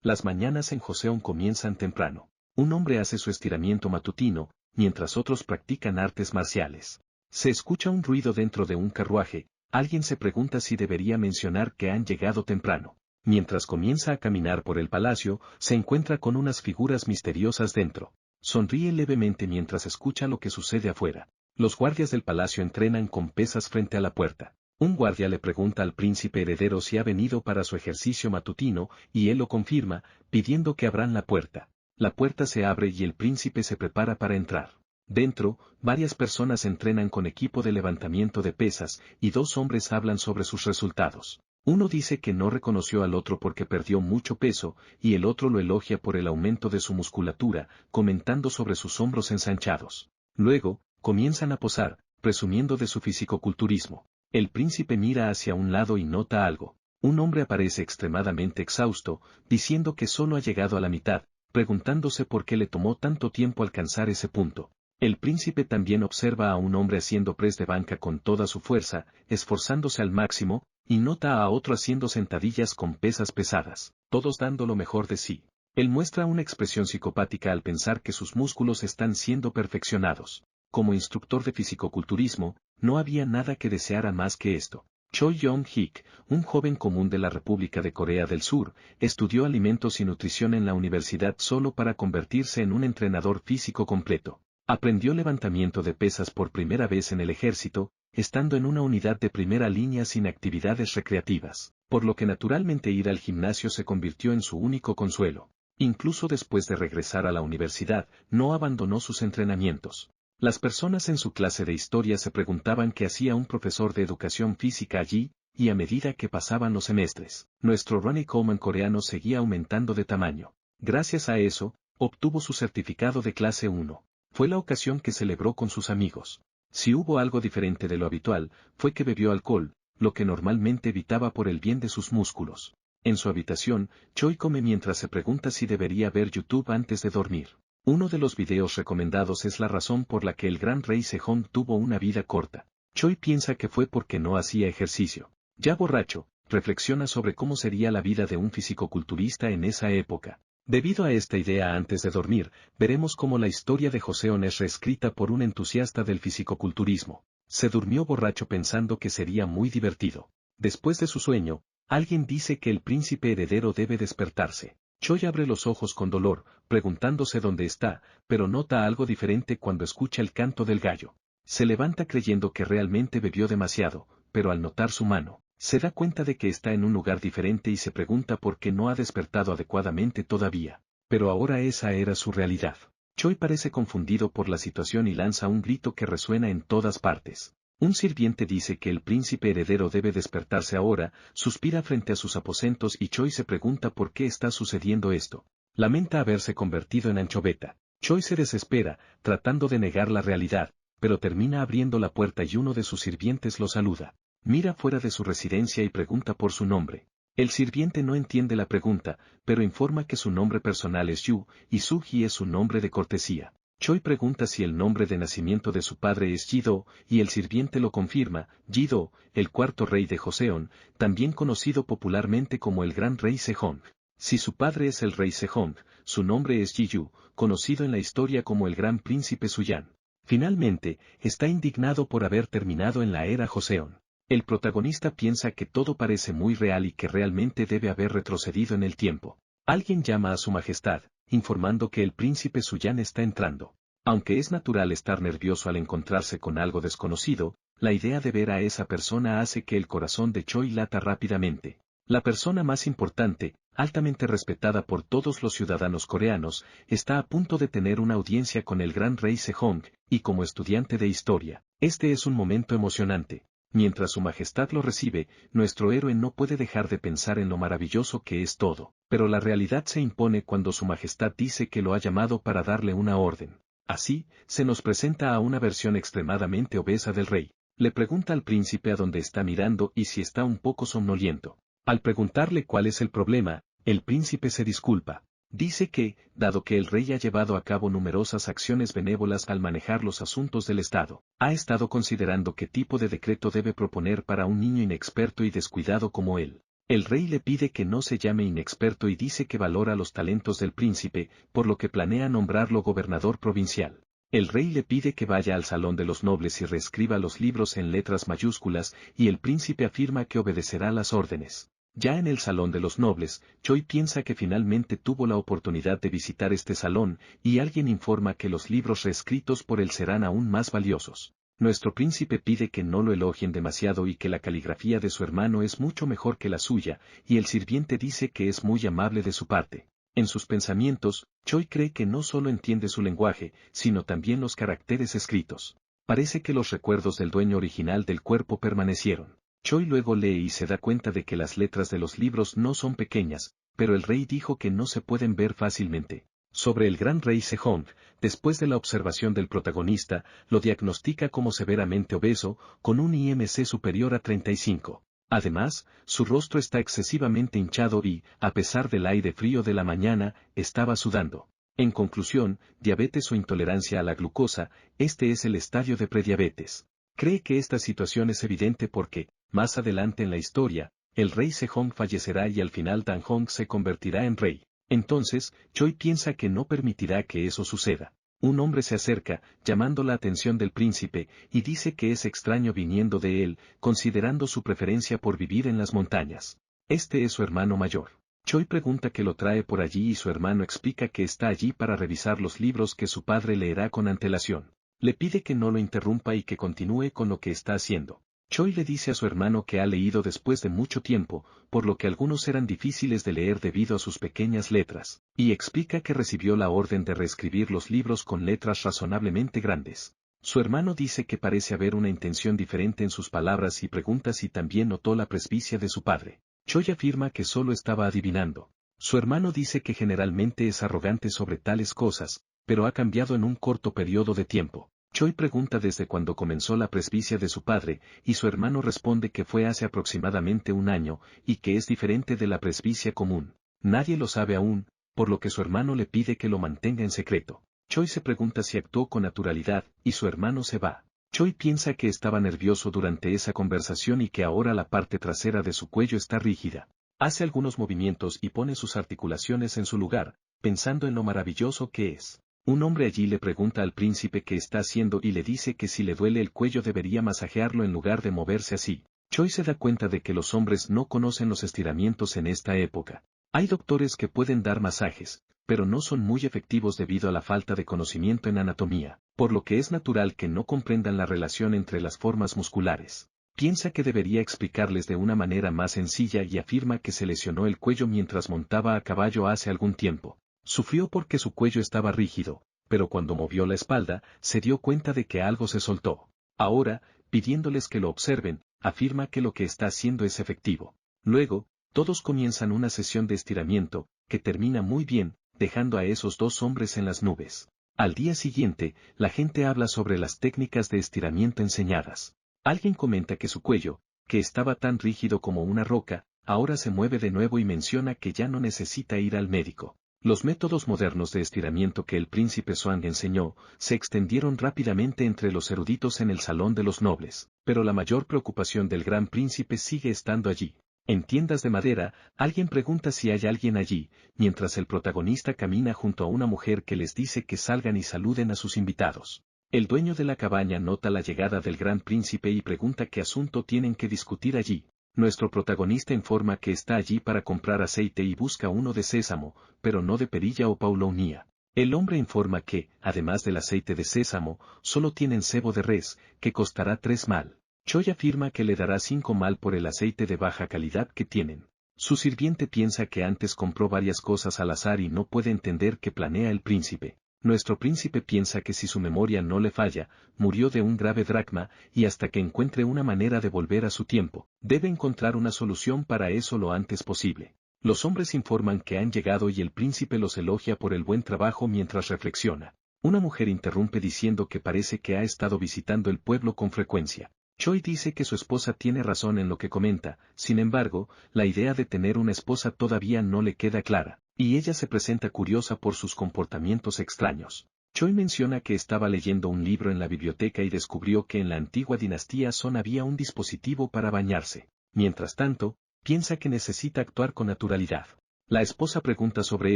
Las mañanas en Joseon comienzan temprano. Un hombre hace su estiramiento matutino, mientras otros practican artes marciales. Se escucha un ruido dentro de un carruaje, alguien se pregunta si debería mencionar que han llegado temprano. Mientras comienza a caminar por el palacio, se encuentra con unas figuras misteriosas dentro. Sonríe levemente mientras escucha lo que sucede afuera. Los guardias del palacio entrenan con pesas frente a la puerta. Un guardia le pregunta al príncipe heredero si ha venido para su ejercicio matutino, y él lo confirma, pidiendo que abran la puerta. La puerta se abre y el príncipe se prepara para entrar. Dentro, varias personas entrenan con equipo de levantamiento de pesas, y dos hombres hablan sobre sus resultados. Uno dice que no reconoció al otro porque perdió mucho peso, y el otro lo elogia por el aumento de su musculatura, comentando sobre sus hombros ensanchados. Luego, comienzan a posar, presumiendo de su fisicoculturismo. El príncipe mira hacia un lado y nota algo. Un hombre aparece extremadamente exhausto, diciendo que solo ha llegado a la mitad, preguntándose por qué le tomó tanto tiempo alcanzar ese punto. El príncipe también observa a un hombre haciendo press de banca con toda su fuerza, esforzándose al máximo, y nota a otro haciendo sentadillas con pesas pesadas, todos dando lo mejor de sí. Él muestra una expresión psicopática al pensar que sus músculos están siendo perfeccionados. Como instructor de fisicoculturismo, no había nada que deseara más que esto. Choi Yong-hik, un joven común de la República de Corea del Sur, estudió alimentos y nutrición en la universidad solo para convertirse en un entrenador físico completo. Aprendió levantamiento de pesas por primera vez en el ejército, estando en una unidad de primera línea sin actividades recreativas, por lo que naturalmente ir al gimnasio se convirtió en su único consuelo. Incluso después de regresar a la universidad, no abandonó sus entrenamientos. Las personas en su clase de historia se preguntaban qué hacía un profesor de educación física allí, y a medida que pasaban los semestres, nuestro Ronnie Coleman coreano seguía aumentando de tamaño. Gracias a eso, obtuvo su certificado de clase 1. Fue la ocasión que celebró con sus amigos. Si hubo algo diferente de lo habitual, fue que bebió alcohol, lo que normalmente evitaba por el bien de sus músculos. En su habitación, Choi come mientras se pregunta si debería ver YouTube antes de dormir. Uno de los videos recomendados es la razón por la que el gran rey Sejong tuvo una vida corta. Choi piensa que fue porque no hacía ejercicio. Ya borracho, reflexiona sobre cómo sería la vida de un fisicoculturista en esa época. Debido a esta idea antes de dormir, veremos cómo la historia de Joseon es reescrita por un entusiasta del fisicoculturismo. Se durmió borracho pensando que sería muy divertido. Después de su sueño, alguien dice que el príncipe heredero debe despertarse. Choi abre los ojos con dolor, preguntándose dónde está, pero nota algo diferente cuando escucha el canto del gallo. Se levanta creyendo que realmente bebió demasiado, pero al notar su mano, se da cuenta de que está en un lugar diferente y se pregunta por qué no ha despertado adecuadamente todavía. Pero ahora esa era su realidad. Choi parece confundido por la situación y lanza un grito que resuena en todas partes. Un sirviente dice que el príncipe heredero debe despertarse ahora, suspira frente a sus aposentos y Choi se pregunta por qué está sucediendo esto. Lamenta haberse convertido en anchoveta. Choi se desespera, tratando de negar la realidad, pero termina abriendo la puerta y uno de sus sirvientes lo saluda. Mira fuera de su residencia y pregunta por su nombre. El sirviente no entiende la pregunta, pero informa que su nombre personal es Yu, y Suji es su nombre de cortesía. Choi pregunta si el nombre de nacimiento de su padre es Ji-do, y el sirviente lo confirma, Ji-do, el cuarto rey de Joseon, también conocido popularmente como el gran rey Sejong. Si su padre es el rey Sejong, su nombre es Ji-yu, conocido en la historia como el gran príncipe Suyan. Finalmente, está indignado por haber terminado en la era Joseon. El protagonista piensa que todo parece muy real y que realmente debe haber retrocedido en el tiempo. Alguien llama a su majestad, informando que el príncipe Suyan está entrando. Aunque es natural estar nervioso al encontrarse con algo desconocido, la idea de ver a esa persona hace que el corazón de Choi lata rápidamente. La persona más importante, altamente respetada por todos los ciudadanos coreanos, está a punto de tener una audiencia con el gran rey Sejong, y como estudiante de historia, este es un momento emocionante. Mientras su majestad lo recibe, nuestro héroe no puede dejar de pensar en lo maravilloso que es todo, pero la realidad se impone cuando su majestad dice que lo ha llamado para darle una orden. Así, se nos presenta a una versión extremadamente obesa del rey. Le pregunta al príncipe a dónde está mirando y si está un poco somnoliento. Al preguntarle cuál es el problema, el príncipe se disculpa. Dice que, dado que el rey ha llevado a cabo numerosas acciones benévolas al manejar los asuntos del Estado, ha estado considerando qué tipo de decreto debe proponer para un niño inexperto y descuidado como él. El rey le pide que no se llame inexperto y dice que valora los talentos del príncipe, por lo que planea nombrarlo gobernador provincial. El rey le pide que vaya al salón de los nobles y reescriba los libros en letras mayúsculas, y el príncipe afirma que obedecerá las órdenes. Ya en el salón de los nobles, Choi piensa que finalmente tuvo la oportunidad de visitar este salón, y alguien informa que los libros reescritos por él serán aún más valiosos. Nuestro príncipe pide que no lo elogien demasiado y que la caligrafía de su hermano es mucho mejor que la suya, y el sirviente dice que es muy amable de su parte. En sus pensamientos, Choi cree que no solo entiende su lenguaje, sino también los caracteres escritos. Parece que los recuerdos del dueño original del cuerpo permanecieron. Choi luego lee y se da cuenta de que las letras de los libros no son pequeñas, pero el rey dijo que no se pueden ver fácilmente. Sobre el gran rey Sejong, después de la observación del protagonista, lo diagnostica como severamente obeso, con un IMC superior a 35. Además, su rostro está excesivamente hinchado y, a pesar del aire frío de la mañana, estaba sudando. En conclusión, diabetes o intolerancia a la glucosa, este es el estadio de prediabetes. Cree que esta situación es evidente porque, más adelante en la historia, el rey Sejong fallecerá y al final Danjong se convertirá en rey. Entonces, Choi piensa que no permitirá que eso suceda. Un hombre se acerca, llamando la atención del príncipe, y dice que es extraño viniendo de él, considerando su preferencia por vivir en las montañas. Este es su hermano mayor. Choi pregunta qué lo trae por allí y su hermano explica que está allí para revisar los libros que su padre leerá con antelación. Le pide que no lo interrumpa y que continúe con lo que está haciendo. Choi le dice a su hermano que ha leído después de mucho tiempo, por lo que algunos eran difíciles de leer debido a sus pequeñas letras, y explica que recibió la orden de reescribir los libros con letras razonablemente grandes. Su hermano dice que parece haber una intención diferente en sus palabras y pregunta si también notó la presbicia de su padre. Choi afirma que solo estaba adivinando. Su hermano dice que generalmente es arrogante sobre tales cosas, pero ha cambiado en un corto periodo de tiempo. Choi pregunta desde cuándo comenzó la presbicia de su padre, y su hermano responde que fue hace aproximadamente un año, y que es diferente de la presbicia común. Nadie lo sabe aún, por lo que su hermano le pide que lo mantenga en secreto. Choi se pregunta si actuó con naturalidad, y su hermano se va. Choi piensa que estaba nervioso durante esa conversación y que ahora la parte trasera de su cuello está rígida. Hace algunos movimientos y pone sus articulaciones en su lugar, pensando en lo maravilloso que es. Un hombre allí le pregunta al príncipe qué está haciendo y le dice que si le duele el cuello debería masajearlo en lugar de moverse así. Choi se da cuenta de que los hombres no conocen los estiramientos en esta época. Hay doctores que pueden dar masajes, pero no son muy efectivos debido a la falta de conocimiento en anatomía, por lo que es natural que no comprendan la relación entre las formas musculares. Piensa que debería explicarles de una manera más sencilla y afirma que se lesionó el cuello mientras montaba a caballo hace algún tiempo. Sufrió porque su cuello estaba rígido, pero cuando movió la espalda, se dio cuenta de que algo se soltó. Ahora, pidiéndoles que lo observen, afirma que lo que está haciendo es efectivo. Luego, todos comienzan una sesión de estiramiento, que termina muy bien, dejando a esos dos hombres en las nubes. Al día siguiente, la gente habla sobre las técnicas de estiramiento enseñadas. Alguien comenta que su cuello, que estaba tan rígido como una roca, ahora se mueve de nuevo y menciona que ya no necesita ir al médico. Los métodos modernos de estiramiento que el príncipe Zhuang enseñó, se extendieron rápidamente entre los eruditos en el salón de los nobles, pero la mayor preocupación del gran príncipe sigue estando allí. En tiendas de madera, alguien pregunta si hay alguien allí, mientras el protagonista camina junto a una mujer que les dice que salgan y saluden a sus invitados. El dueño de la cabaña nota la llegada del gran príncipe y pregunta qué asunto tienen que discutir allí. Nuestro protagonista informa que está allí para comprar aceite y busca uno de sésamo, pero no de perilla o paulownia. El hombre informa que, además del aceite de sésamo, solo tienen sebo de res, que costará 3 mal. Choi afirma que le dará 5 mal por el aceite de baja calidad que tienen. Su sirviente piensa que antes compró varias cosas al azar y no puede entender qué planea el príncipe. Nuestro príncipe piensa que si su memoria no le falla, murió de un grave dracma, y hasta que encuentre una manera de volver a su tiempo, debe encontrar una solución para eso lo antes posible. Los hombres informan que han llegado y el príncipe los elogia por el buen trabajo mientras reflexiona. Una mujer interrumpe diciendo que parece que ha estado visitando el pueblo con frecuencia. Choi dice que su esposa tiene razón en lo que comenta, sin embargo, la idea de tener una esposa todavía no le queda clara, y ella se presenta curiosa por sus comportamientos extraños. Choi menciona que estaba leyendo un libro en la biblioteca y descubrió que en la antigua dinastía Song había un dispositivo para bañarse. Mientras tanto, piensa que necesita actuar con naturalidad. La esposa pregunta sobre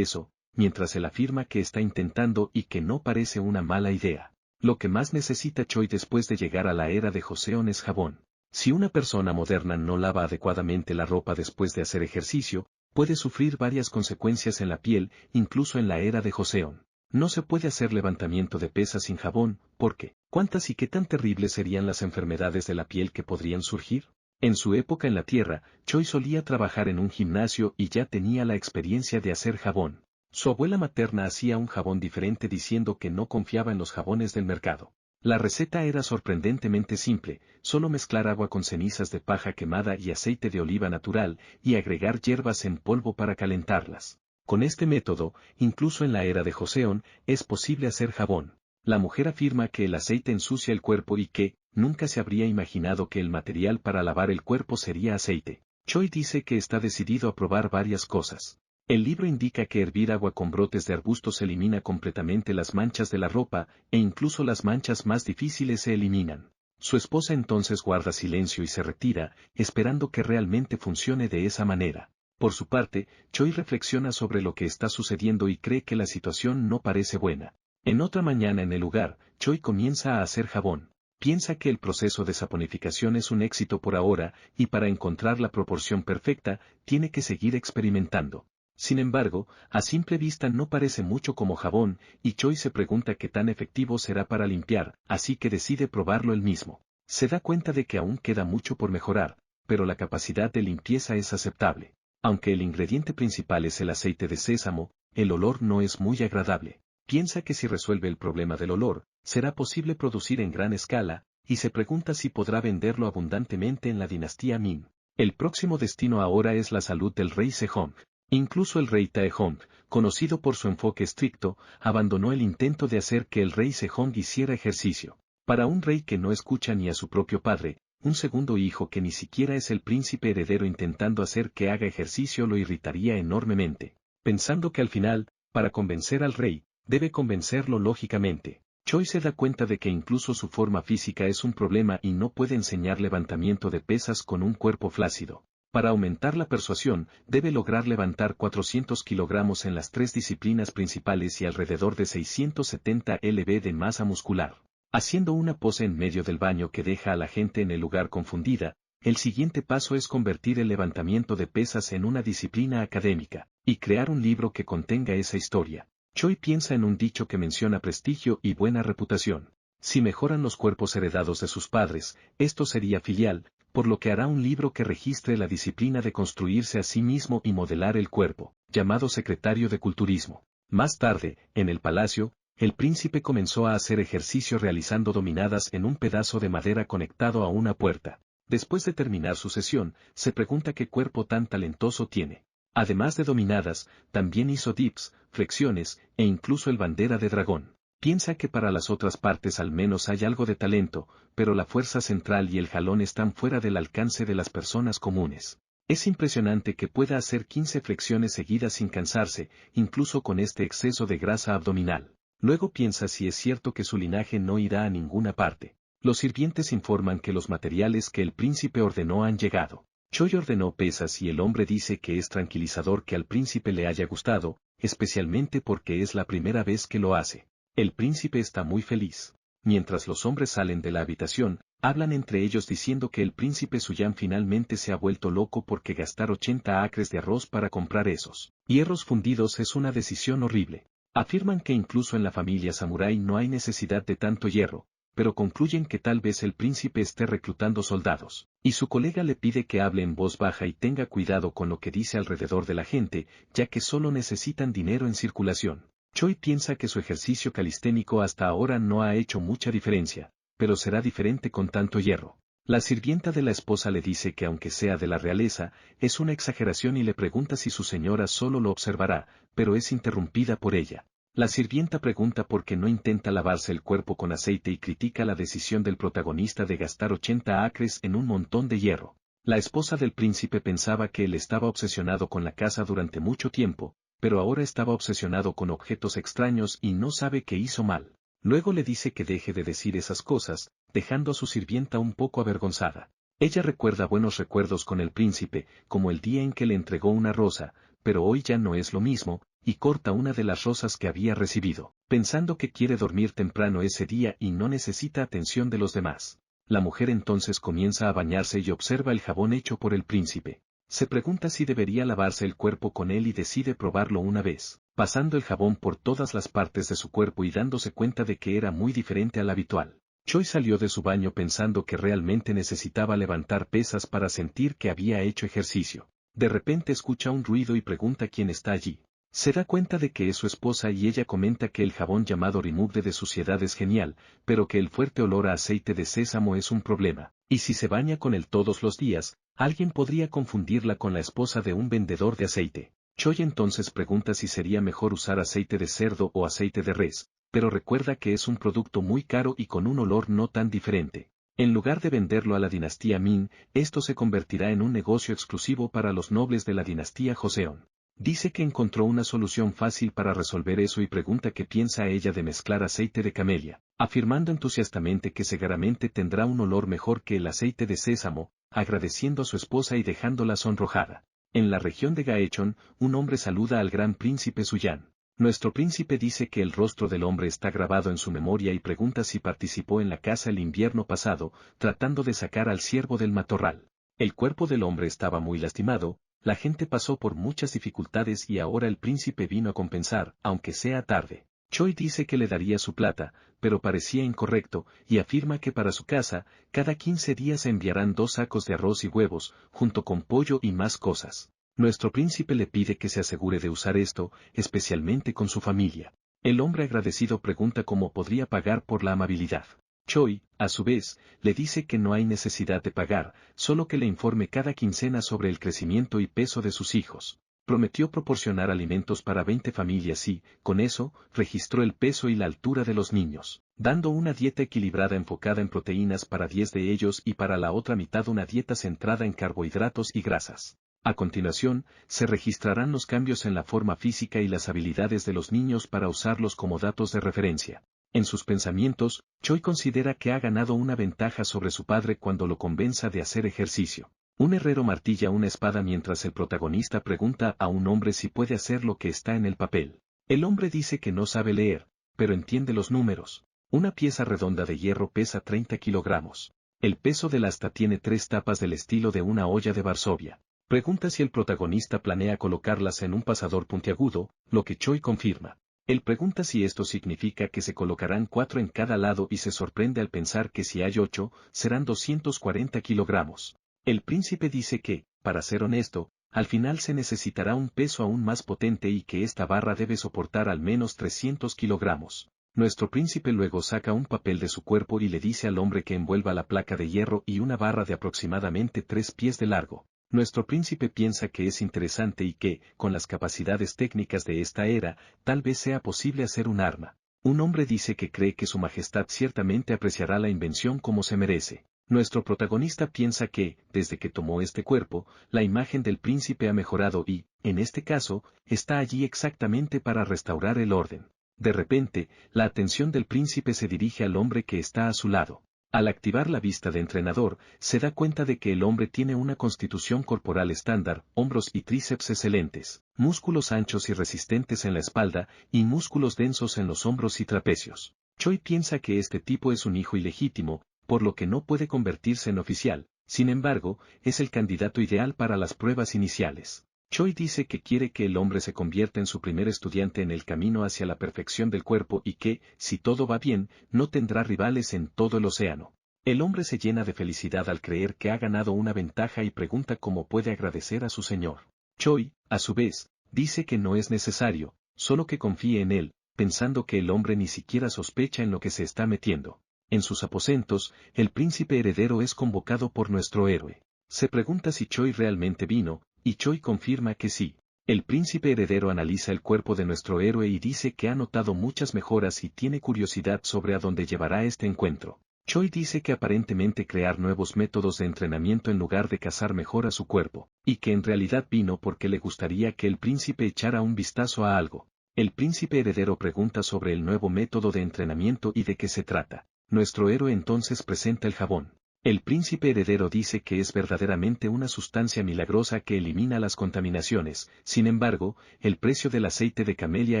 eso, mientras él afirma que está intentando y que no parece una mala idea. Lo que más necesita Choi después de llegar a la era de Joseon es jabón. Si una persona moderna no lava adecuadamente la ropa después de hacer ejercicio, puede sufrir varias consecuencias en la piel, incluso en la era de Joseon. No se puede hacer levantamiento de pesas sin jabón, porque, ¿cuántas y qué tan terribles serían las enfermedades de la piel que podrían surgir? En su época en la Tierra, Choi solía trabajar en un gimnasio y ya tenía la experiencia de hacer jabón. Su abuela materna hacía un jabón diferente diciendo que no confiaba en los jabones del mercado. La receta era sorprendentemente simple, solo mezclar agua con cenizas de paja quemada y aceite de oliva natural, y agregar hierbas en polvo para calentarlas. Con este método, incluso en la era de Joseon, es posible hacer jabón. La mujer afirma que el aceite ensucia el cuerpo y que, nunca se habría imaginado que el material para lavar el cuerpo sería aceite. Choi dice que está decidido a probar varias cosas. El libro indica que hervir agua con brotes de arbustos elimina completamente las manchas de la ropa, e incluso las manchas más difíciles se eliminan. Su esposa entonces guarda silencio y se retira, esperando que realmente funcione de esa manera. Por su parte, Choi reflexiona sobre lo que está sucediendo y cree que la situación no parece buena. En otra mañana en el lugar, Choi comienza a hacer jabón. Piensa que el proceso de saponificación es un éxito por ahora, y para encontrar la proporción perfecta, tiene que seguir experimentando. Sin embargo, a simple vista no parece mucho como jabón, y Choi se pregunta qué tan efectivo será para limpiar, así que decide probarlo él mismo. Se da cuenta de que aún queda mucho por mejorar, pero la capacidad de limpieza es aceptable. Aunque el ingrediente principal es el aceite de sésamo, el olor no es muy agradable. Piensa que si resuelve el problema del olor, será posible producir en gran escala, y se pregunta si podrá venderlo abundantemente en la dinastía Min. El próximo destino ahora es la salud del rey Sejong. Incluso el rey Taejong, conocido por su enfoque estricto, abandonó el intento de hacer que el rey Sejong hiciera ejercicio. Para un rey que no escucha ni a su propio padre, un segundo hijo que ni siquiera es el príncipe heredero intentando hacer que haga ejercicio lo irritaría enormemente. Pensando que al final, para convencer al rey, debe convencerlo lógicamente. Choi se da cuenta de que incluso su forma física es un problema y no puede enseñar levantamiento de pesas con un cuerpo flácido. Para aumentar la persuasión, debe lograr levantar 400 kilogramos en las tres disciplinas principales y alrededor de 670 lb de masa muscular. Haciendo una pose en medio del baño que deja a la gente en el lugar confundida, el siguiente paso es convertir el levantamiento de pesas en una disciplina académica, y crear un libro que contenga esa historia. Choi piensa en un dicho que menciona prestigio y buena reputación. Si mejoran los cuerpos heredados de sus padres, esto sería filial, por lo que hará un libro que registre la disciplina de construirse a sí mismo y modelar el cuerpo, llamado Secretario de Culturismo. Más tarde, en el palacio, el príncipe comenzó a hacer ejercicio realizando dominadas en un pedazo de madera conectado a una puerta. Después de terminar su sesión, se pregunta qué cuerpo tan talentoso tiene. Además de dominadas, también hizo dips, flexiones, e incluso el bandera de dragón. Piensa que para las otras partes al menos hay algo de talento, pero la fuerza central y el jalón están fuera del alcance de las personas comunes. Es impresionante que pueda hacer 15 flexiones seguidas sin cansarse, incluso con este exceso de grasa abdominal. Luego piensa si es cierto que su linaje no irá a ninguna parte. Los sirvientes informan que los materiales que el príncipe ordenó han llegado. Choi ordenó pesas y el hombre dice que es tranquilizador que al príncipe le haya gustado, especialmente porque es la primera vez que lo hace. El príncipe está muy feliz. Mientras los hombres salen de la habitación, hablan entre ellos diciendo que el príncipe Suyan finalmente se ha vuelto loco porque gastar 80 acres de arroz para comprar esos hierros fundidos es una decisión horrible. Afirman que incluso en la familia samurái no hay necesidad de tanto hierro, pero concluyen que tal vez el príncipe esté reclutando soldados, y su colega le pide que hable en voz baja y tenga cuidado con lo que dice alrededor de la gente, ya que solo necesitan dinero en circulación. Choi piensa que su ejercicio calisténico hasta ahora no ha hecho mucha diferencia, pero será diferente con tanto hierro. La sirvienta de la esposa le dice que aunque sea de la realeza, es una exageración y le pregunta si su señora solo lo observará, pero es interrumpida por ella. La sirvienta pregunta por qué no intenta lavarse el cuerpo con aceite y critica la decisión del protagonista de gastar 80 acres en un montón de hierro. La esposa del príncipe pensaba que él estaba obsesionado con la casa durante mucho tiempo, pero ahora estaba obsesionado con objetos extraños y no sabe qué hizo mal. Luego le dice que deje de decir esas cosas, dejando a su sirvienta un poco avergonzada. Ella recuerda buenos recuerdos con el príncipe, como el día en que le entregó una rosa, pero hoy ya no es lo mismo, y corta una de las rosas que había recibido, pensando que quiere dormir temprano ese día y no necesita atención de los demás. La mujer entonces comienza a bañarse y observa el jabón hecho por el príncipe. Se pregunta si debería lavarse el cuerpo con él y decide probarlo una vez, pasando el jabón por todas las partes de su cuerpo y dándose cuenta de que era muy diferente al habitual. Choi salió de su baño pensando que realmente necesitaba levantar pesas para sentir que había hecho ejercicio. De repente escucha un ruido y pregunta quién está allí. Se da cuenta de que es su esposa y ella comenta que el jabón llamado Remove de suciedad es genial, pero que el fuerte olor a aceite de sésamo es un problema, y si se baña con él todos los días, alguien podría confundirla con la esposa de un vendedor de aceite. Choi entonces pregunta si sería mejor usar aceite de cerdo o aceite de res, pero recuerda que es un producto muy caro y con un olor no tan diferente. En lugar de venderlo a la dinastía Min, esto se convertirá en un negocio exclusivo para los nobles de la dinastía Joseon. Dice que encontró una solución fácil para resolver eso y pregunta qué piensa ella de mezclar aceite de camelia, afirmando entusiastamente que seguramente tendrá un olor mejor que el aceite de sésamo, agradeciendo a su esposa y dejándola sonrojada. En la región de Gaechon, un hombre saluda al gran príncipe Suyan. Nuestro príncipe dice que el rostro del hombre está grabado en su memoria y pregunta si participó en la caza el invierno pasado, tratando de sacar al ciervo del matorral. El cuerpo del hombre estaba muy lastimado, la gente pasó por muchas dificultades y ahora el príncipe vino a compensar, aunque sea tarde. Choi dice que le daría su plata, pero parecía incorrecto, y afirma que para su casa, cada 15 días enviarán 2 sacos de arroz y huevos, junto con pollo y más cosas. Nuestro príncipe le pide que se asegure de usar esto, especialmente con su familia. El hombre agradecido pregunta cómo podría pagar por la amabilidad. Choi, a su vez, le dice que no hay necesidad de pagar, solo que le informe cada quincena sobre el crecimiento y peso de sus hijos. Prometió proporcionar alimentos para 20 familias y, con eso, registró el peso y la altura de los niños, dando una dieta equilibrada enfocada en proteínas para 10 de ellos y para la otra mitad una dieta centrada en carbohidratos y grasas. A continuación, se registrarán los cambios en la forma física y las habilidades de los niños para usarlos como datos de referencia. En sus pensamientos, Choi considera que ha ganado una ventaja sobre su padre cuando lo convenza de hacer ejercicio. Un herrero martilla una espada mientras el protagonista pregunta a un hombre si puede hacer lo que está en el papel. El hombre dice que no sabe leer, pero entiende los números. Una pieza redonda de hierro pesa 30 kilogramos. El peso del asta tiene 3 tapas del estilo de una olla de Varsovia. Pregunta si el protagonista planea colocarlas en un pasador puntiagudo, lo que Choi confirma. Él pregunta si esto significa que se colocarán 4 en cada lado y se sorprende al pensar que si hay 8, serán 240 kilogramos. El príncipe dice que, para ser honesto, al final se necesitará un peso aún más potente y que esta barra debe soportar al menos 300 kilogramos. Nuestro príncipe luego saca un papel de su cuerpo y le dice al hombre que envuelva la placa de hierro y una barra de aproximadamente 3 pies de largo. Nuestro príncipe piensa que es interesante y que, con las capacidades técnicas de esta era, tal vez sea posible hacer un arma. Un hombre dice que cree que su majestad ciertamente apreciará la invención como se merece. Nuestro protagonista piensa que, desde que tomó este cuerpo, la imagen del príncipe ha mejorado y, en este caso, está allí exactamente para restaurar el orden. De repente, la atención del príncipe se dirige al hombre que está a su lado. Al activar la vista de entrenador, se da cuenta de que el hombre tiene una constitución corporal estándar, hombros y tríceps excelentes, músculos anchos y resistentes en la espalda, y músculos densos en los hombros y trapecios. Choi piensa que este tipo es un hijo ilegítimo, por lo que no puede convertirse en oficial, sin embargo, es el candidato ideal para las pruebas iniciales. Choi dice que quiere que el hombre se convierta en su primer estudiante en el camino hacia la perfección del cuerpo y que, si todo va bien, no tendrá rivales en todo el océano. El hombre se llena de felicidad al creer que ha ganado una ventaja y pregunta cómo puede agradecer a su señor. Choi, a su vez, dice que no es necesario, solo que confíe en él, pensando que el hombre ni siquiera sospecha en lo que se está metiendo. En sus aposentos, el príncipe heredero es convocado por nuestro héroe. Se pregunta si Choi realmente vino, y Choi confirma que sí. El príncipe heredero analiza el cuerpo de nuestro héroe y dice que ha notado muchas mejoras y tiene curiosidad sobre a dónde llevará este encuentro. Choi dice que aparentemente crear nuevos métodos de entrenamiento en lugar de cazar mejora su cuerpo, y que en realidad vino porque le gustaría que el príncipe echara un vistazo a algo. El príncipe heredero pregunta sobre el nuevo método de entrenamiento y de qué se trata. Nuestro héroe entonces presenta el jabón. El príncipe heredero dice que es verdaderamente una sustancia milagrosa que elimina las contaminaciones. Sin embargo, el precio del aceite de camelia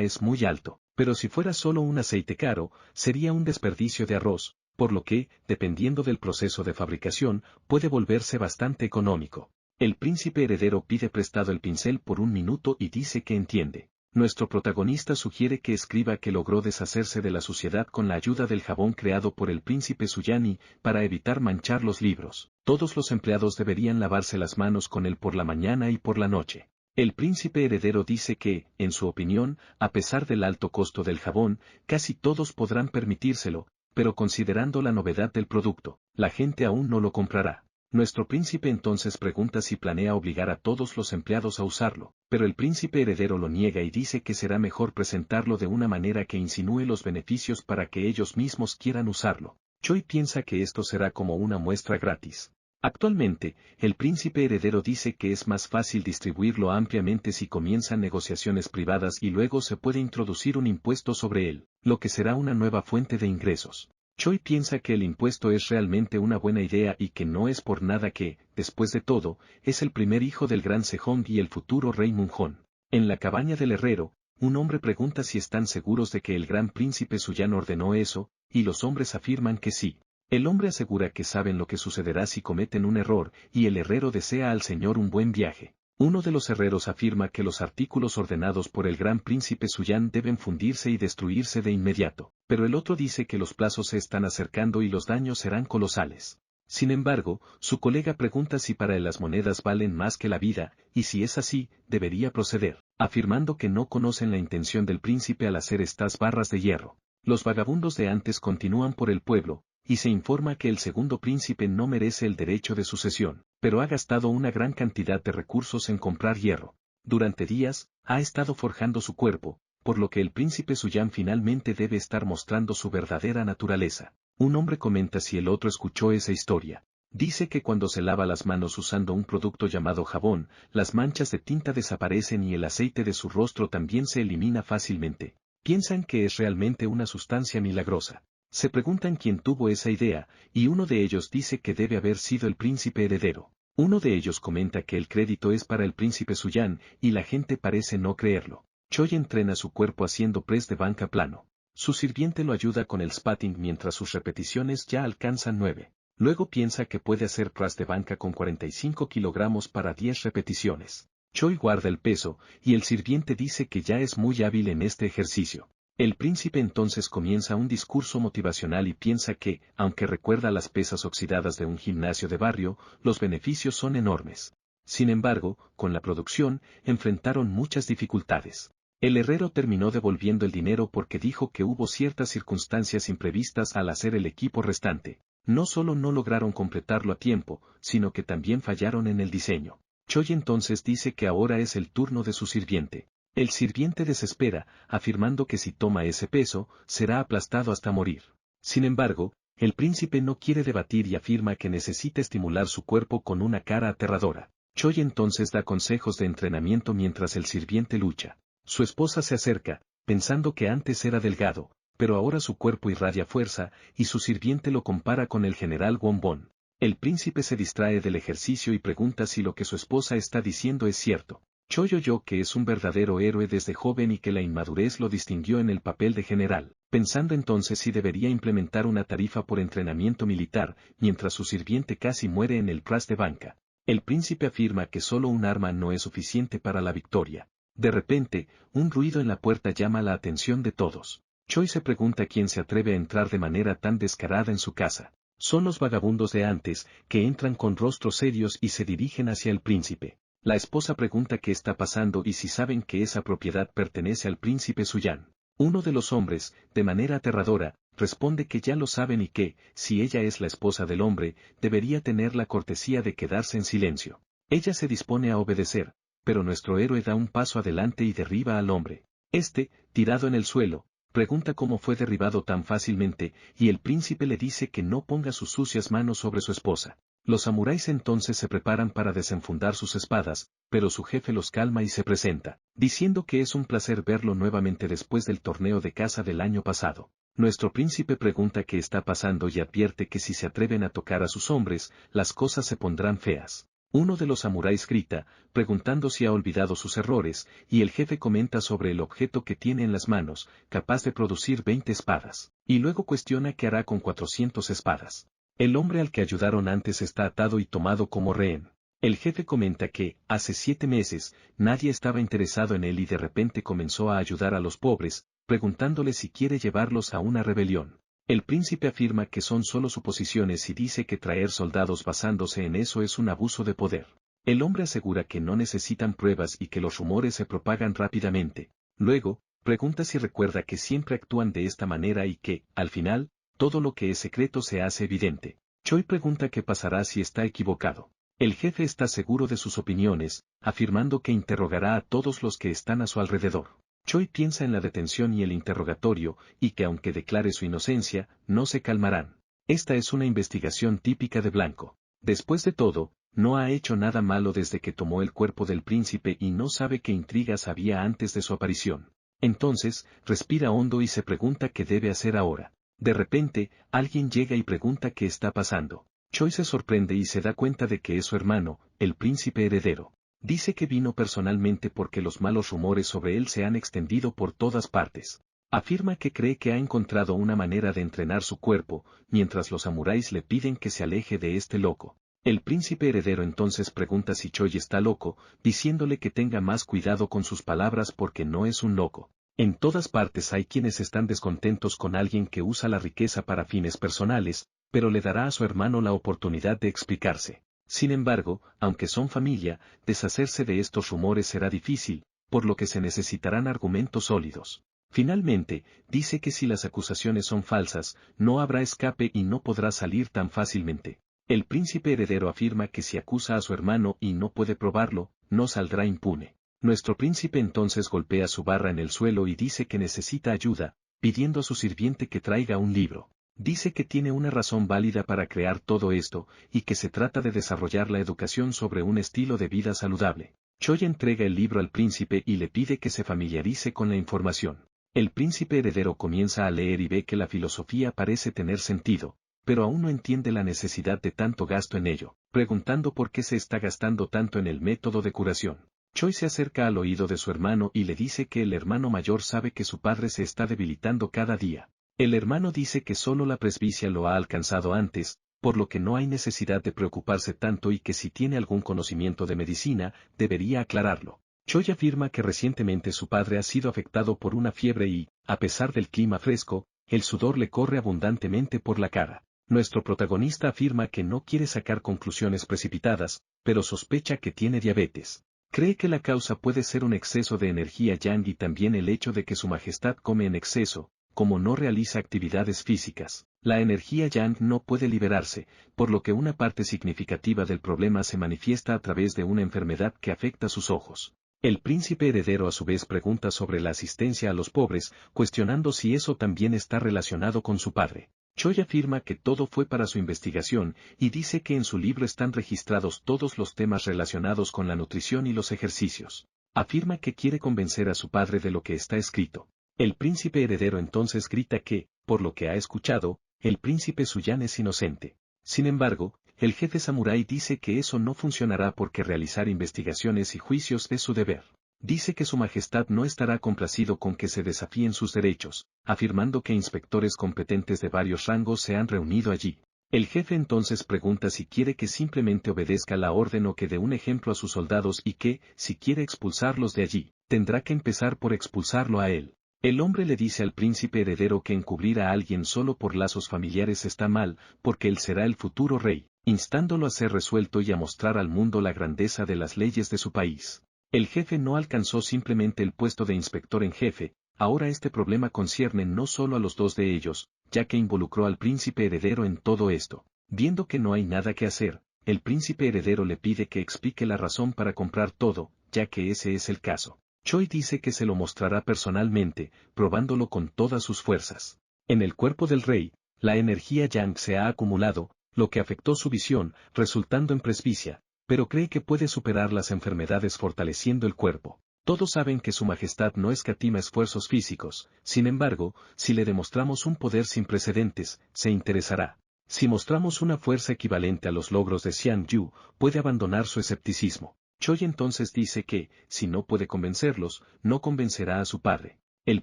es muy alto, pero si fuera solo un aceite caro, sería un desperdicio de arroz, por lo que, dependiendo del proceso de fabricación, puede volverse bastante económico. El príncipe heredero pide prestado el pincel por un minuto y dice que entiende. Nuestro protagonista sugiere que escriba que logró deshacerse de la suciedad con la ayuda del jabón creado por el príncipe Suyani, para evitar manchar los libros. Todos los empleados deberían lavarse las manos con él por la mañana y por la noche. El príncipe heredero dice que, en su opinión, a pesar del alto costo del jabón, casi todos podrán permitírselo, pero considerando la novedad del producto, la gente aún no lo comprará. Nuestro príncipe entonces pregunta si planea obligar a todos los empleados a usarlo, pero el príncipe heredero lo niega y dice que será mejor presentarlo de una manera que insinúe los beneficios para que ellos mismos quieran usarlo. Choi piensa que esto será como una muestra gratis. Actualmente, el príncipe heredero dice que es más fácil distribuirlo ampliamente si comienzan negociaciones privadas y luego se puede introducir un impuesto sobre él, lo que será una nueva fuente de ingresos. Choi piensa que el impuesto es realmente una buena idea y que no es por nada que, después de todo, es el primer hijo del gran Sejong y el futuro rey Munjón. En la cabaña del herrero, un hombre pregunta si están seguros de que el gran príncipe Suyan ordenó eso, y los hombres afirman que sí. El hombre asegura que saben lo que sucederá si cometen un error, y el herrero desea al señor un buen viaje. Uno de los herreros afirma que los artículos ordenados por el gran príncipe Suyan deben fundirse y destruirse de inmediato, pero el otro dice que los plazos se están acercando y los daños serán colosales. Sin embargo, su colega pregunta si para él las monedas valen más que la vida, y si es así, debería proceder, afirmando que no conocen la intención del príncipe al hacer estas barras de hierro. Los vagabundos de antes continúan por el pueblo, y se informa que el segundo príncipe no merece el derecho de sucesión, pero ha gastado una gran cantidad de recursos en comprar hierro. Durante días, ha estado forjando su cuerpo, por lo que el príncipe Suyan finalmente debe estar mostrando su verdadera naturaleza. Un hombre comenta si el otro escuchó esa historia. Dice que cuando se lava las manos usando un producto llamado jabón, las manchas de tinta desaparecen y el aceite de su rostro también se elimina fácilmente. Piensan que es realmente una sustancia milagrosa. Se preguntan quién tuvo esa idea, y uno de ellos dice que debe haber sido el príncipe heredero. Uno de ellos comenta que el crédito es para el príncipe Suyan, y la gente parece no creerlo. Choi entrena su cuerpo haciendo press de banca plano. Su sirviente lo ayuda con el spatting mientras sus repeticiones ya alcanzan 9. Luego piensa que puede hacer press de banca con 45 kilogramos para 10 repeticiones. Choi guarda el peso, y el sirviente dice que ya es muy hábil en este ejercicio. El príncipe entonces comienza un discurso motivacional y piensa que, aunque recuerda las pesas oxidadas de un gimnasio de barrio, los beneficios son enormes. Sin embargo, con la producción, enfrentaron muchas dificultades. El herrero terminó devolviendo el dinero porque dijo que hubo ciertas circunstancias imprevistas al hacer el equipo restante. No solo no lograron completarlo a tiempo, sino que también fallaron en el diseño. Choi entonces dice que ahora es el turno de su sirviente. El sirviente desespera, afirmando que si toma ese peso, será aplastado hasta morir. Sin embargo, el príncipe no quiere debatir y afirma que necesita estimular su cuerpo con una cara aterradora. Choi entonces da consejos de entrenamiento mientras el sirviente lucha. Su esposa se acerca, pensando que antes era delgado, pero ahora su cuerpo irradia fuerza, y su sirviente lo compara con el general Wonbon. El príncipe se distrae del ejercicio y pregunta si lo que su esposa está diciendo es cierto. Choi oyó que es un verdadero héroe desde joven y que la inmadurez lo distinguió en el papel de general, pensando entonces si debería implementar una tarifa por entrenamiento militar, mientras su sirviente casi muere en el press de banca. El príncipe afirma que solo un arma no es suficiente para la victoria. De repente, un ruido en la puerta llama la atención de todos. Choi se pregunta quién se atreve a entrar de manera tan descarada en su casa. Son los vagabundos de antes, que entran con rostros serios y se dirigen hacia el príncipe. La esposa pregunta qué está pasando y si saben que esa propiedad pertenece al príncipe Suyan. Uno de los hombres, de manera aterradora, responde que ya lo saben y que, si ella es la esposa del hombre, debería tener la cortesía de quedarse en silencio. Ella se dispone a obedecer, pero nuestro héroe da un paso adelante y derriba al hombre. Este, tirado en el suelo, pregunta cómo fue derribado tan fácilmente, y el príncipe le dice que no ponga sus sucias manos sobre su esposa. Los samuráis entonces se preparan para desenfundar sus espadas, pero su jefe los calma y se presenta, diciendo que es un placer verlo nuevamente después del torneo de caza del año pasado. Nuestro príncipe pregunta qué está pasando y advierte que si se atreven a tocar a sus hombres, las cosas se pondrán feas. Uno de los samuráis grita, preguntando si ha olvidado sus errores, y el jefe comenta sobre el objeto que tiene en las manos, capaz de producir 20 espadas, y luego cuestiona qué hará con 400 espadas. El hombre al que ayudaron antes está atado y tomado como rehén. El jefe comenta que, hace 7 meses, nadie estaba interesado en él y de repente comenzó a ayudar a los pobres, preguntándole si quiere llevarlos a una rebelión. El príncipe afirma que son solo suposiciones y dice que traer soldados basándose en eso es un abuso de poder. El hombre asegura que no necesitan pruebas y que los rumores se propagan rápidamente. Luego, pregunta si recuerda que siempre actúan de esta manera y que, al final, todo lo que es secreto se hace evidente. Choi pregunta qué pasará si está equivocado. El jefe está seguro de sus opiniones, afirmando que interrogará a todos los que están a su alrededor. Choi piensa en la detención y el interrogatorio, y que aunque declare su inocencia, no se calmarán. Esta es una investigación típica de Blanco. Después de todo, no ha hecho nada malo desde que tomó el cuerpo del príncipe y no sabe qué intrigas había antes de su aparición. Entonces, respira hondo y se pregunta qué debe hacer ahora. De repente, alguien llega y pregunta qué está pasando. Choi se sorprende y se da cuenta de que es su hermano, el príncipe heredero. Dice que vino personalmente porque los malos rumores sobre él se han extendido por todas partes. Afirma que cree que ha encontrado una manera de entrenar su cuerpo, mientras los samuráis le piden que se aleje de este loco. El príncipe heredero entonces pregunta si Choi está loco, diciéndole que tenga más cuidado con sus palabras porque no es un loco. En todas partes hay quienes están descontentos con alguien que usa la riqueza para fines personales, pero le dará a su hermano la oportunidad de explicarse. Sin embargo, aunque son familia, deshacerse de estos rumores será difícil, por lo que se necesitarán argumentos sólidos. Finalmente, dice que si las acusaciones son falsas, no habrá escape y no podrá salir tan fácilmente. El príncipe heredero afirma que si acusa a su hermano y no puede probarlo, no saldrá impune. Nuestro príncipe entonces golpea su barra en el suelo y dice que necesita ayuda, pidiendo a su sirviente que traiga un libro. Dice que tiene una razón válida para crear todo esto, y que se trata de desarrollar la educación sobre un estilo de vida saludable. Choi entrega el libro al príncipe y le pide que se familiarice con la información. El príncipe heredero comienza a leer y ve que la filosofía parece tener sentido, pero aún no entiende la necesidad de tanto gasto en ello, preguntando por qué se está gastando tanto en el método de curación. Choi se acerca al oído de su hermano y le dice que el hermano mayor sabe que su padre se está debilitando cada día. El hermano dice que solo la presbicia lo ha alcanzado antes, por lo que no hay necesidad de preocuparse tanto y que si tiene algún conocimiento de medicina, debería aclararlo. Choi afirma que recientemente su padre ha sido afectado por una fiebre y, a pesar del clima fresco, el sudor le corre abundantemente por la cara. Nuestro protagonista afirma que no quiere sacar conclusiones precipitadas, pero sospecha que tiene diabetes. Cree que la causa puede ser un exceso de energía yang y también el hecho de que su majestad come en exceso, como no realiza actividades físicas. La energía yang no puede liberarse, por lo que una parte significativa del problema se manifiesta a través de una enfermedad que afecta sus ojos. El príncipe heredero a su vez pregunta sobre la asistencia a los pobres, cuestionando si eso también está relacionado con su padre. Choi afirma que todo fue para su investigación, y dice que en su libro están registrados todos los temas relacionados con la nutrición y los ejercicios. Afirma que quiere convencer a su padre de lo que está escrito. El príncipe heredero entonces grita que, por lo que ha escuchado, el príncipe Suyan es inocente. Sin embargo, el jefe samurái dice que eso no funcionará porque realizar investigaciones y juicios es su deber. Dice que su majestad no estará complacido con que se desafíen sus derechos, afirmando que inspectores competentes de varios rangos se han reunido allí. El jefe entonces pregunta si quiere que simplemente obedezca la orden o que dé un ejemplo a sus soldados y que, si quiere expulsarlos de allí, tendrá que empezar por expulsarlo a él. El hombre le dice al príncipe heredero que encubrir a alguien solo por lazos familiares está mal, porque él será el futuro rey, instándolo a ser resuelto y a mostrar al mundo la grandeza de las leyes de su país. El jefe no alcanzó simplemente el puesto de inspector en jefe, ahora este problema concierne no solo a los dos de ellos, ya que involucró al príncipe heredero en todo esto. Viendo que no hay nada que hacer, el príncipe heredero le pide que explique la razón para comprar todo, ya que ese es el caso. Choi dice que se lo mostrará personalmente, probándolo con todas sus fuerzas. En el cuerpo del rey, la energía yang se ha acumulado, lo que afectó su visión, resultando en presbicia, pero cree que puede superar las enfermedades fortaleciendo el cuerpo. Todos saben que su majestad no escatima esfuerzos físicos, sin embargo, si le demostramos un poder sin precedentes, se interesará. Si mostramos una fuerza equivalente a los logros de Xian Yu, puede abandonar su escepticismo. Choi entonces dice que, si no puede convencerlos, no convencerá a su padre. El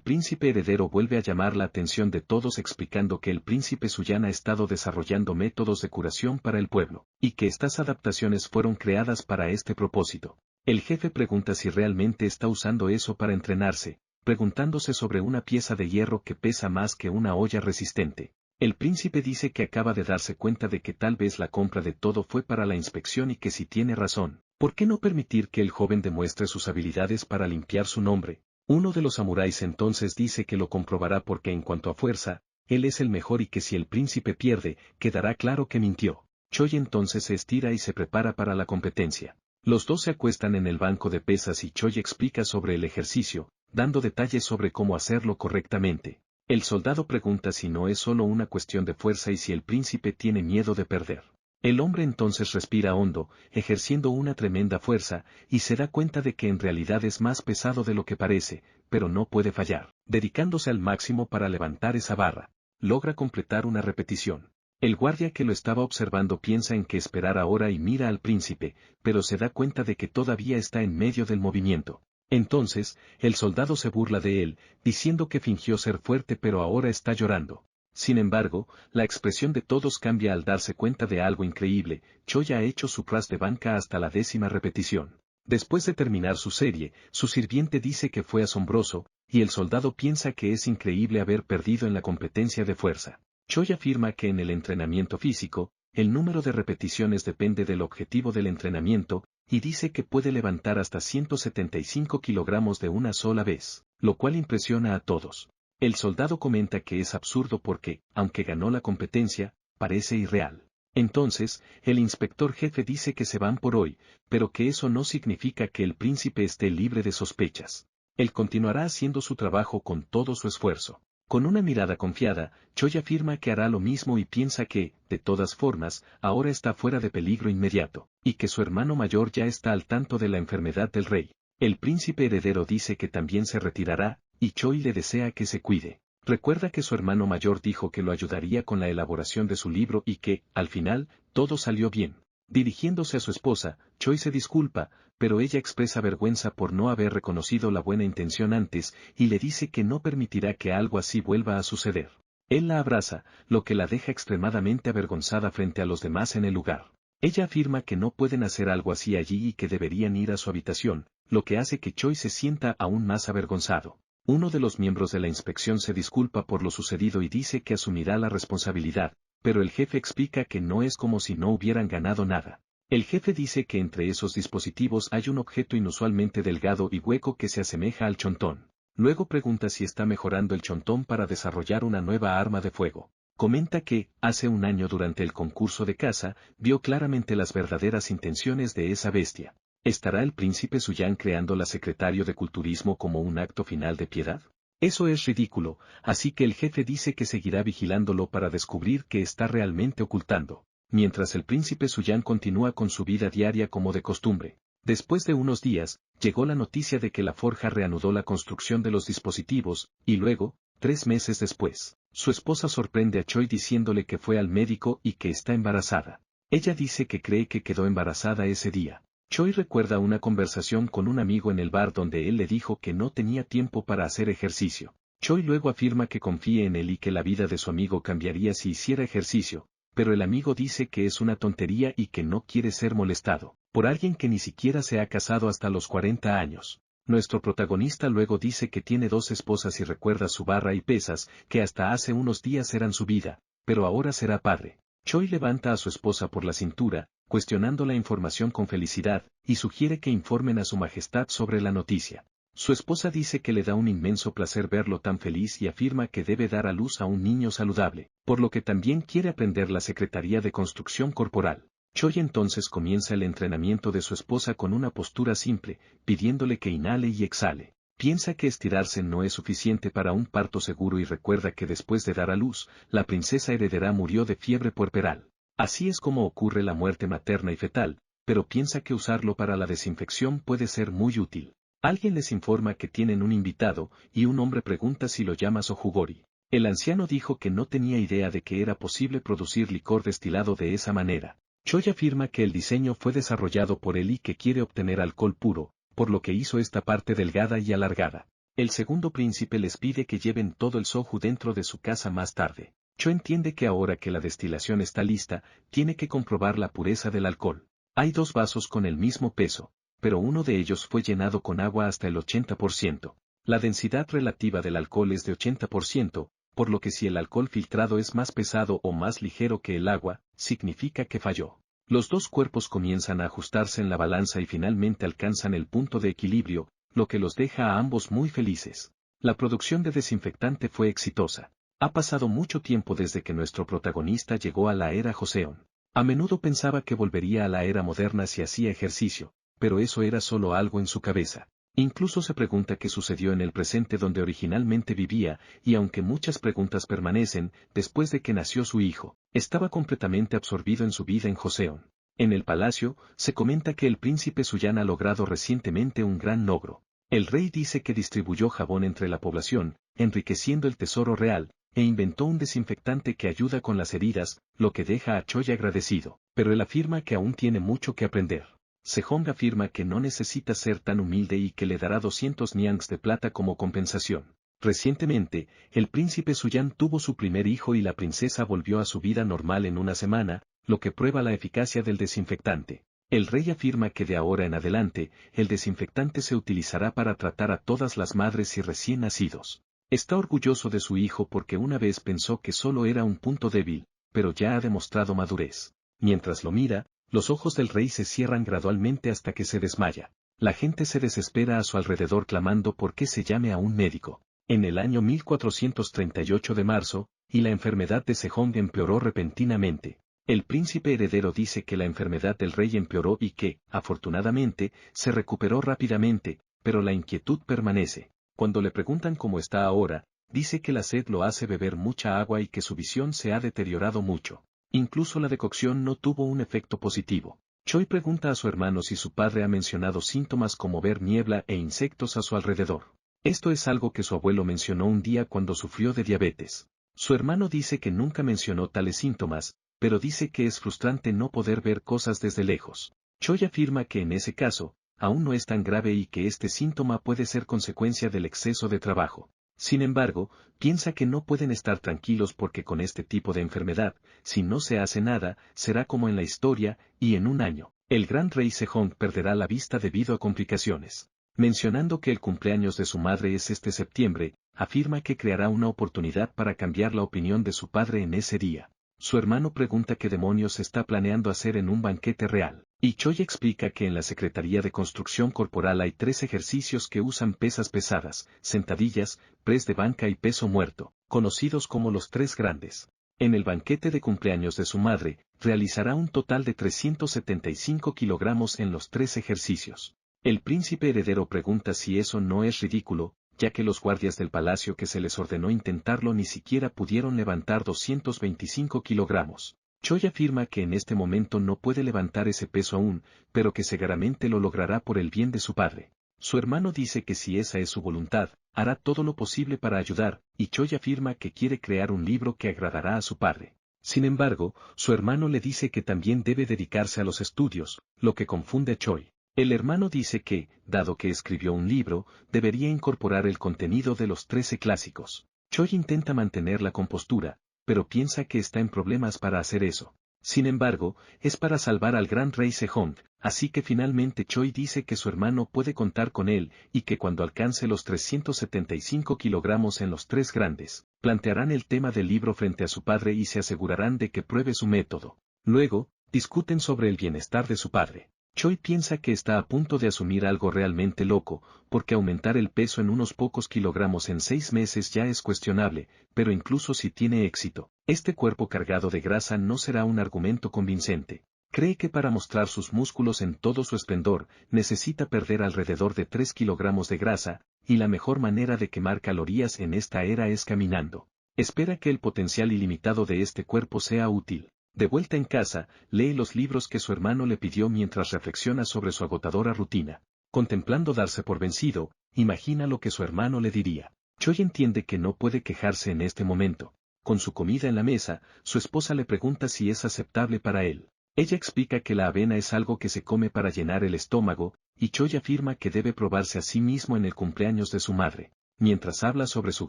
príncipe heredero vuelve a llamar la atención de todos explicando que el príncipe Suyan ha estado desarrollando métodos de curación para el pueblo, y que estas adaptaciones fueron creadas para este propósito. El jefe pregunta si realmente está usando eso para entrenarse, preguntándose sobre una pieza de hierro que pesa más que una olla resistente. El príncipe dice que acaba de darse cuenta de que tal vez la compra de todo fue para la inspección y que si tiene razón, ¿por qué no permitir que el joven demuestre sus habilidades para limpiar su nombre? Uno de los samuráis entonces dice que lo comprobará porque en cuanto a fuerza, él es el mejor y que si el príncipe pierde, quedará claro que mintió. Choi entonces se estira y se prepara para la competencia. Los dos se acuestan en el banco de pesas y Choi explica sobre el ejercicio, dando detalles sobre cómo hacerlo correctamente. El soldado pregunta si no es solo una cuestión de fuerza y si el príncipe tiene miedo de perder. El hombre entonces respira hondo, ejerciendo una tremenda fuerza, y se da cuenta de que en realidad es más pesado de lo que parece, pero no puede fallar. Dedicándose al máximo para levantar esa barra, logra completar una repetición. El guardia que lo estaba observando piensa en que esperar ahora y mira al príncipe, pero se da cuenta de que todavía está en medio del movimiento. Entonces, el soldado se burla de él, diciendo que fingió ser fuerte pero ahora está llorando. Sin embargo, la expresión de todos cambia al darse cuenta de algo increíble. Choi ha hecho su press de banca hasta la 10ª repetición. Después de terminar su serie, su sirviente dice que fue asombroso, y el soldado piensa que es increíble haber perdido en la competencia de fuerza. Choi afirma que en el entrenamiento físico, el número de repeticiones depende del objetivo del entrenamiento, y dice que puede levantar hasta 175 kilogramos de una sola vez, lo cual impresiona a todos. El soldado comenta que es absurdo porque, aunque ganó la competencia, parece irreal. Entonces, el inspector jefe dice que se van por hoy, pero que eso no significa que el príncipe esté libre de sospechas. Él continuará haciendo su trabajo con todo su esfuerzo. Con una mirada confiada, Choi afirma que hará lo mismo y piensa que, de todas formas, ahora está fuera de peligro inmediato, y que su hermano mayor ya está al tanto de la enfermedad del rey. El príncipe heredero dice que también se retirará, y Choi le desea que se cuide. Recuerda que su hermano mayor dijo que lo ayudaría con la elaboración de su libro y que, al final, todo salió bien. Dirigiéndose a su esposa, Choi se disculpa, pero ella expresa vergüenza por no haber reconocido la buena intención antes y le dice que no permitirá que algo así vuelva a suceder. Él la abraza, lo que la deja extremadamente avergonzada frente a los demás en el lugar. Ella afirma que no pueden hacer algo así allí y que deberían ir a su habitación, lo que hace que Choi se sienta aún más avergonzado. Uno de los miembros de la inspección se disculpa por lo sucedido y dice que asumirá la responsabilidad, pero el jefe explica que no es como si no hubieran ganado nada. El jefe dice que entre esos dispositivos hay un objeto inusualmente delgado y hueco que se asemeja al chontón. Luego pregunta si está mejorando el chontón para desarrollar una nueva arma de fuego. Comenta que, hace un año durante el concurso de caza, vio claramente las verdaderas intenciones de esa bestia. ¿Estará el príncipe Suyan creando la secretario de culturismo como un acto final de piedad? Eso es ridículo, así que el jefe dice que seguirá vigilándolo para descubrir qué está realmente ocultando, mientras el príncipe Suyan continúa con su vida diaria como de costumbre. Después de unos días, llegó la noticia de que la forja reanudó la construcción de los dispositivos, y luego, 3 meses después, su esposa sorprende a Choi diciéndole que fue al médico y que está embarazada. Ella dice que cree que quedó embarazada ese día. Choi recuerda una conversación con un amigo en el bar donde él le dijo que no tenía tiempo para hacer ejercicio. Choi luego afirma que confíe en él y que la vida de su amigo cambiaría si hiciera ejercicio, pero el amigo dice que es una tontería y que no quiere ser molestado por alguien que ni siquiera se ha casado hasta los 40 años. Nuestro protagonista luego dice que tiene 2 esposas y recuerda su barra y pesas, que hasta hace unos días eran su vida, pero ahora será padre. Choi levanta a su esposa por la cintura, cuestionando la información con felicidad, y sugiere que informen a su majestad sobre la noticia. Su esposa dice que le da un inmenso placer verlo tan feliz y afirma que debe dar a luz a un niño saludable, por lo que también quiere aprender la Secretaría de Construcción Corporal. Choi entonces comienza el entrenamiento de su esposa con una postura simple, pidiéndole que inhale y exhale. Piensa que estirarse no es suficiente para un parto seguro y recuerda que después de dar a luz, la princesa heredera murió de fiebre puerperal. Así es como ocurre la muerte materna y fetal, pero piensa que usarlo para la desinfección puede ser muy útil. Alguien les informa que tienen un invitado, y un hombre pregunta si lo llama Sojugori. El anciano dijo que no tenía idea de que era posible producir licor destilado de esa manera. Choi afirma que el diseño fue desarrollado por él y que quiere obtener alcohol puro, por lo que hizo esta parte delgada y alargada. El segundo príncipe les pide que lleven todo el soju dentro de su casa más tarde. Cho entiende que ahora que la destilación está lista, tiene que comprobar la pureza del alcohol. Hay dos vasos con el mismo peso, pero uno de ellos fue llenado con agua hasta el 80%. La densidad relativa del alcohol es de 80%, por lo que si el alcohol filtrado es más pesado o más ligero que el agua, significa que falló. Los dos cuerpos comienzan a ajustarse en la balanza y finalmente alcanzan el punto de equilibrio, lo que los deja a ambos muy felices. La producción de desinfectante fue exitosa. Ha pasado mucho tiempo desde que nuestro protagonista llegó a la era Joseon. A menudo pensaba que volvería a la era moderna si hacía ejercicio, pero eso era solo algo en su cabeza. Incluso se pregunta qué sucedió en el presente donde originalmente vivía, y aunque muchas preguntas permanecen, después de que nació su hijo, estaba completamente absorbido en su vida en Joseon. En el palacio, se comenta que el príncipe Suyan ha logrado recientemente un gran logro. El rey dice que distribuyó jabón entre la población, enriqueciendo el tesoro real, e inventó un desinfectante que ayuda con las heridas, lo que deja a Choi agradecido, pero él afirma que aún tiene mucho que aprender. Sejong afirma que no necesita ser tan humilde y que le dará 200 niangs de plata como compensación. Recientemente, el príncipe Suyan tuvo su primer hijo y la princesa volvió a su vida normal en una semana, lo que prueba la eficacia del desinfectante. El rey afirma que de ahora en adelante, el desinfectante se utilizará para tratar a todas las madres y recién nacidos. Está orgulloso de su hijo porque una vez pensó que solo era un punto débil, pero ya ha demostrado madurez. Mientras lo mira, los ojos del rey se cierran gradualmente hasta que se desmaya. La gente se desespera a su alrededor clamando por que se llame a un médico. En el año 1438 de marzo, y la enfermedad de Sejong empeoró repentinamente. El príncipe heredero dice que la enfermedad del rey empeoró y que, afortunadamente, se recuperó rápidamente, pero la inquietud permanece. Cuando le preguntan cómo está ahora, dice que la sed lo hace beber mucha agua y que su visión se ha deteriorado mucho. Incluso la decocción no tuvo un efecto positivo. Choi pregunta a su hermano si su padre ha mencionado síntomas como ver niebla e insectos a su alrededor. Esto es algo que su abuelo mencionó un día cuando sufrió de diabetes. Su hermano dice que nunca mencionó tales síntomas, pero dice que es frustrante no poder ver cosas desde lejos. Choi afirma que en ese caso, aún no es tan grave y que este síntoma puede ser consecuencia del exceso de trabajo. Sin embargo, piensa que no pueden estar tranquilos porque con este tipo de enfermedad, si no se hace nada, será como en la historia, y en un año, el gran rey Sejong perderá la vista debido a complicaciones. Mencionando que el cumpleaños de su madre es este septiembre, afirma que creará una oportunidad para cambiar la opinión de su padre en ese día. Su hermano pregunta qué demonios está planeando hacer en un banquete real, y Choi explica que en la Secretaría de Construcción Corporal hay 3 ejercicios que usan pesas pesadas, sentadillas, press de banca y peso muerto, conocidos como los 3 grandes. En el banquete de cumpleaños de su madre, realizará un total de 375 kilogramos en los 3 ejercicios. El príncipe heredero pregunta si eso no es ridículo, ya que los guardias del palacio que se les ordenó intentarlo ni siquiera pudieron levantar 225 kilogramos. Choi afirma que en este momento no puede levantar ese peso aún, pero que seguramente lo logrará por el bien de su padre. Su hermano dice que si esa es su voluntad, hará todo lo posible para ayudar, y Choi afirma que quiere crear un libro que agradará a su padre. Sin embargo, su hermano le dice que también debe dedicarse a los estudios, lo que confunde a Choi. El hermano dice que, dado que escribió un libro, debería incorporar el contenido de los 13 clásicos. Choi intenta mantener la compostura, pero piensa que está en problemas para hacer eso. Sin embargo, es para salvar al gran rey Sejong, así que finalmente Choi dice que su hermano puede contar con él, y que cuando alcance los 375 kilogramos en los 3 grandes, plantearán el tema del libro frente a su padre y se asegurarán de que pruebe su método. Luego, discuten sobre el bienestar de su padre. Choi piensa que está a punto de asumir algo realmente loco, porque aumentar el peso en unos pocos kilogramos en 6 meses ya es cuestionable, pero incluso si tiene éxito, este cuerpo cargado de grasa no será un argumento convincente. Cree que para mostrar sus músculos en todo su esplendor, necesita perder alrededor de 3 kilogramos de grasa, y la mejor manera de quemar calorías en esta era es caminando. Espera que el potencial ilimitado de este cuerpo sea útil. De vuelta en casa, lee los libros que su hermano le pidió mientras reflexiona sobre su agotadora rutina. Contemplando darse por vencido, imagina lo que su hermano le diría. Choi entiende que no puede quejarse en este momento. Con su comida en la mesa, su esposa le pregunta si es aceptable para él. Ella explica que la avena es algo que se come para llenar el estómago, y Choi afirma que debe probarse a sí mismo en el cumpleaños de su madre. Mientras habla sobre su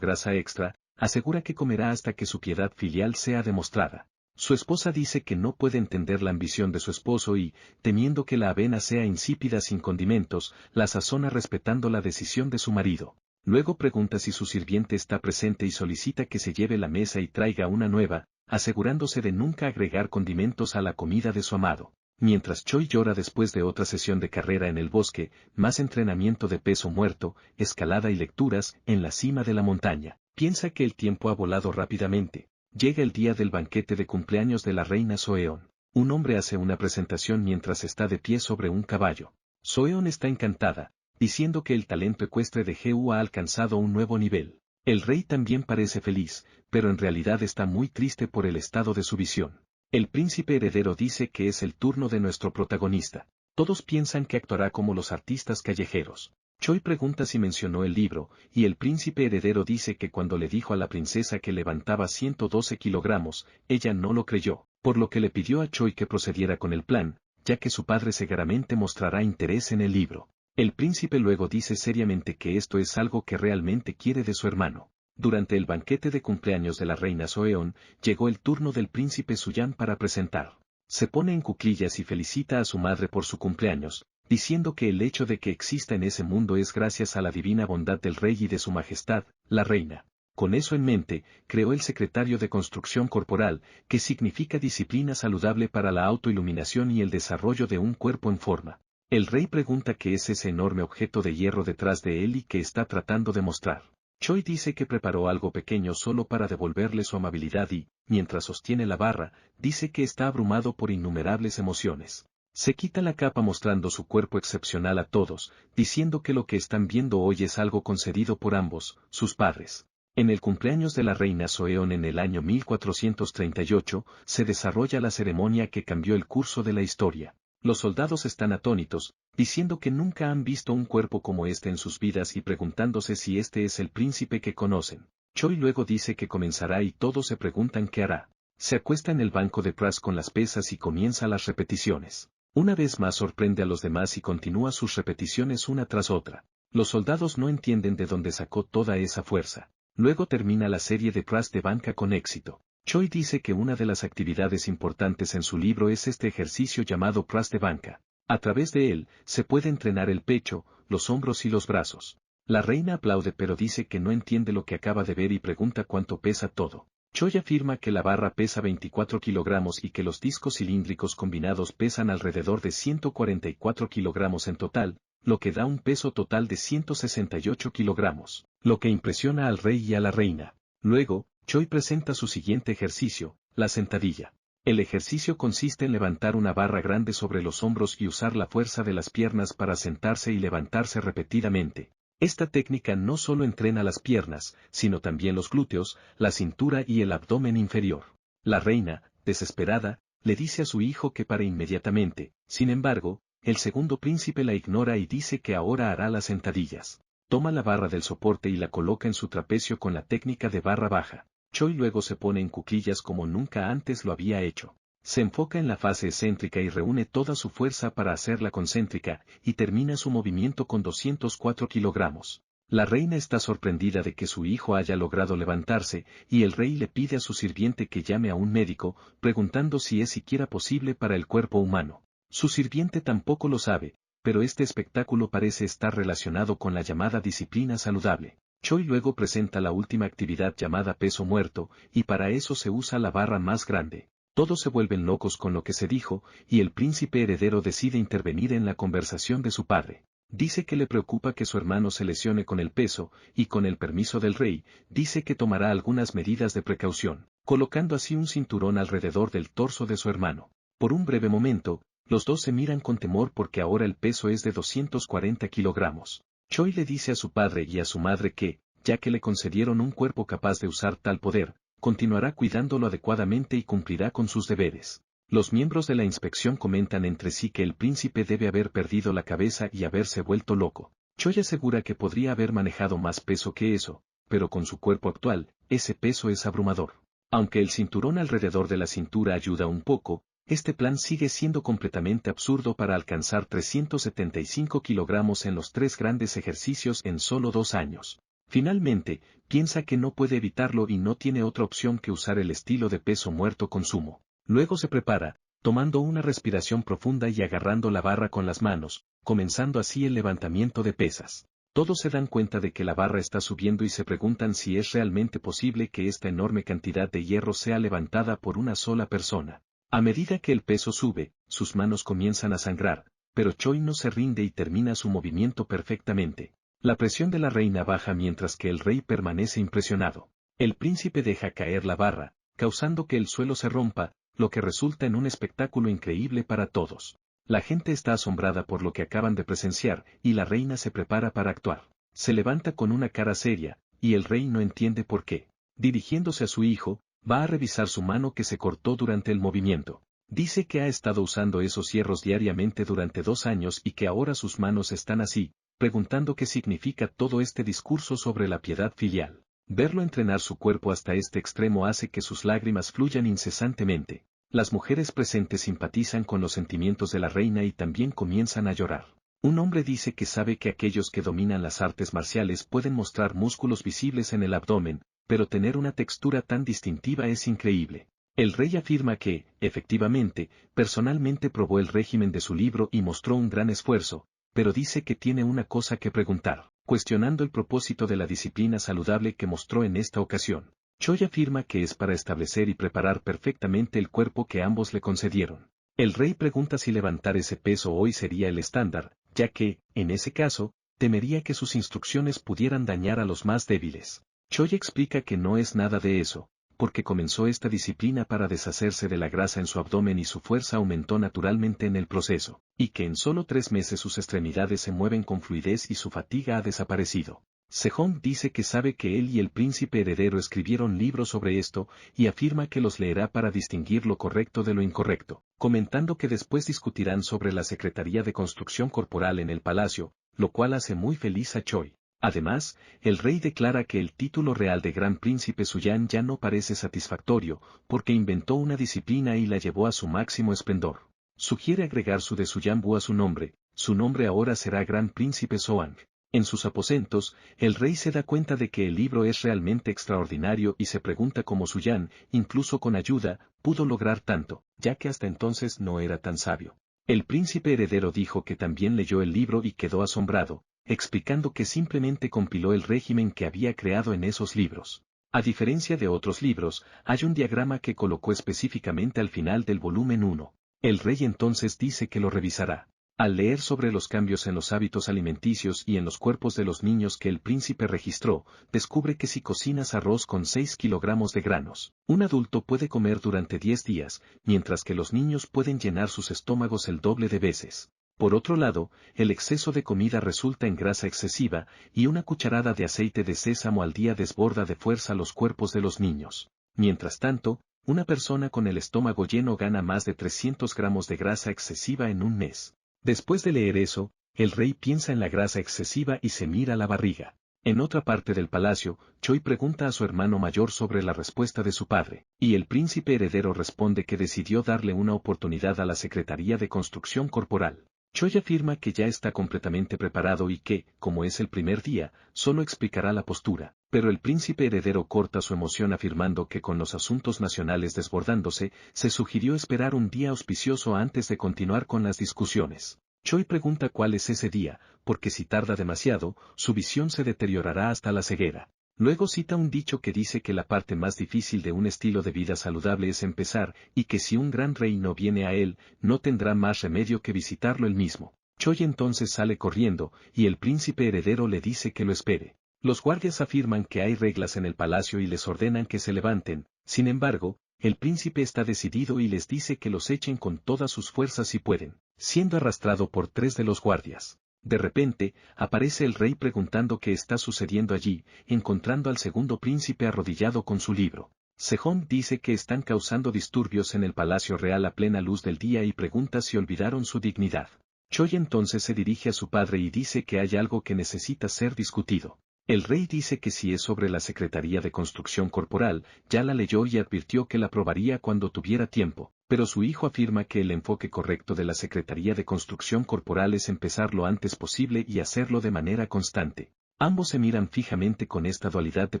grasa extra, asegura que comerá hasta que su piedad filial sea demostrada. Su esposa dice que no puede entender la ambición de su esposo y, temiendo que la avena sea insípida sin condimentos, la sazona respetando la decisión de su marido. Luego pregunta si su sirviente está presente y solicita que se lleve la mesa y traiga una nueva, asegurándose de nunca agregar condimentos a la comida de su amado. Mientras Choi llora después de otra sesión de carrera en el bosque, más entrenamiento de peso muerto, escalada y lecturas en la cima de la montaña, piensa que el tiempo ha volado rápidamente. Llega el día del banquete de cumpleaños de la reina Soeon. Un hombre hace una presentación mientras está de pie sobre un caballo. Soeon está encantada, diciendo que el talento ecuestre de Geu ha alcanzado un nuevo nivel. El rey también parece feliz, pero en realidad está muy triste por el estado de su visión. El príncipe heredero dice que es el turno de nuestro protagonista. Todos piensan que actuará como los artistas callejeros. Choi pregunta si mencionó el libro, y el príncipe heredero dice que cuando le dijo a la princesa que levantaba 112 kilogramos, ella no lo creyó, por lo que le pidió a Choi que procediera con el plan, ya que su padre seguramente mostrará interés en el libro. El príncipe luego dice seriamente que esto es algo que realmente quiere de su hermano. Durante el banquete de cumpleaños de la reina Soeon, llegó el turno del príncipe Suyan para presentar. Se pone en cuclillas y felicita a su madre por su cumpleaños, diciendo que el hecho de que exista en ese mundo es gracias a la divina bondad del rey y de su majestad, la reina. Con eso en mente, creó el secretario de Construcción Corporal, que significa disciplina saludable para la autoiluminación y el desarrollo de un cuerpo en forma. El rey pregunta qué es ese enorme objeto de hierro detrás de él y que está tratando de mostrar. Choi dice que preparó algo pequeño solo para devolverle su amabilidad y, mientras sostiene la barra, dice que está abrumado por innumerables emociones. Se quita la capa mostrando su cuerpo excepcional a todos, diciendo que lo que están viendo hoy es algo concedido por ambos, sus padres. En el cumpleaños de la reina Soeon en el año 1438, se desarrolla la ceremonia que cambió el curso de la historia. Los soldados están atónitos, diciendo que nunca han visto un cuerpo como este en sus vidas y preguntándose si este es el príncipe que conocen. Choi luego dice que comenzará y todos se preguntan qué hará. Se acuesta en el banco de pras con las pesas y comienza las repeticiones. Una vez más sorprende a los demás y continúa sus repeticiones una tras otra. Los soldados no entienden de dónde sacó toda esa fuerza. Luego termina la serie de pras de banca con éxito. Choi dice que una de las actividades importantes en su libro es este ejercicio llamado pras de banca. A través de él, se puede entrenar el pecho, los hombros y los brazos. La reina aplaude pero dice que no entiende lo que acaba de ver y pregunta cuánto pesa todo. Choi afirma que la barra pesa 24 kilogramos y que los discos cilíndricos combinados pesan alrededor de 144 kilogramos en total, lo que da un peso total de 168 kilogramos, lo que impresiona al rey y a la reina. Luego, Choi presenta su siguiente ejercicio, la sentadilla. El ejercicio consiste en levantar una barra grande sobre los hombros y usar la fuerza de las piernas para sentarse y levantarse repetidamente. Esta técnica no solo entrena las piernas, sino también los glúteos, la cintura y el abdomen inferior. La reina, desesperada, le dice a su hijo que pare inmediatamente. Sin embargo, el segundo príncipe la ignora y dice que ahora hará las sentadillas. Toma la barra del soporte y la coloca en su trapecio con la técnica de barra baja. Choi luego se pone en cuclillas como nunca antes lo había hecho. Se enfoca en la fase excéntrica y reúne toda su fuerza para hacerla concéntrica, y termina su movimiento con 204 kilogramos. La reina está sorprendida de que su hijo haya logrado levantarse, y el rey le pide a su sirviente que llame a un médico, preguntando si es siquiera posible para el cuerpo humano. Su sirviente tampoco lo sabe, pero este espectáculo parece estar relacionado con la llamada disciplina saludable. Choi luego presenta la última actividad llamada peso muerto, y para eso se usa la barra más grande. Todos se vuelven locos con lo que se dijo, y el príncipe heredero decide intervenir en la conversación de su padre. Dice que le preocupa que su hermano se lesione con el peso, y con el permiso del rey, dice que tomará algunas medidas de precaución, colocando así un cinturón alrededor del torso de su hermano. Por un breve momento, los dos se miran con temor porque ahora el peso es de 240 kilogramos. Choi le dice a su padre y a su madre que, ya que le concedieron un cuerpo capaz de usar tal poder, continuará cuidándolo adecuadamente y cumplirá con sus deberes. Los miembros de la inspección comentan entre sí que el príncipe debe haber perdido la cabeza y haberse vuelto loco. Choi asegura que podría haber manejado más peso que eso, pero con su cuerpo actual, ese peso es abrumador. Aunque el cinturón alrededor de la cintura ayuda un poco, este plan sigue siendo completamente absurdo para alcanzar 375 kilogramos en los 3 grandes ejercicios en solo 2 años. Finalmente, piensa que no puede evitarlo y no tiene otra opción que usar el estilo de peso muerto con sumo. Luego se prepara, tomando una respiración profunda y agarrando la barra con las manos, comenzando así el levantamiento de pesas. Todos se dan cuenta de que la barra está subiendo y se preguntan si es realmente posible que esta enorme cantidad de hierro sea levantada por una sola persona. A medida que el peso sube, sus manos comienzan a sangrar, pero Choi no se rinde y termina su movimiento perfectamente. La presión de la reina baja mientras que el rey permanece impresionado. El príncipe deja caer la barra, causando que el suelo se rompa, lo que resulta en un espectáculo increíble para todos. La gente está asombrada por lo que acaban de presenciar, y la reina se prepara para actuar. Se levanta con una cara seria, y el rey no entiende por qué. Dirigiéndose a su hijo, va a revisar su mano que se cortó durante el movimiento. Dice que ha estado usando esos hierros diariamente durante 2 años y que ahora sus manos están así, preguntando qué significa todo este discurso sobre la piedad filial. Verlo entrenar su cuerpo hasta este extremo hace que sus lágrimas fluyan incesantemente. Las mujeres presentes simpatizan con los sentimientos de la reina y también comienzan a llorar. Un hombre dice que sabe que aquellos que dominan las artes marciales pueden mostrar músculos visibles en el abdomen, pero tener una textura tan distintiva es increíble. El rey afirma que, efectivamente, personalmente probó el régimen de su libro y mostró un gran esfuerzo, pero dice que tiene una cosa que preguntar, cuestionando el propósito de la disciplina saludable que mostró en esta ocasión. Choi afirma que es para establecer y preparar perfectamente el cuerpo que ambos le concedieron. El rey pregunta si levantar ese peso hoy sería el estándar, ya que, en ese caso, temería que sus instrucciones pudieran dañar a los más débiles. Choi explica que no es nada de eso, porque comenzó esta disciplina para deshacerse de la grasa en su abdomen y su fuerza aumentó naturalmente en el proceso, y que en solo 3 meses sus extremidades se mueven con fluidez y su fatiga ha desaparecido. Sejong dice que sabe que él y el príncipe heredero escribieron libros sobre esto, y afirma que los leerá para distinguir lo correcto de lo incorrecto, comentando que después discutirán sobre la Secretaría de Construcción Corporal en el palacio, lo cual hace muy feliz a Choi. Además, el rey declara que el título real de Gran Príncipe Suyan ya no parece satisfactorio, porque inventó una disciplina y la llevó a su máximo esplendor. Sugiere agregar su de Suyambu a su nombre ahora será Gran Príncipe Soang. En sus aposentos, el rey se da cuenta de que el libro es realmente extraordinario y se pregunta cómo Suyan, incluso con ayuda, pudo lograr tanto, ya que hasta entonces no era tan sabio. El príncipe heredero dijo que también leyó el libro y quedó asombrado, explicando que simplemente compiló el régimen que había creado en esos libros. A diferencia de otros libros, hay un diagrama que colocó específicamente al final del volumen 1. El rey entonces dice que lo revisará. Al leer sobre los cambios en los hábitos alimenticios y en los cuerpos de los niños que el príncipe registró, descubre que si cocinas arroz con 6 kilogramos de granos, un adulto puede comer durante 10 días, mientras que los niños pueden llenar sus estómagos el doble de veces. Por otro lado, el exceso de comida resulta en grasa excesiva, y una cucharada de aceite de sésamo al día desborda de fuerza los cuerpos de los niños. Mientras tanto, una persona con el estómago lleno gana más de 300 gramos de grasa excesiva en un mes. Después de leer eso, el rey piensa en la grasa excesiva y se mira la barriga. En otra parte del palacio, Choi pregunta a su hermano mayor sobre la respuesta de su padre, y el príncipe heredero responde que decidió darle una oportunidad a la Secretaría de Construcción Corporal. Choi afirma que ya está completamente preparado y que, como es el primer día, solo explicará la postura, pero el príncipe heredero corta su emoción afirmando que con los asuntos nacionales desbordándose, se sugirió esperar un día auspicioso antes de continuar con las discusiones. Choi pregunta cuál es ese día, porque si tarda demasiado, su visión se deteriorará hasta la ceguera. Luego cita un dicho que dice que la parte más difícil de un estilo de vida saludable es empezar, y que si un gran rey no viene a él, no tendrá más remedio que visitarlo él mismo. Choi entonces sale corriendo, y el príncipe heredero le dice que lo espere. Los guardias afirman que hay reglas en el palacio y les ordenan que se levanten, sin embargo, el príncipe está decidido y les dice que los echen con todas sus fuerzas si pueden, siendo arrastrado por 3 de los guardias. De repente, aparece el rey preguntando qué está sucediendo allí, encontrando al segundo príncipe arrodillado con su libro. Sejong dice que están causando disturbios en el Palacio Real a plena luz del día y pregunta si olvidaron su dignidad. Choi entonces se dirige a su padre y dice que hay algo que necesita ser discutido. El rey dice que si es sobre la Secretaría de Construcción Corporal, ya la leyó y advirtió que la aprobaría cuando tuviera tiempo, pero su hijo afirma que el enfoque correcto de la Secretaría de Construcción Corporal es empezar lo antes posible y hacerlo de manera constante. Ambos se miran fijamente con esta dualidad de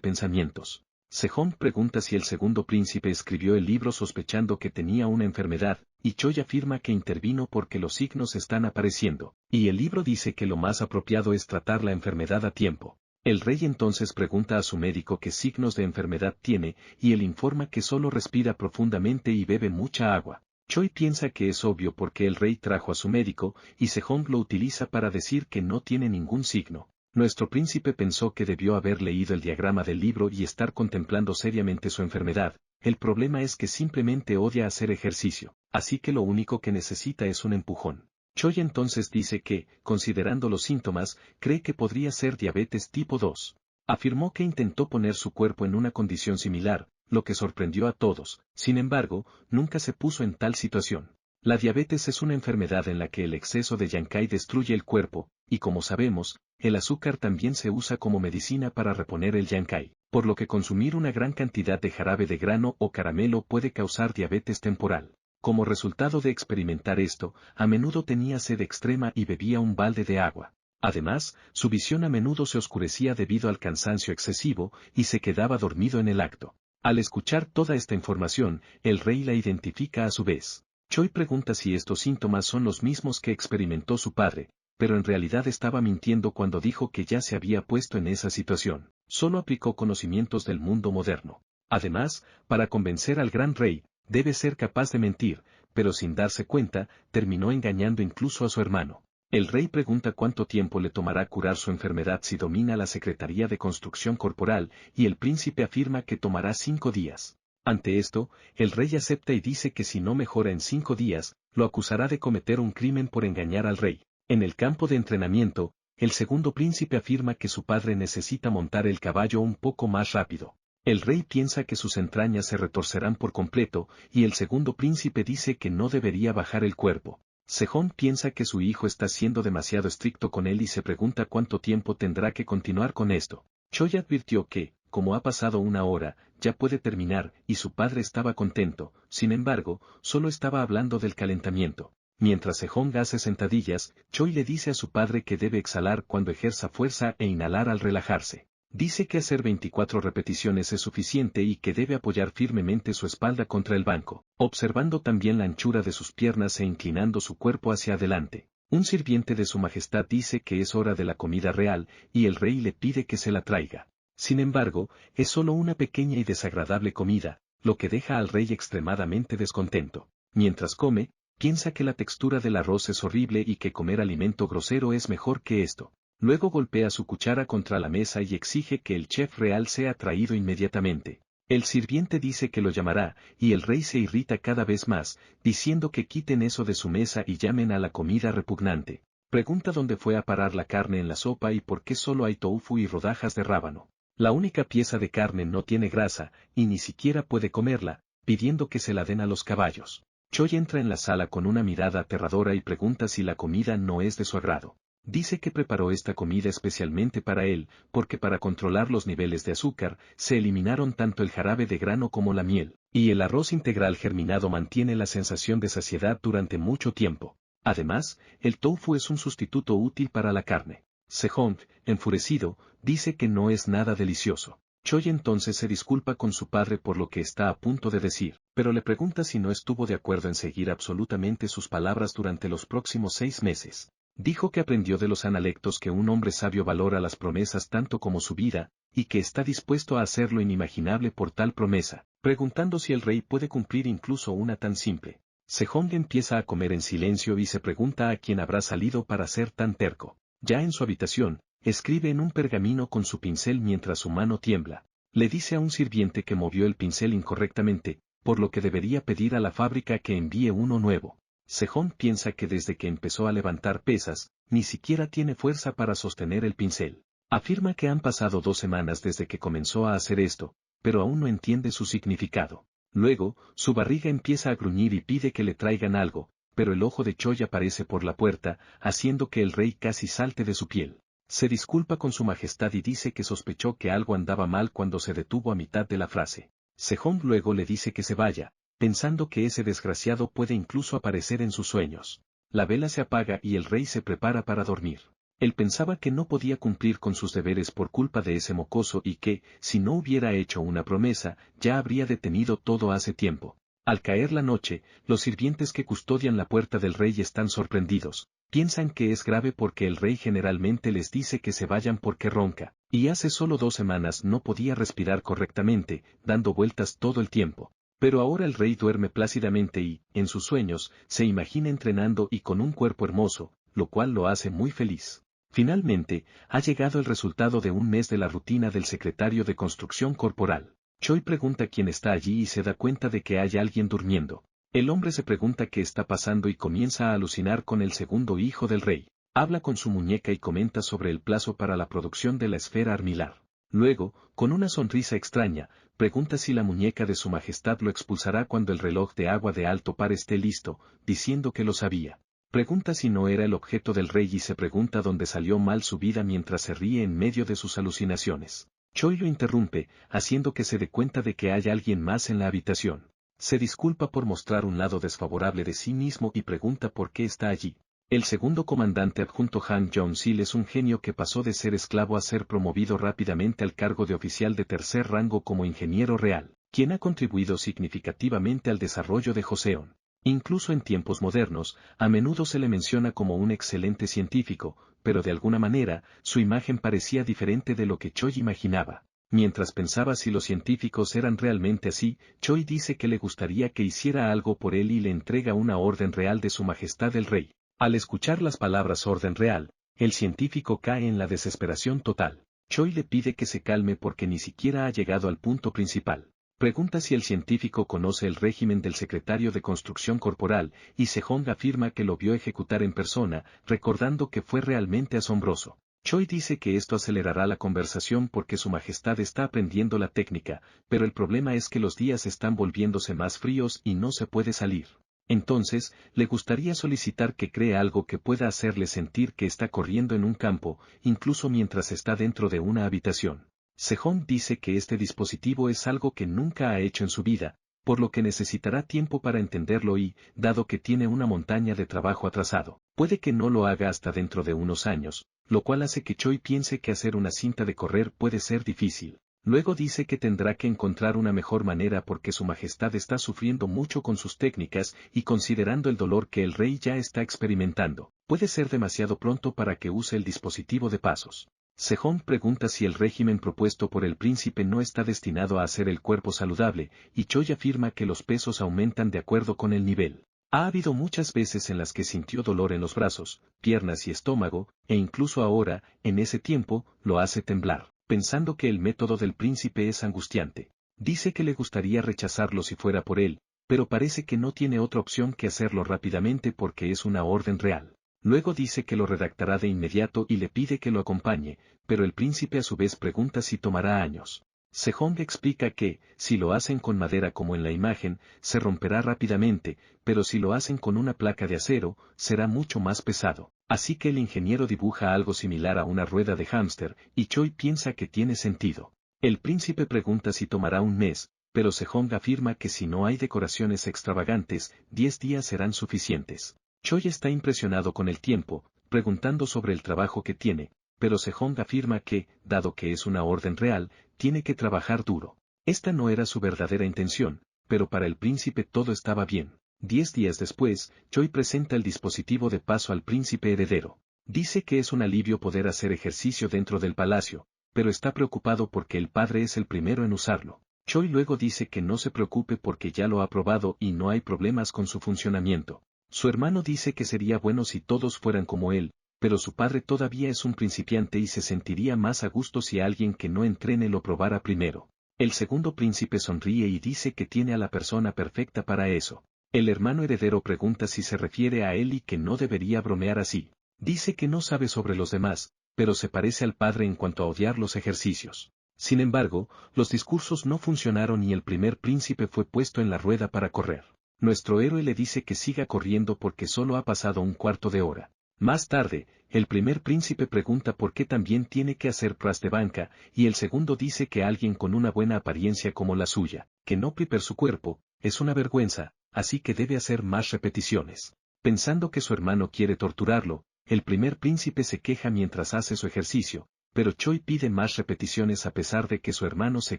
pensamientos. Sejong pregunta si el segundo príncipe escribió el libro sospechando que tenía una enfermedad, y Choi afirma que intervino porque los signos están apareciendo, y el libro dice que lo más apropiado es tratar la enfermedad a tiempo. El rey entonces pregunta a su médico qué signos de enfermedad tiene, y él informa que solo respira profundamente y bebe mucha agua. Choi piensa que es obvio porque el rey trajo a su médico, y Sejong lo utiliza para decir que no tiene ningún signo. Nuestro príncipe pensó que debió haber leído el diagrama del libro y estar contemplando seriamente su enfermedad. El problema es que simplemente odia hacer ejercicio, así que lo único que necesita es un empujón. Choi entonces dice que, considerando los síntomas, cree que podría ser diabetes tipo 2. Afirmó que intentó poner su cuerpo en una condición similar, lo que sorprendió a todos, sin embargo, nunca se puso en tal situación. La diabetes es una enfermedad en la que el exceso de Yankai destruye el cuerpo, y como sabemos, el azúcar también se usa como medicina para reponer el Yankai, por lo que consumir una gran cantidad de jarabe de grano o caramelo puede causar diabetes temporal. Como resultado de experimentar esto, a menudo tenía sed extrema y bebía un balde de agua. Además, su visión a menudo se oscurecía debido al cansancio excesivo y se quedaba dormido en el acto. Al escuchar toda esta información, el rey la identifica a su vez. Choi pregunta si estos síntomas son los mismos que experimentó su padre, pero en realidad estaba mintiendo cuando dijo que ya se había puesto en esa situación. Solo aplicó conocimientos del mundo moderno. Además, para convencer al gran rey, debe ser capaz de mentir, pero sin darse cuenta, terminó engañando incluso a su hermano. El rey pregunta cuánto tiempo le tomará curar su enfermedad si domina la Secretaría de Construcción Corporal, y el príncipe afirma que tomará 5 días. Ante esto, el rey acepta y dice que si no mejora en 5 días, lo acusará de cometer un crimen por engañar al rey. En el campo de entrenamiento, el segundo príncipe afirma que su padre necesita montar el caballo un poco más rápido. El rey piensa que sus entrañas se retorcerán por completo, y el segundo príncipe dice que no debería bajar el cuerpo. Sejong piensa que su hijo está siendo demasiado estricto con él y se pregunta cuánto tiempo tendrá que continuar con esto. Choi advirtió que, como ha pasado 1 hora, ya puede terminar, y su padre estaba contento, sin embargo, solo estaba hablando del calentamiento. Mientras Sejong hace sentadillas, Choi le dice a su padre que debe exhalar cuando ejerza fuerza e inhalar al relajarse. Dice que hacer 24 repeticiones es suficiente y que debe apoyar firmemente su espalda contra el banco, observando también la anchura de sus piernas e inclinando su cuerpo hacia adelante. Un sirviente de su majestad dice que es hora de la comida real, y el rey le pide que se la traiga. Sin embargo, es solo una pequeña y desagradable comida, lo que deja al rey extremadamente descontento. Mientras come, piensa que la textura del arroz es horrible y que comer alimento grosero es mejor que esto. Luego golpea su cuchara contra la mesa y exige que el chef real sea traído inmediatamente. El sirviente dice que lo llamará, y el rey se irrita cada vez más, diciendo que quiten eso de su mesa y llamen a la comida repugnante. Pregunta dónde fue a parar la carne en la sopa y por qué solo hay tofu y rodajas de rábano. La única pieza de carne no tiene grasa, y ni siquiera puede comerla, pidiendo que se la den a los caballos. Choi entra en la sala con una mirada aterradora y pregunta si la comida no es de su agrado. Dice que preparó esta comida especialmente para él, porque para controlar los niveles de azúcar, se eliminaron tanto el jarabe de grano como la miel, y el arroz integral germinado mantiene la sensación de saciedad durante mucho tiempo. Además, el tofu es un sustituto útil para la carne. Sejong, enfurecido, dice que no es nada delicioso. Choi entonces se disculpa con su padre por lo que está a punto de decir, pero le pregunta si no estuvo de acuerdo en seguir absolutamente sus palabras durante los próximos 6 meses. Dijo que aprendió de los analectos que un hombre sabio valora las promesas tanto como su vida, y que está dispuesto a hacer lo inimaginable por tal promesa, preguntando si el rey puede cumplir incluso una tan simple. Sejong empieza a comer en silencio y se pregunta a quién habrá salido para ser tan terco. Ya en su habitación, escribe en un pergamino con su pincel mientras su mano tiembla. Le dice a un sirviente que movió el pincel incorrectamente, por lo que debería pedir a la fábrica que envíe uno nuevo. Sejong piensa que desde que empezó a levantar pesas, ni siquiera tiene fuerza para sostener el pincel. Afirma que han pasado 2 semanas desde que comenzó a hacer esto, pero aún no entiende su significado. Luego, su barriga empieza a gruñir y pide que le traigan algo, pero el ojo de Choi aparece por la puerta, haciendo que el rey casi salte de su piel. Se disculpa con su majestad y dice que sospechó que algo andaba mal cuando se detuvo a mitad de la frase. Sejong luego le dice que se vaya, pensando que ese desgraciado puede incluso aparecer en sus sueños. La vela se apaga y el rey se prepara para dormir. Él pensaba que no podía cumplir con sus deberes por culpa de ese mocoso y que, si no hubiera hecho una promesa, ya habría detenido todo hace tiempo. Al caer la noche, los sirvientes que custodian la puerta del rey están sorprendidos. Piensan que es grave porque el rey generalmente les dice que se vayan porque ronca, y hace solo 2 semanas no podía respirar correctamente, dando vueltas todo el tiempo. Pero ahora el rey duerme plácidamente y, en sus sueños, se imagina entrenando y con un cuerpo hermoso, lo cual lo hace muy feliz. Finalmente, ha llegado el resultado de un mes de la rutina del secretario de construcción corporal. Choi pregunta quién está allí y se da cuenta de que hay alguien durmiendo. El hombre se pregunta qué está pasando y comienza a alucinar con el segundo hijo del rey. Habla con su muñeca y comenta sobre el plazo para la producción de la esfera armilar. Luego, con una sonrisa extraña, pregunta si la muñeca de su majestad lo expulsará cuando el reloj de agua de alto par esté listo, diciendo que lo sabía. Pregunta si no era el objeto del rey y se pregunta dónde salió mal su vida mientras se ríe en medio de sus alucinaciones. Choi lo interrumpe, haciendo que se dé cuenta de que hay alguien más en la habitación. Se disculpa por mostrar un lado desfavorable de sí mismo y pregunta por qué está allí. El segundo comandante adjunto Han Jong-sil es un genio que pasó de ser esclavo a ser promovido rápidamente al cargo de oficial de tercer rango como ingeniero real, quien ha contribuido significativamente al desarrollo de Joseon. Incluso en tiempos modernos, a menudo se le menciona como un excelente científico, pero de alguna manera, su imagen parecía diferente de lo que Choi imaginaba. Mientras pensaba si los científicos eran realmente así, Choi dice que le gustaría que hiciera algo por él y le entrega una orden real de su majestad el rey. Al escuchar las palabras orden real, el científico cae en la desesperación total. Choi le pide que se calme porque ni siquiera ha llegado al punto principal. Pregunta si el científico conoce el régimen del secretario de construcción corporal, y Sejong afirma que lo vio ejecutar en persona, recordando que fue realmente asombroso. Choi dice que esto acelerará la conversación porque su majestad está aprendiendo la técnica, pero el problema es que los días están volviéndose más fríos y no se puede salir. Entonces, le gustaría solicitar que cree algo que pueda hacerle sentir que está corriendo en un campo, incluso mientras está dentro de una habitación. Sejong dice que este dispositivo es algo que nunca ha hecho en su vida, por lo que necesitará tiempo para entenderlo y, dado que tiene una montaña de trabajo atrasado, puede que no lo haga hasta dentro de unos años, lo cual hace que Choi piense que hacer una cinta de correr puede ser difícil. Luego dice que tendrá que encontrar una mejor manera porque su majestad está sufriendo mucho con sus técnicas y considerando el dolor que el rey ya está experimentando, puede ser demasiado pronto para que use el dispositivo de pasos. Sejong pregunta si el régimen propuesto por el príncipe no está destinado a hacer el cuerpo saludable, y Choi afirma que los pesos aumentan de acuerdo con el nivel. Ha habido muchas veces en las que sintió dolor en los brazos, piernas y estómago, e incluso ahora, en ese tiempo, lo hace temblar, pensando que el método del príncipe es angustiante. Dice que le gustaría rechazarlo si fuera por él, pero parece que no tiene otra opción que hacerlo rápidamente porque es una orden real. Luego dice que lo redactará de inmediato y le pide que lo acompañe, pero el príncipe a su vez pregunta si tomará años. Sejong explica que, si lo hacen con madera como en la imagen, se romperá rápidamente, pero si lo hacen con una placa de acero, será mucho más pesado. Así que el ingeniero dibuja algo similar a una rueda de hámster, y Choi piensa que tiene sentido. El príncipe pregunta si tomará un mes, pero Sejong afirma que si no hay decoraciones extravagantes, 10 días serán suficientes. Choi está impresionado con el tiempo, preguntando sobre el trabajo que tiene, pero Sejong afirma que, dado que es una orden real, tiene que trabajar duro. Esta no era su verdadera intención, pero para el príncipe todo estaba bien. 10 días después, Choi presenta el dispositivo de paso al príncipe heredero. Dice que es un alivio poder hacer ejercicio dentro del palacio, pero está preocupado porque el padre es el primero en usarlo. Choi luego dice que no se preocupe porque ya lo ha probado y no hay problemas con su funcionamiento. Su hermano dice que sería bueno si todos fueran como él, pero su padre todavía es un principiante y se sentiría más a gusto si alguien que no entrene lo probara primero. El segundo príncipe sonríe y dice que tiene a la persona perfecta para eso. El hermano heredero pregunta si se refiere a él y que no debería bromear así. Dice que no sabe sobre los demás, pero se parece al padre en cuanto a odiar los ejercicios. Sin embargo, los discursos no funcionaron y el primer príncipe fue puesto en la rueda para correr. Nuestro héroe le dice que siga corriendo porque solo ha pasado un cuarto de hora. Más tarde, el primer príncipe pregunta por qué también tiene que hacer pras de banca, y el segundo dice que alguien con una buena apariencia como la suya, que no prepare su cuerpo, es una vergüenza, así que debe hacer más repeticiones. Pensando que su hermano quiere torturarlo, el primer príncipe se queja mientras hace su ejercicio, pero Choi pide más repeticiones a pesar de que su hermano se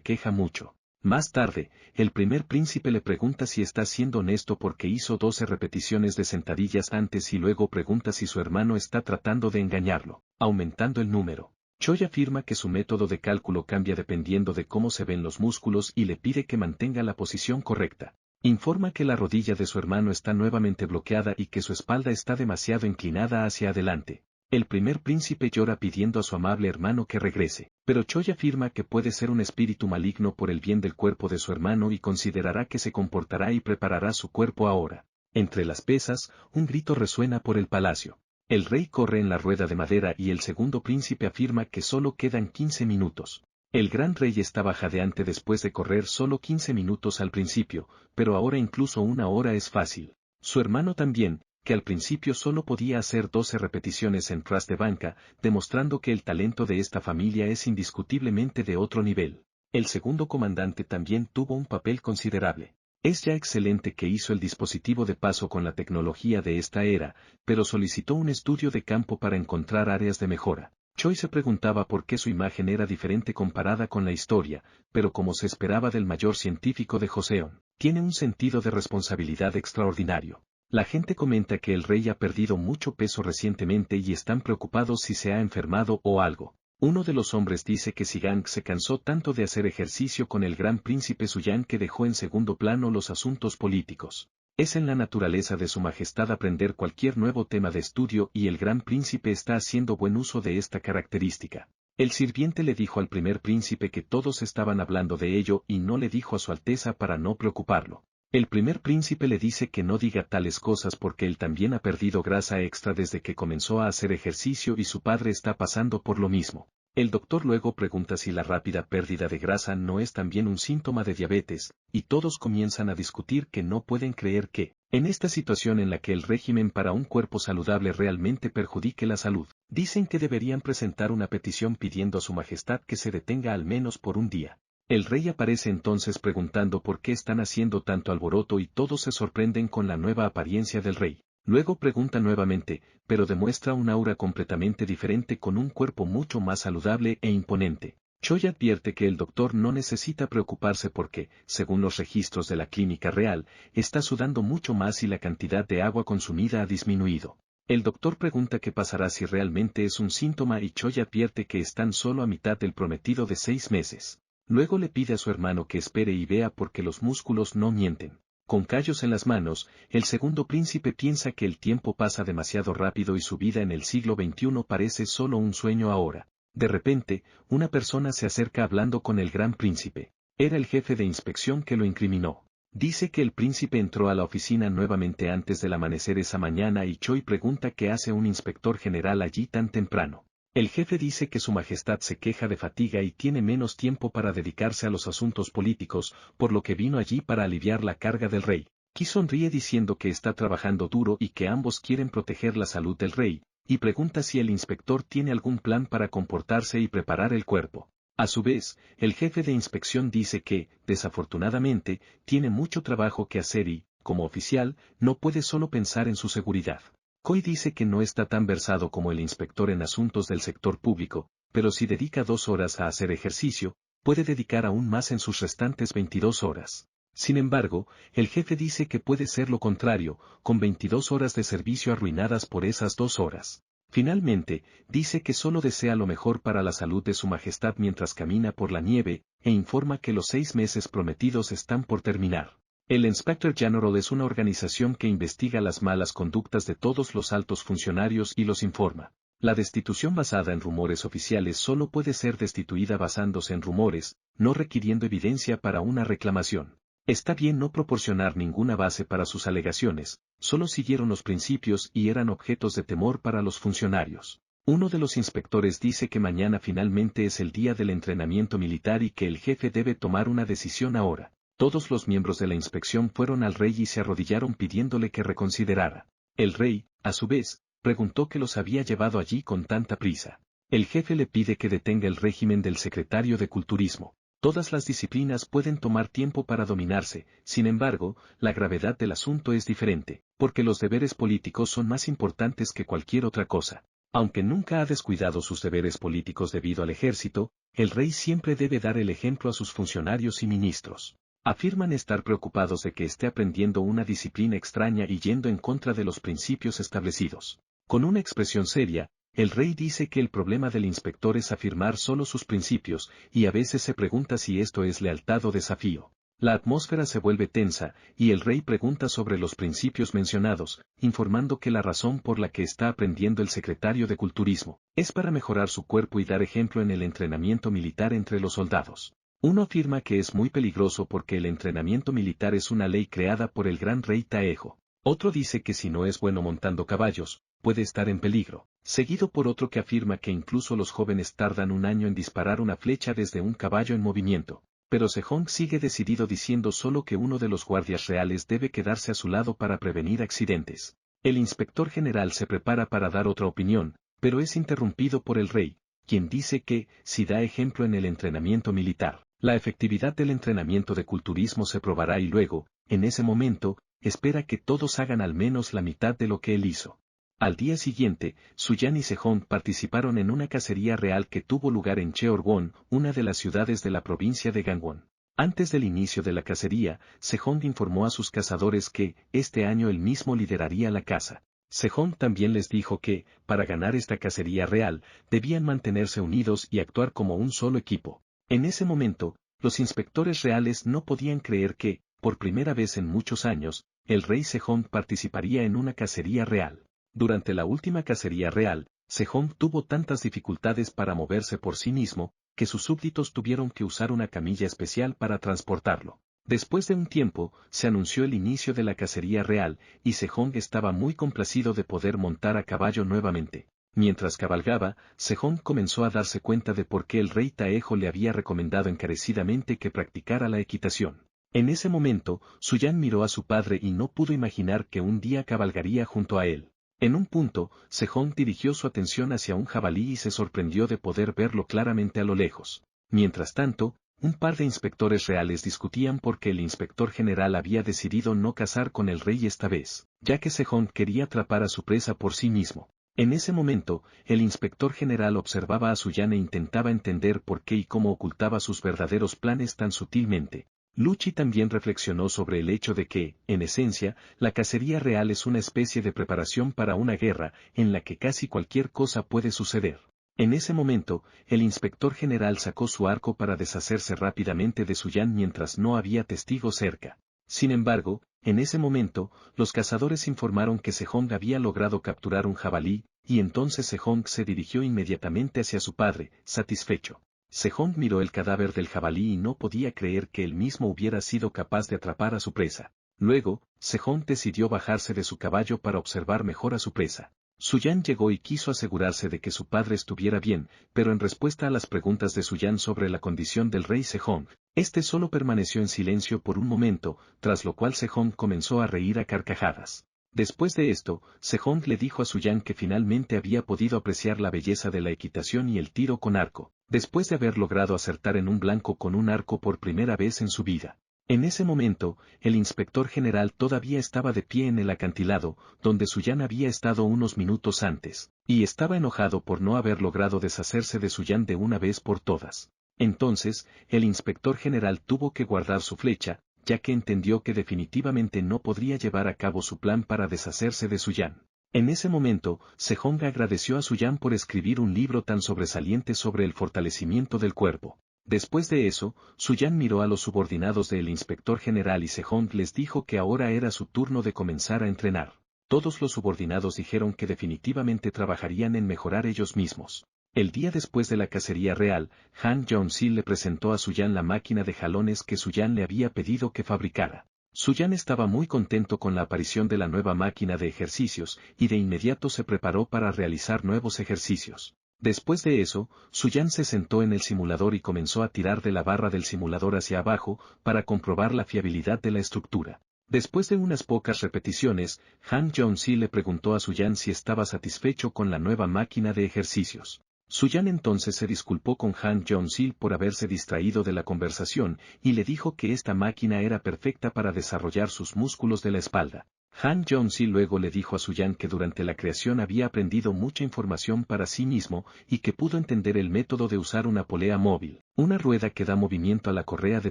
queja mucho. Más tarde, el primer príncipe le pregunta si está siendo honesto porque hizo 12 repeticiones de sentadillas antes y luego pregunta si su hermano está tratando de engañarlo, aumentando el número. Choi afirma que su método de cálculo cambia dependiendo de cómo se ven los músculos y le pide que mantenga la posición correcta. Informa que la rodilla de su hermano está nuevamente bloqueada y que su espalda está demasiado inclinada hacia adelante. El primer príncipe llora pidiendo a su amable hermano que regrese, pero Choi afirma que puede ser un espíritu maligno por el bien del cuerpo de su hermano y considerará que se comportará y preparará su cuerpo ahora. Entre las pesas, un grito resuena por el palacio. El rey corre en la rueda de madera y el segundo príncipe afirma que solo quedan 15 minutos. El gran rey estaba jadeante después de correr solo 15 minutos al principio, pero ahora incluso una hora es fácil. Su hermano también, que al principio solo podía hacer 12 repeticiones en pras de banca, demostrando que el talento de esta familia es indiscutiblemente de otro nivel. El segundo comandante también tuvo un papel considerable. Es ya excelente que hizo el dispositivo de paso con la tecnología de esta era, pero solicitó un estudio de campo para encontrar áreas de mejora. Choi se preguntaba por qué su imagen era diferente comparada con la historia, pero como se esperaba del mayor científico de Joseon, tiene un sentido de responsabilidad extraordinario. La gente comenta que el rey ha perdido mucho peso recientemente y están preocupados si se ha enfermado o algo. Uno de los hombres dice que Sigang se cansó tanto de hacer ejercicio con el gran príncipe Suyang que dejó en segundo plano los asuntos políticos. Es en la naturaleza de su majestad aprender cualquier nuevo tema de estudio y el gran príncipe está haciendo buen uso de esta característica. El sirviente le dijo al primer príncipe que todos estaban hablando de ello y no le dijo a su alteza para no preocuparlo. El primer príncipe le dice que no diga tales cosas porque él también ha perdido grasa extra desde que comenzó a hacer ejercicio y su padre está pasando por lo mismo. El doctor luego pregunta si la rápida pérdida de grasa no es también un síntoma de diabetes, y todos comienzan a discutir que no pueden creer que, en esta situación en la que el régimen para un cuerpo saludable realmente perjudique la salud, dicen que deberían presentar una petición pidiendo a su majestad que se detenga al menos por un día. El rey aparece entonces preguntando por qué están haciendo tanto alboroto y todos se sorprenden con la nueva apariencia del rey. Luego pregunta nuevamente, pero demuestra un aura completamente diferente con un cuerpo mucho más saludable e imponente. Choi advierte que el doctor no necesita preocuparse porque, según los registros de la clínica real, está sudando mucho más y la cantidad de agua consumida ha disminuido. El doctor pregunta qué pasará si realmente es un síntoma y Choi advierte que están solo a mitad del prometido de 6 meses. Luego le pide a su hermano que espere y vea porque los músculos no mienten. Con callos en las manos, el segundo príncipe piensa que el tiempo pasa demasiado rápido y su vida en el siglo XXI parece solo un sueño ahora. De repente, una persona se acerca hablando con el gran príncipe. Era el jefe de inspección que lo incriminó. Dice que el príncipe entró a la oficina nuevamente antes del amanecer esa mañana y Choi pregunta qué hace un inspector general allí tan temprano. El jefe dice que su majestad se queja de fatiga y tiene menos tiempo para dedicarse a los asuntos políticos, por lo que vino allí para aliviar la carga del rey. Ki sonríe diciendo que está trabajando duro y que ambos quieren proteger la salud del rey, y pregunta si el inspector tiene algún plan para comportarse y preparar el cuerpo. A su vez, el jefe de inspección dice que, desafortunadamente, tiene mucho trabajo que hacer y, como oficial, no puede solo pensar en su seguridad. Choi dice que no está tan versado como el inspector en asuntos del sector público, pero si dedica 2 horas a hacer ejercicio, puede dedicar aún más en sus restantes 22 horas. Sin embargo, el jefe dice que puede ser lo contrario, con 22 horas de servicio arruinadas por esas 2 horas. Finalmente, dice que solo desea lo mejor para la salud de su majestad mientras camina por la nieve, e informa que los 6 meses prometidos están por terminar. El Inspector General es una organización que investiga las malas conductas de todos los altos funcionarios y los informa. La destitución basada en rumores oficiales solo puede ser destituida basándose en rumores, no requiriendo evidencia para una reclamación. Está bien no proporcionar ninguna base para sus alegaciones, solo siguieron los principios y eran objetos de temor para los funcionarios. Uno de los inspectores dice que mañana finalmente es el día del entrenamiento militar y que el jefe debe tomar una decisión ahora. Todos los miembros de la inspección fueron al rey y se arrodillaron pidiéndole que reconsiderara. El rey, a su vez, preguntó qué los había llevado allí con tanta prisa. El jefe le pide que detenga el régimen del secretario de Culturismo. Todas las disciplinas pueden tomar tiempo para dominarse, sin embargo, la gravedad del asunto es diferente, porque los deberes políticos son más importantes que cualquier otra cosa. Aunque nunca ha descuidado sus deberes políticos debido al ejército, el rey siempre debe dar el ejemplo a sus funcionarios y ministros. Afirman estar preocupados de que esté aprendiendo una disciplina extraña y yendo en contra de los principios establecidos. Con una expresión seria, el rey dice que el problema del inspector es afirmar solo sus principios, y a veces se pregunta si esto es lealtad o desafío. La atmósfera se vuelve tensa, y el rey pregunta sobre los principios mencionados, informando que la razón por la que está aprendiendo el secretario de Culturismo es para mejorar su cuerpo y dar ejemplo en el entrenamiento militar entre los soldados. Uno afirma que es muy peligroso porque el entrenamiento militar es una ley creada por el gran rey Taejo. Otro dice que si no es bueno montando caballos, puede estar en peligro, seguido por otro que afirma que incluso los jóvenes tardan un año en disparar una flecha desde un caballo en movimiento. Pero Sejong sigue decidido diciendo solo que uno de los guardias reales debe quedarse a su lado para prevenir accidentes. El inspector general se prepara para dar otra opinión, pero es interrumpido por el rey, quien dice que, si da ejemplo en el entrenamiento militar, la efectividad del entrenamiento de culturismo se probará y luego, en ese momento, espera que todos hagan al menos la mitad de lo que él hizo. Al día siguiente, Suyan y Sejong participaron en una cacería real que tuvo lugar en Cheorwon, una de las ciudades de la provincia de Gangwon. Antes del inicio de la cacería, Sejong informó a sus cazadores que, este año él mismo lideraría la caza. Sejong también les dijo que, para ganar esta cacería real, debían mantenerse unidos y actuar como un solo equipo. En ese momento, los inspectores reales no podían creer que, por primera vez en muchos años, el rey Sejong participaría en una cacería real. Durante la última cacería real, Sejong tuvo tantas dificultades para moverse por sí mismo, que sus súbditos tuvieron que usar una camilla especial para transportarlo. Después de un tiempo, se anunció el inicio de la cacería real, y Sejong estaba muy complacido de poder montar a caballo nuevamente. Mientras cabalgaba, Sejong comenzó a darse cuenta de por qué el rey Taejo le había recomendado encarecidamente que practicara la equitación. En ese momento, Suyan miró a su padre y no pudo imaginar que un día cabalgaría junto a él. En un punto, Sejong dirigió su atención hacia un jabalí y se sorprendió de poder verlo claramente a lo lejos. Mientras tanto, un par de inspectores reales discutían porque el inspector general había decidido no cazar con el rey esta vez, ya que Sejong quería atrapar a su presa por sí mismo. En ese momento, el inspector general observaba a Suyan e intentaba entender por qué y cómo ocultaba sus verdaderos planes tan sutilmente. Lucci también reflexionó sobre el hecho de que, en esencia, la cacería real es una especie de preparación para una guerra, en la que casi cualquier cosa puede suceder. En ese momento, el inspector general sacó su arco para deshacerse rápidamente de Suyan mientras no había testigos cerca. Sin embargo, en ese momento, los cazadores informaron que Sejong había logrado capturar un jabalí, y entonces Sejong se dirigió inmediatamente hacia su padre, satisfecho. Sejong miró el cadáver del jabalí y no podía creer que él mismo hubiera sido capaz de atrapar a su presa. Luego, Sejong decidió bajarse de su caballo para observar mejor a su presa. Suyan llegó y quiso asegurarse de que su padre estuviera bien, pero en respuesta a las preguntas de Suyan sobre la condición del rey Sejong, este solo permaneció en silencio por un momento, tras lo cual Sejong comenzó a reír a carcajadas. Después de esto, Sejong le dijo a Suyan que finalmente había podido apreciar la belleza de la equitación y el tiro con arco, después de haber logrado acertar en un blanco con un arco por primera vez en su vida. En ese momento, el inspector general todavía estaba de pie en el acantilado, donde Suyan había estado unos minutos antes, y estaba enojado por no haber logrado deshacerse de Suyan de una vez por todas. Entonces, el inspector general tuvo que guardar su flecha, ya que entendió que definitivamente no podría llevar a cabo su plan para deshacerse de Suyan. En ese momento, Sejong agradeció a Suyan por escribir un libro tan sobresaliente sobre el fortalecimiento del cuerpo. Después de eso, Suyan miró a los subordinados del inspector general y Sejong les dijo que ahora era su turno de comenzar a entrenar. Todos los subordinados dijeron que definitivamente trabajarían en mejorar ellos mismos. El día después de la cacería real, Han Jong-sil le presentó a Suyan la máquina de jalones que Suyan le había pedido que fabricara. Su-yan estaba muy contento con la aparición de la nueva máquina de ejercicios y de inmediato se preparó para realizar nuevos ejercicios. Después de eso, Su-yan se sentó en el simulador y comenzó a tirar de la barra del simulador hacia abajo para comprobar la fiabilidad de la estructura. Después de unas pocas repeticiones, Han Jong-si le preguntó a Su-yan si estaba satisfecho con la nueva máquina de ejercicios. Su-yan entonces se disculpó con Han Jong-si por haberse distraído de la conversación y le dijo que esta máquina era perfecta para desarrollar sus músculos de la espalda. Han Jong-si luego le dijo a Su-yan que durante la creación había aprendido mucha información para sí mismo y que pudo entender el método de usar una polea móvil, una rueda que da movimiento a la correa de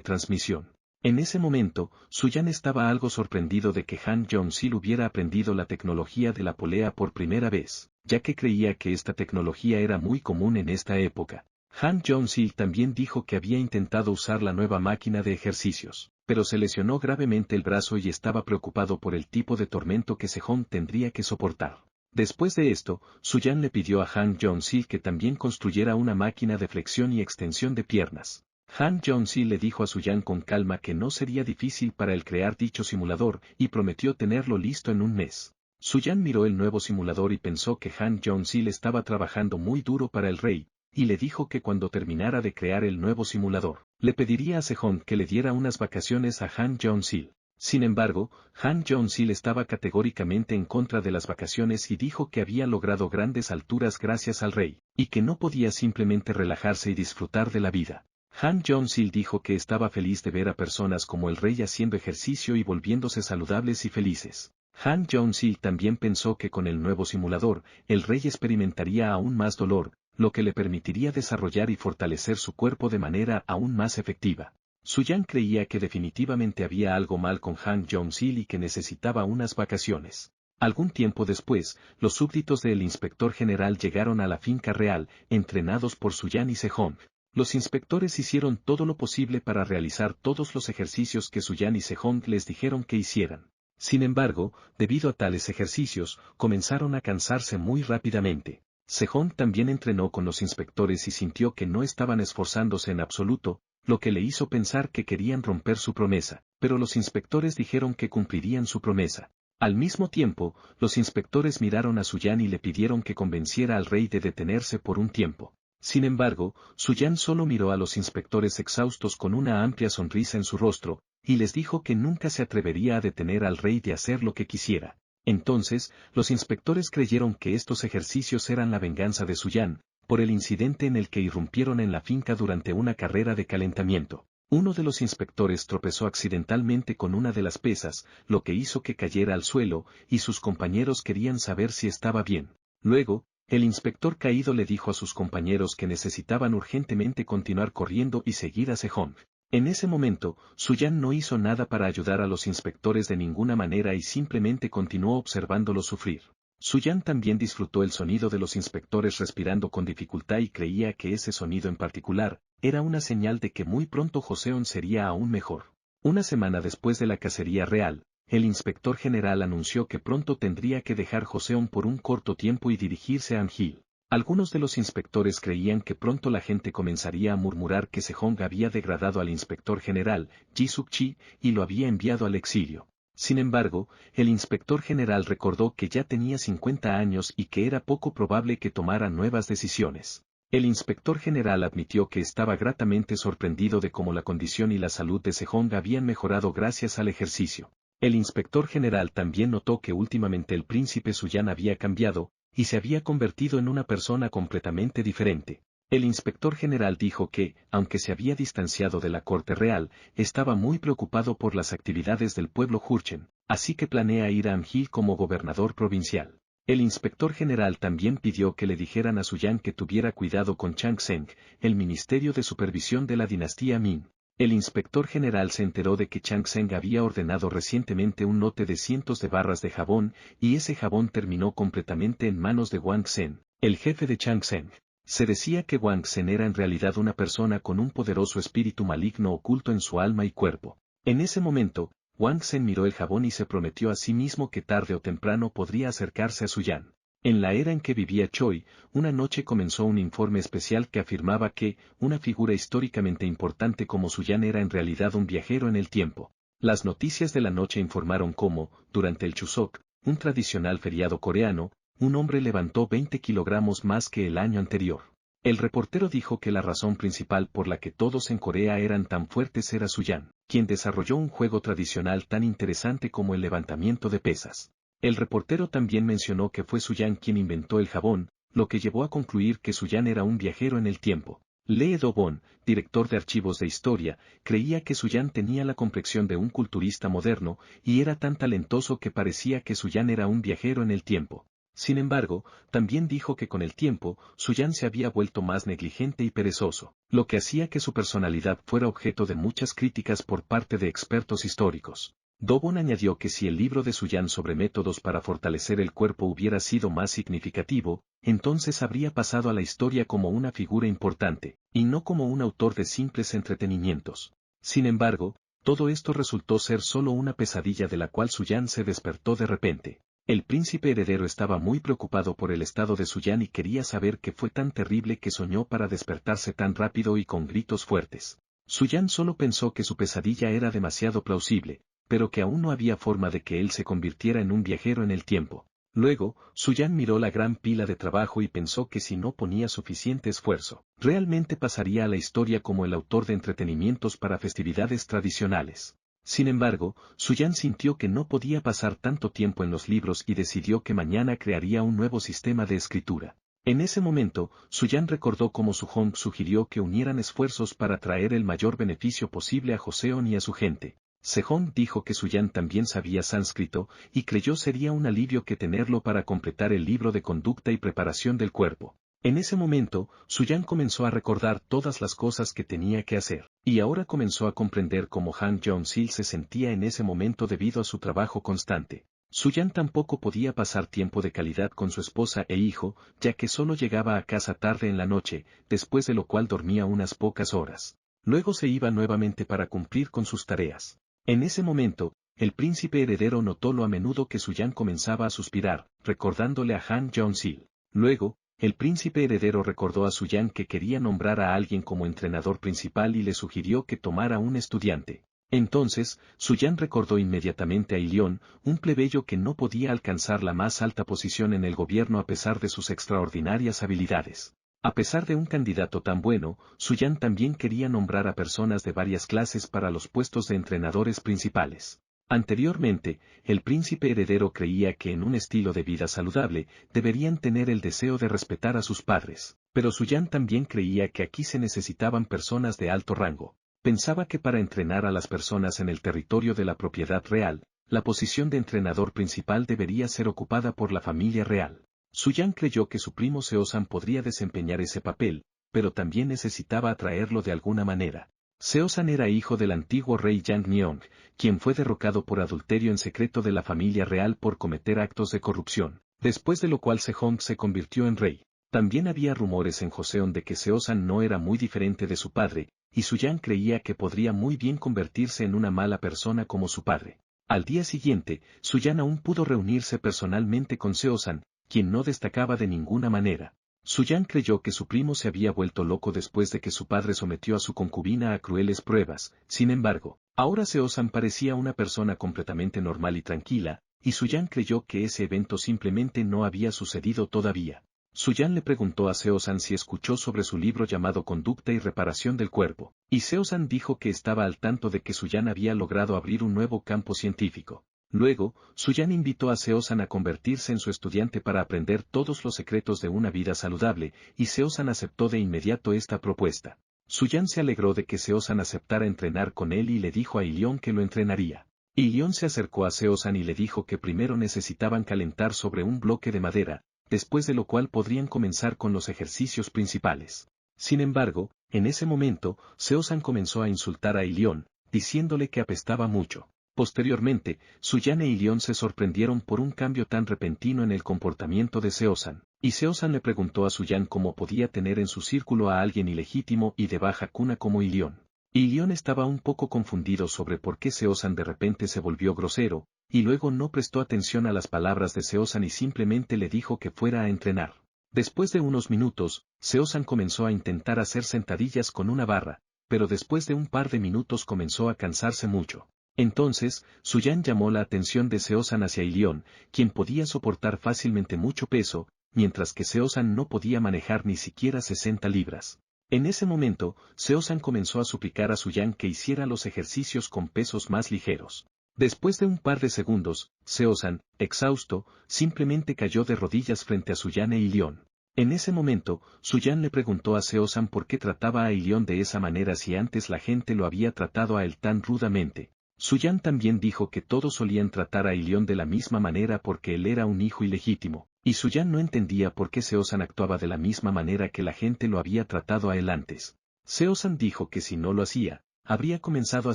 transmisión. En ese momento, Su-yan estaba algo sorprendido de que Han Jong-si hubiera aprendido la tecnología de la polea por primera vez, ya que creía que esta tecnología era muy común en esta época. Han Jong-si también dijo que había intentado usar la nueva máquina de ejercicios, pero se lesionó gravemente el brazo y estaba preocupado por el tipo de tormento que Sejong tendría que soportar. Después de esto, Su-yan le pidió a Han Jong-si que también construyera una máquina de flexión y extensión de piernas. Han Jong-si le dijo a Su-yan con calma que no sería difícil para él crear dicho simulador y prometió tenerlo listo en un mes. Su-yan miró el nuevo simulador y pensó que Han Jong-si le estaba trabajando muy duro para el rey, y le dijo que cuando terminara de crear el nuevo simulador, le pediría a Sejong que le diera unas vacaciones a Han Jong-si. Sin embargo, Han Jong-si estaba categóricamente en contra de las vacaciones y dijo que había logrado grandes alturas gracias al rey, y que no podía simplemente relajarse y disfrutar de la vida. Han Jong-si dijo que estaba feliz de ver a personas como el rey haciendo ejercicio y volviéndose saludables y felices. Han Jong-si también pensó que con el nuevo simulador, el rey experimentaría aún más dolor, lo que le permitiría desarrollar y fortalecer su cuerpo de manera aún más efectiva. Su-yan creía que definitivamente había algo mal con Han Jong-si y que necesitaba unas vacaciones. Algún tiempo después, los súbditos del inspector general llegaron a la finca real, entrenados por Su-yan y Sejong. Los inspectores hicieron todo lo posible para realizar todos los ejercicios que Su-yan y Sejong les dijeron que hicieran. Sin embargo, debido a tales ejercicios, comenzaron a cansarse muy rápidamente. Sejong también entrenó con los inspectores y sintió que no estaban esforzándose en absoluto, lo que le hizo pensar que querían romper su promesa, pero los inspectores dijeron que cumplirían su promesa. Al mismo tiempo, los inspectores miraron a Su-yan y le pidieron que convenciera al rey de detenerse por un tiempo. Sin embargo, Su-yan solo miró a los inspectores exhaustos con una amplia sonrisa en su rostro, y les dijo que nunca se atrevería a detener al rey de hacer lo que quisiera. Entonces, los inspectores creyeron que estos ejercicios eran la venganza de Su-yan, por el incidente en el que irrumpieron en la finca durante una carrera de calentamiento. Uno de los inspectores tropezó accidentalmente con una de las pesas, lo que hizo que cayera al suelo, y sus compañeros querían saber si estaba bien. Luego, el inspector caído le dijo a sus compañeros que necesitaban urgentemente continuar corriendo y seguir a Sejong. En ese momento, Su-yan no hizo nada para ayudar a los inspectores de ninguna manera y simplemente continuó observándolos sufrir. Su-yan también disfrutó el sonido de los inspectores respirando con dificultad y creía que ese sonido en particular era una señal de que muy pronto Joseon sería aún mejor. Una semana después de la cacería real, el inspector general anunció que pronto tendría que dejar Joseon por un corto tiempo y dirigirse a Amgil. Algunos de los inspectores creían que pronto la gente comenzaría a murmurar que Sejong había degradado al inspector general, Ji Suk-chi, y lo había enviado al exilio. Sin embargo, el inspector general recordó que ya tenía 50 años y que era poco probable que tomara nuevas decisiones. El inspector general admitió que estaba gratamente sorprendido de cómo la condición y la salud de Sejong habían mejorado gracias al ejercicio. El inspector general también notó que últimamente el príncipe Su-yan había cambiado, y se había convertido en una persona completamente diferente. El inspector general dijo que, aunque se había distanciado de la corte real, estaba muy preocupado por las actividades del pueblo Jurchen, así que planea ir a Amgil como gobernador provincial. El inspector general también pidió que le dijeran a Su-yan que tuviera cuidado con Chang-seng, el ministerio de supervisión de la dinastía Min. El inspector general se enteró de que Chang-seng había ordenado recientemente un lote de cientos de barras de jabón, y ese jabón terminó completamente en manos de Wang Zhen, el jefe de Chang-seng. Se decía que Wang Zhen era en realidad una persona con un poderoso espíritu maligno oculto en su alma y cuerpo. En ese momento, Wang Zhen miró el jabón y se prometió a sí mismo que tarde o temprano podría acercarse a Su-yan. En la era en que vivía Choi, una noche comenzó un informe especial que afirmaba que una figura históricamente importante como Su-yan era en realidad un viajero en el tiempo. Las noticias de la noche informaron cómo, durante el Chuseok, un tradicional feriado coreano, un hombre levantó 20 kilogramos más que el año anterior. El reportero dijo que la razón principal por la que todos en Corea eran tan fuertes era Suyan, quien desarrolló un juego tradicional tan interesante como el levantamiento de pesas. El reportero también mencionó que fue Suyan quien inventó el jabón, lo que llevó a concluir que Suyan era un viajero en el tiempo. Lee Do-bon, director de archivos de historia, creía que Suyan tenía la complexión de un culturista moderno, y era tan talentoso que parecía que Suyan era un viajero en el tiempo. Sin embargo, también dijo que con el tiempo, Suyan se había vuelto más negligente y perezoso, lo que hacía que su personalidad fuera objeto de muchas críticas por parte de expertos históricos. Do-bon añadió que si el libro de Suyan sobre métodos para fortalecer el cuerpo hubiera sido más significativo, entonces habría pasado a la historia como una figura importante, y no como un autor de simples entretenimientos. Sin embargo, todo esto resultó ser solo una pesadilla de la cual Suyan se despertó de repente. El príncipe heredero estaba muy preocupado por el estado de Suyan y quería saber qué fue tan terrible que soñó para despertarse tan rápido y con gritos fuertes. Suyan solo pensó que su pesadilla era demasiado plausible, pero que aún no había forma de que él se convirtiera en un viajero en el tiempo. Luego, Suyan miró la gran pila de trabajo y pensó que si no ponía suficiente esfuerzo, realmente pasaría a la historia como el autor de entretenimientos para festividades tradicionales. Sin embargo, Suyan sintió que no podía pasar tanto tiempo en los libros y decidió que mañana crearía un nuevo sistema de escritura. En ese momento, Suyan recordó cómo Sujong sugirió que unieran esfuerzos para traer el mayor beneficio posible a Joseon y a su gente. Sejong dijo que Suyan también sabía sánscrito, y creyó sería un alivio que tenerlo para completar el libro de conducta y preparación del cuerpo. En ese momento, Suyan comenzó a recordar todas las cosas que tenía que hacer, y ahora comenzó a comprender cómo Han Jong-sil se sentía en ese momento debido a su trabajo constante. Suyan tampoco podía pasar tiempo de calidad con su esposa e hijo, ya que solo llegaba a casa tarde en la noche, después de lo cual dormía unas pocas horas. Luego se iba nuevamente para cumplir con sus tareas. En ese momento, el príncipe heredero notó lo a menudo que Suyan comenzaba a suspirar, recordándole a Han Jong-sil. Luego, el príncipe heredero recordó a Suyan que quería nombrar a alguien como entrenador principal y le sugirió que tomara un estudiante. Entonces, Suyan recordó inmediatamente a Ilion, un plebeyo que no podía alcanzar la más alta posición en el gobierno a pesar de sus extraordinarias habilidades. A pesar de un candidato tan bueno, Suyan también quería nombrar a personas de varias clases para los puestos de entrenadores principales. Anteriormente, el príncipe heredero creía que en un estilo de vida saludable, deberían tener el deseo de respetar a sus padres, pero Suyan también creía que aquí se necesitaban personas de alto rango. Pensaba que para entrenar a las personas en el territorio de la propiedad real, la posición de entrenador principal debería ser ocupada por la familia real. Suyan creyó que su primo Seosan podría desempeñar ese papel, pero también necesitaba atraerlo de alguna manera. Seosan era hijo del antiguo rey Yang Myeong, quien fue derrocado por adulterio en secreto de la familia real por cometer actos de corrupción, después de lo cual Sejong se convirtió en rey. También había rumores en Joseon de que Seosan no era muy diferente de su padre, y Suyan creía que podría muy bien convertirse en una mala persona como su padre. Al día siguiente, Suyan aún pudo reunirse personalmente con Seosan, quien no destacaba de ninguna manera. Suyan creyó que su primo se había vuelto loco después de que su padre sometió a su concubina a crueles pruebas. Sin embargo, ahora Seosan parecía una persona completamente normal y tranquila, y Suyan creyó que ese evento simplemente no había sucedido todavía. Suyan le preguntó a Seosan si escuchó sobre su libro llamado Conducta y Reparación del Cuerpo, y Seosan dijo que estaba al tanto de que Suyan había logrado abrir un nuevo campo científico. Luego, Suyan invitó a Seosan a convertirse en su estudiante para aprender todos los secretos de una vida saludable, y Seosan aceptó de inmediato esta propuesta. Suyan se alegró de que Seosan aceptara entrenar con él y le dijo a Ilion que lo entrenaría. Ilion se acercó a Seosan y le dijo que primero necesitaban calentar sobre un bloque de madera, después de lo cual podrían comenzar con los ejercicios principales. Sin embargo, en ese momento, Seosan comenzó a insultar a Ilion, diciéndole que apestaba mucho. Posteriormente, Suyan e Ilion se sorprendieron por un cambio tan repentino en el comportamiento de Seosan, y Seosan le preguntó a Suyan cómo podía tener en su círculo a alguien ilegítimo y de baja cuna como Ilion. Ilion estaba un poco confundido sobre por qué Seosan de repente se volvió grosero, y luego no prestó atención a las palabras de Seosan y simplemente le dijo que fuera a entrenar. Después de unos minutos, Seosan comenzó a intentar hacer sentadillas con una barra, pero después de un par de minutos comenzó a cansarse mucho. Entonces, Suyan llamó la atención de Seosan hacia Ilion, quien podía soportar fácilmente mucho peso, mientras que Seosan no podía manejar ni siquiera 60 libras. En ese momento, Seosan comenzó a suplicar a Suyan que hiciera los ejercicios con pesos más ligeros. Después de un par de segundos, Seosan, exhausto, simplemente cayó de rodillas frente a Suyan e Ilion. En ese momento, Suyan le preguntó a Seosan por qué trataba a Ilion de esa manera si antes la gente lo había tratado a él tan rudamente. Suyan también dijo que todos solían tratar a Ilion de la misma manera porque él era un hijo ilegítimo, y Suyan no entendía por qué Seosan actuaba de la misma manera que la gente lo había tratado a él antes. Seosan dijo que si no lo hacía, habría comenzado a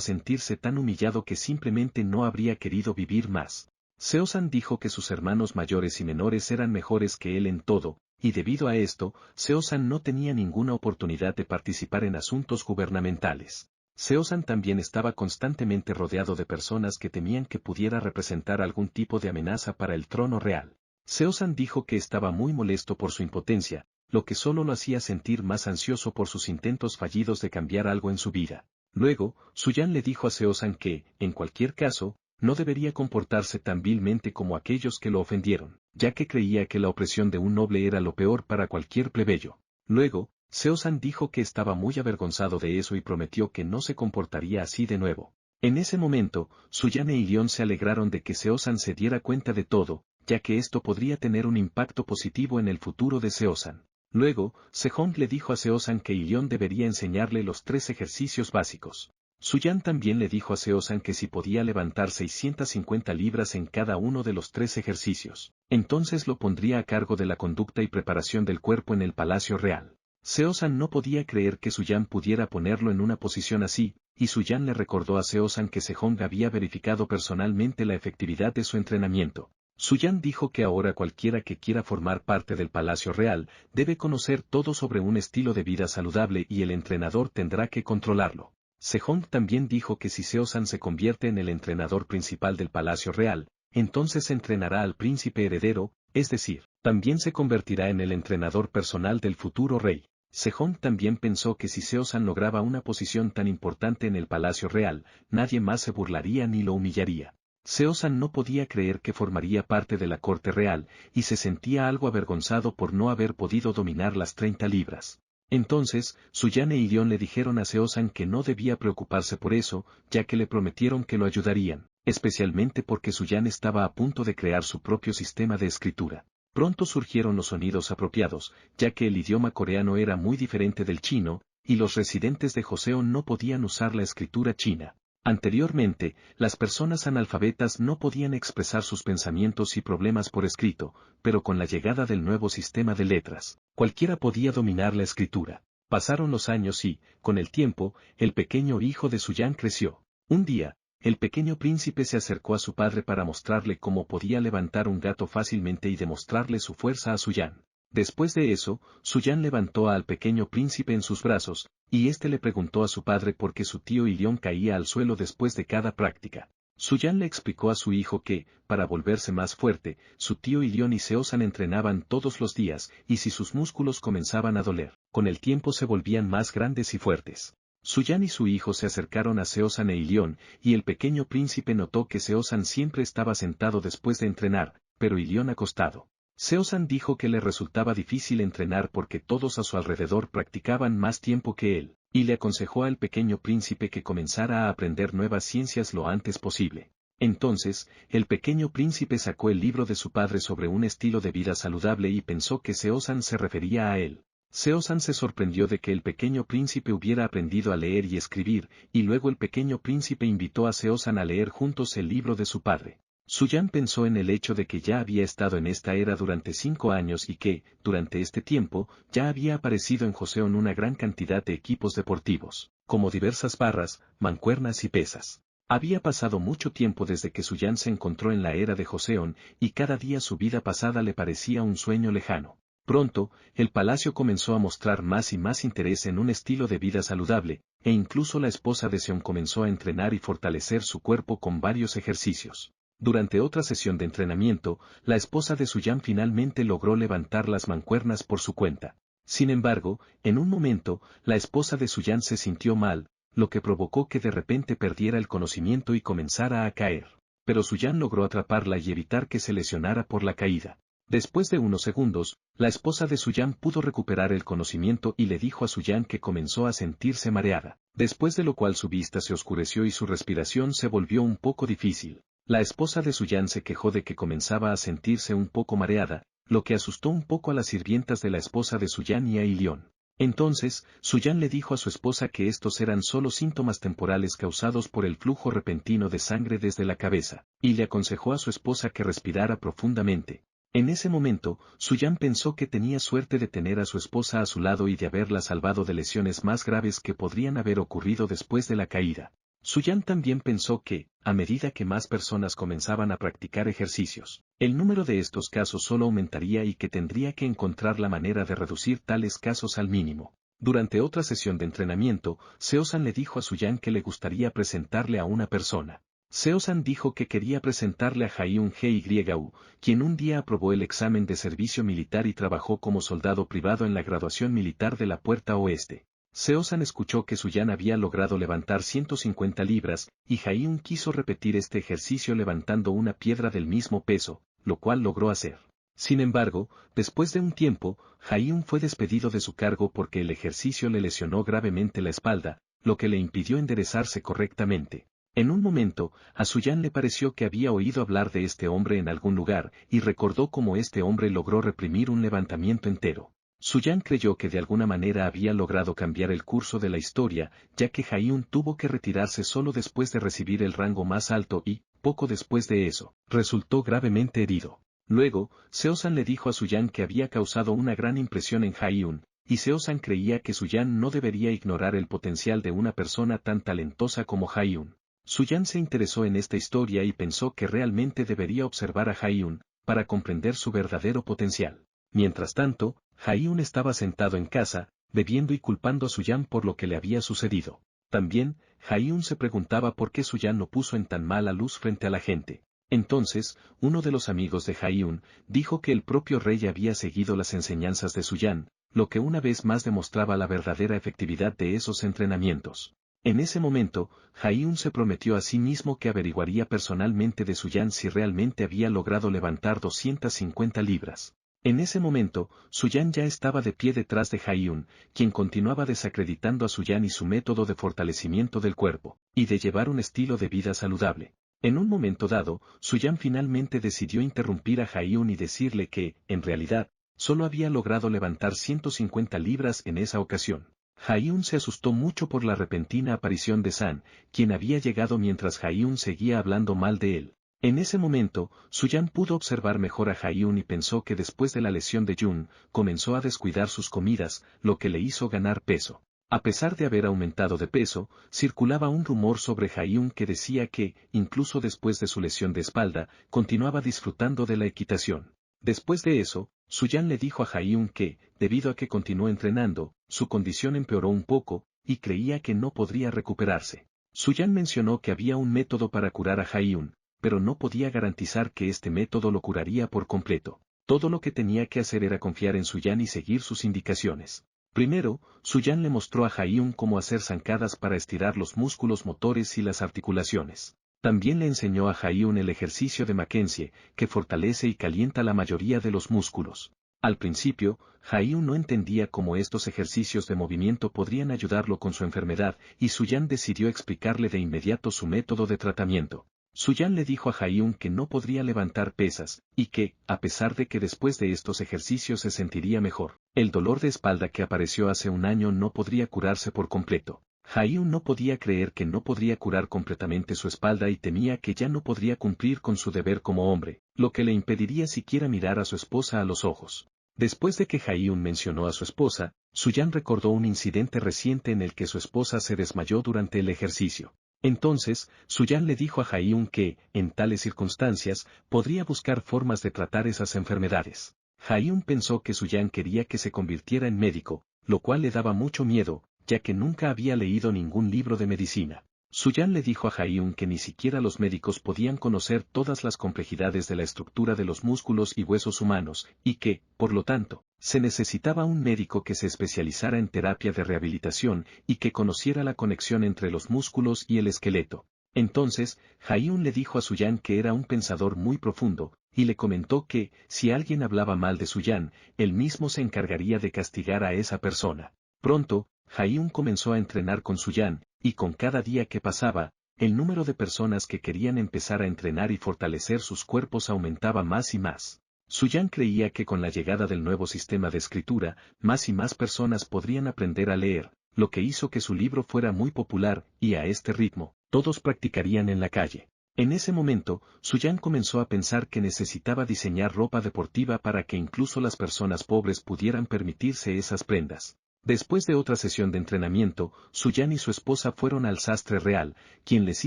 sentirse tan humillado que simplemente no habría querido vivir más. Seosan dijo que sus hermanos mayores y menores eran mejores que él en todo, y debido a esto, Seosan no tenía ninguna oportunidad de participar en asuntos gubernamentales. Seosan también estaba constantemente rodeado de personas que temían que pudiera representar algún tipo de amenaza para el trono real. Seosan dijo que estaba muy molesto por su impotencia, lo que solo lo hacía sentir más ansioso por sus intentos fallidos de cambiar algo en su vida. Luego, Suyan le dijo a Seosan que, en cualquier caso, no debería comportarse tan vilmente como aquellos que lo ofendieron, ya que creía que la opresión de un noble era lo peor para cualquier plebeyo. Luego, Seosan dijo que estaba muy avergonzado de eso y prometió que no se comportaría así de nuevo. En ese momento, Suyan e Ilion se alegraron de que Seosan se diera cuenta de todo, ya que esto podría tener un impacto positivo en el futuro de Seosan. Luego, Sejong le dijo a Seosan que Ilion debería enseñarle los 3 ejercicios básicos. Suyan también le dijo a Seosan que si podía levantar 650 libras en cada uno de los 3 ejercicios, entonces lo pondría a cargo de la conducta y preparación del cuerpo en el Palacio Real. Seosan no podía creer que Suyan pudiera ponerlo en una posición así, y Suyan le recordó a Seosan que Sejong había verificado personalmente la efectividad de su entrenamiento. Suyan dijo que ahora cualquiera que quiera formar parte del Palacio Real, debe conocer todo sobre un estilo de vida saludable y el entrenador tendrá que controlarlo. Sejong también dijo que si Seosan se convierte en el entrenador principal del Palacio Real, entonces entrenará al príncipe heredero, es decir, también se convertirá en el entrenador personal del futuro rey. Sejong también pensó que si Seosan lograba una posición tan importante en el Palacio Real, nadie más se burlaría ni lo humillaría. Seosan no podía creer que formaría parte de la corte real, y se sentía algo avergonzado por no haber podido dominar las 30 libras. Entonces, Suyan e Ilion le dijeron a Seosan que no debía preocuparse por eso, ya que le prometieron que lo ayudarían, especialmente porque Suyan estaba a punto de crear su propio sistema de escritura. Pronto surgieron los sonidos apropiados, ya que el idioma coreano era muy diferente del chino, y los residentes de Joseon no podían usar la escritura china. Anteriormente, las personas analfabetas no podían expresar sus pensamientos y problemas por escrito, pero con la llegada del nuevo sistema de letras, cualquiera podía dominar la escritura. Pasaron los años y, con el tiempo, el pequeño hijo de Suyan creció. Un día, el pequeño príncipe se acercó a su padre para mostrarle cómo podía levantar un gato fácilmente y demostrarle su fuerza a Suyan. Después de eso, Suyan levantó al pequeño príncipe en sus brazos, y éste le preguntó a su padre por qué su tío Ilion caía al suelo después de cada práctica. Suyan le explicó a su hijo que, para volverse más fuerte, su tío Ilion y Seosan entrenaban todos los días, y si sus músculos comenzaban a doler, con el tiempo se volvían más grandes y fuertes. Suyan y su hijo se acercaron a Seosan e Ilion, y el pequeño príncipe notó que Seosan siempre estaba sentado después de entrenar, pero Ilion acostado. Seosan dijo que le resultaba difícil entrenar porque todos a su alrededor practicaban más tiempo que él, y le aconsejó al pequeño príncipe que comenzara a aprender nuevas ciencias lo antes posible. Entonces, el pequeño príncipe sacó el libro de su padre sobre un estilo de vida saludable y pensó que Seosan se refería a él. Seosan se sorprendió de que el pequeño príncipe hubiera aprendido a leer y escribir, y luego el pequeño príncipe invitó a Seosan a leer juntos el libro de su padre. Suyan pensó en el hecho de que ya había estado en esta era durante 5 años y que, durante este tiempo, ya había aparecido en Joseon una gran cantidad de equipos deportivos, como diversas barras, mancuernas y pesas. Había pasado mucho tiempo desde que Suyan se encontró en la era de Joseon, y cada día su vida pasada le parecía un sueño lejano. Pronto, el palacio comenzó a mostrar más y más interés en un estilo de vida saludable, e incluso la esposa de Seon comenzó a entrenar y fortalecer su cuerpo con varios ejercicios. Durante otra sesión de entrenamiento, la esposa de Suyan finalmente logró levantar las mancuernas por su cuenta. Sin embargo, en un momento, la esposa de Suyan se sintió mal, lo que provocó que de repente perdiera el conocimiento y comenzara a caer. Pero Suyan logró atraparla y evitar que se lesionara por la caída. Después de unos segundos, la esposa de Suyan pudo recuperar el conocimiento y le dijo a Suyan que comenzó a sentirse mareada, después de lo cual su vista se oscureció y su respiración se volvió un poco difícil. La esposa de Suyan se quejó de que comenzaba a sentirse un poco mareada, lo que asustó un poco a las sirvientas de la esposa de Suyan y a Ilion. Entonces, Suyan le dijo a su esposa que estos eran solo síntomas temporales causados por el flujo repentino de sangre desde la cabeza, y le aconsejó a su esposa que respirara profundamente. En ese momento, Suyan pensó que tenía suerte de tener a su esposa a su lado y de haberla salvado de lesiones más graves que podrían haber ocurrido después de la caída. Suyan también pensó que, a medida que más personas comenzaban a practicar ejercicios, el número de estos casos solo aumentaría y que tendría que encontrar la manera de reducir tales casos al mínimo. Durante otra sesión de entrenamiento, Seo-san le dijo a Suyan que le gustaría presentarle a una persona. Seo-san dijo que quería presentarle a Hyun Gyu, quien un día aprobó el examen de servicio militar y trabajó como soldado privado en la graduación militar de la Puerta Oeste. Seo-san escuchó que Suyan había logrado levantar 150 libras, y Hyun quiso repetir este ejercicio levantando una piedra del mismo peso, lo cual logró hacer. Sin embargo, después de un tiempo, Hyun fue despedido de su cargo porque el ejercicio le lesionó gravemente la espalda, lo que le impidió enderezarse correctamente. En un momento, a Suyan le pareció que había oído hablar de este hombre en algún lugar, y recordó cómo este hombre logró reprimir un levantamiento entero. Suyan creyó que de alguna manera había logrado cambiar el curso de la historia, ya que Hyun tuvo que retirarse solo después de recibir el rango más alto y, poco después de eso, resultó gravemente herido. Luego, Seo-san le dijo a Suyan que había causado una gran impresión en Hyun, y Seo-san creía que Suyan no debería ignorar el potencial de una persona tan talentosa como Hyun. Suyan se interesó en esta historia y pensó que realmente debería observar a Hyun, para comprender su verdadero potencial. Mientras tanto, Hyun estaba sentado en casa, bebiendo y culpando a Suyan por lo que le había sucedido. También, Hyun se preguntaba por qué Suyan no puso en tan mala luz frente a la gente. Entonces, uno de los amigos de Hyun, dijo que el propio rey había seguido las enseñanzas de Suyan, lo que una vez más demostraba la verdadera efectividad de esos entrenamientos. En ese momento, Hyun se prometió a sí mismo que averiguaría personalmente de Suyan si realmente había logrado levantar 250 libras. En ese momento, Suyan ya estaba de pie detrás de Hyun, quien continuaba desacreditando a Suyan y su método de fortalecimiento del cuerpo, y de llevar un estilo de vida saludable. En un momento dado, Suyan finalmente decidió interrumpir a Hyun y decirle que, en realidad, solo había logrado levantar 150 libras en esa ocasión. Hyun se asustó mucho por la repentina aparición de San, quien había llegado mientras Hyun seguía hablando mal de él. En ese momento, Suyan pudo observar mejor a Hyun y pensó que después de la lesión de Jun, comenzó a descuidar sus comidas, lo que le hizo ganar peso. A pesar de haber aumentado de peso, circulaba un rumor sobre Hyun que decía que, incluso después de su lesión de espalda, continuaba disfrutando de la equitación. Después de eso, Suyan le dijo a Hyun que, debido a que continuó entrenando, su condición empeoró un poco, y creía que no podría recuperarse. Suyan mencionó que había un método para curar a Hyun, pero no podía garantizar que este método lo curaría por completo. Todo lo que tenía que hacer era confiar en Suyan y seguir sus indicaciones. Primero, Suyan le mostró a Hyun cómo hacer zancadas para estirar los músculos motores y las articulaciones. También le enseñó a Hyun el ejercicio de Mackenzie, que fortalece y calienta la mayoría de los músculos. Al principio, Hyun no entendía cómo estos ejercicios de movimiento podrían ayudarlo con su enfermedad, y Suyan decidió explicarle de inmediato su método de tratamiento. Suyan le dijo a Hyun que no podría levantar pesas, y que, a pesar de que después de estos ejercicios se sentiría mejor, el dolor de espalda que apareció hace un año no podría curarse por completo. Hyun no podía creer que no podría curar completamente su espalda y temía que ya no podría cumplir con su deber como hombre, lo que le impediría siquiera mirar a su esposa a los ojos. Después de que Hyun mencionó a su esposa, Suyan recordó un incidente reciente en el que su esposa se desmayó durante el ejercicio. Entonces, Suyan le dijo a Hyun que, en tales circunstancias, podría buscar formas de tratar esas enfermedades. Hyun pensó que Suyan quería que se convirtiera en médico, lo cual le daba mucho miedo, ya que nunca había leído ningún libro de medicina. Suyan le dijo a Hyun que ni siquiera los médicos podían conocer todas las complejidades de la estructura de los músculos y huesos humanos, y que, por lo tanto, Se necesitaba un médico que se especializara en terapia de rehabilitación y que conociera la conexión entre los músculos y el esqueleto. Entonces, Ha-yun le dijo a Su-yan que era un pensador muy profundo, y le comentó que, si alguien hablaba mal de Su-yan, él mismo se encargaría de castigar a esa persona. Pronto, Ha-yun comenzó a entrenar con Su-yan, y con cada día que pasaba, el número de personas que querían empezar a entrenar y fortalecer sus cuerpos aumentaba más y más. Su-yan creía que con la llegada del nuevo sistema de escritura, más y más personas podrían aprender a leer, lo que hizo que su libro fuera muy popular, y a este ritmo, todos practicarían en la calle. En ese momento, Su-yan comenzó a pensar que necesitaba diseñar ropa deportiva para que incluso las personas pobres pudieran permitirse esas prendas. Después de otra sesión de entrenamiento, Su-yan y su esposa fueron al sastre real, quien les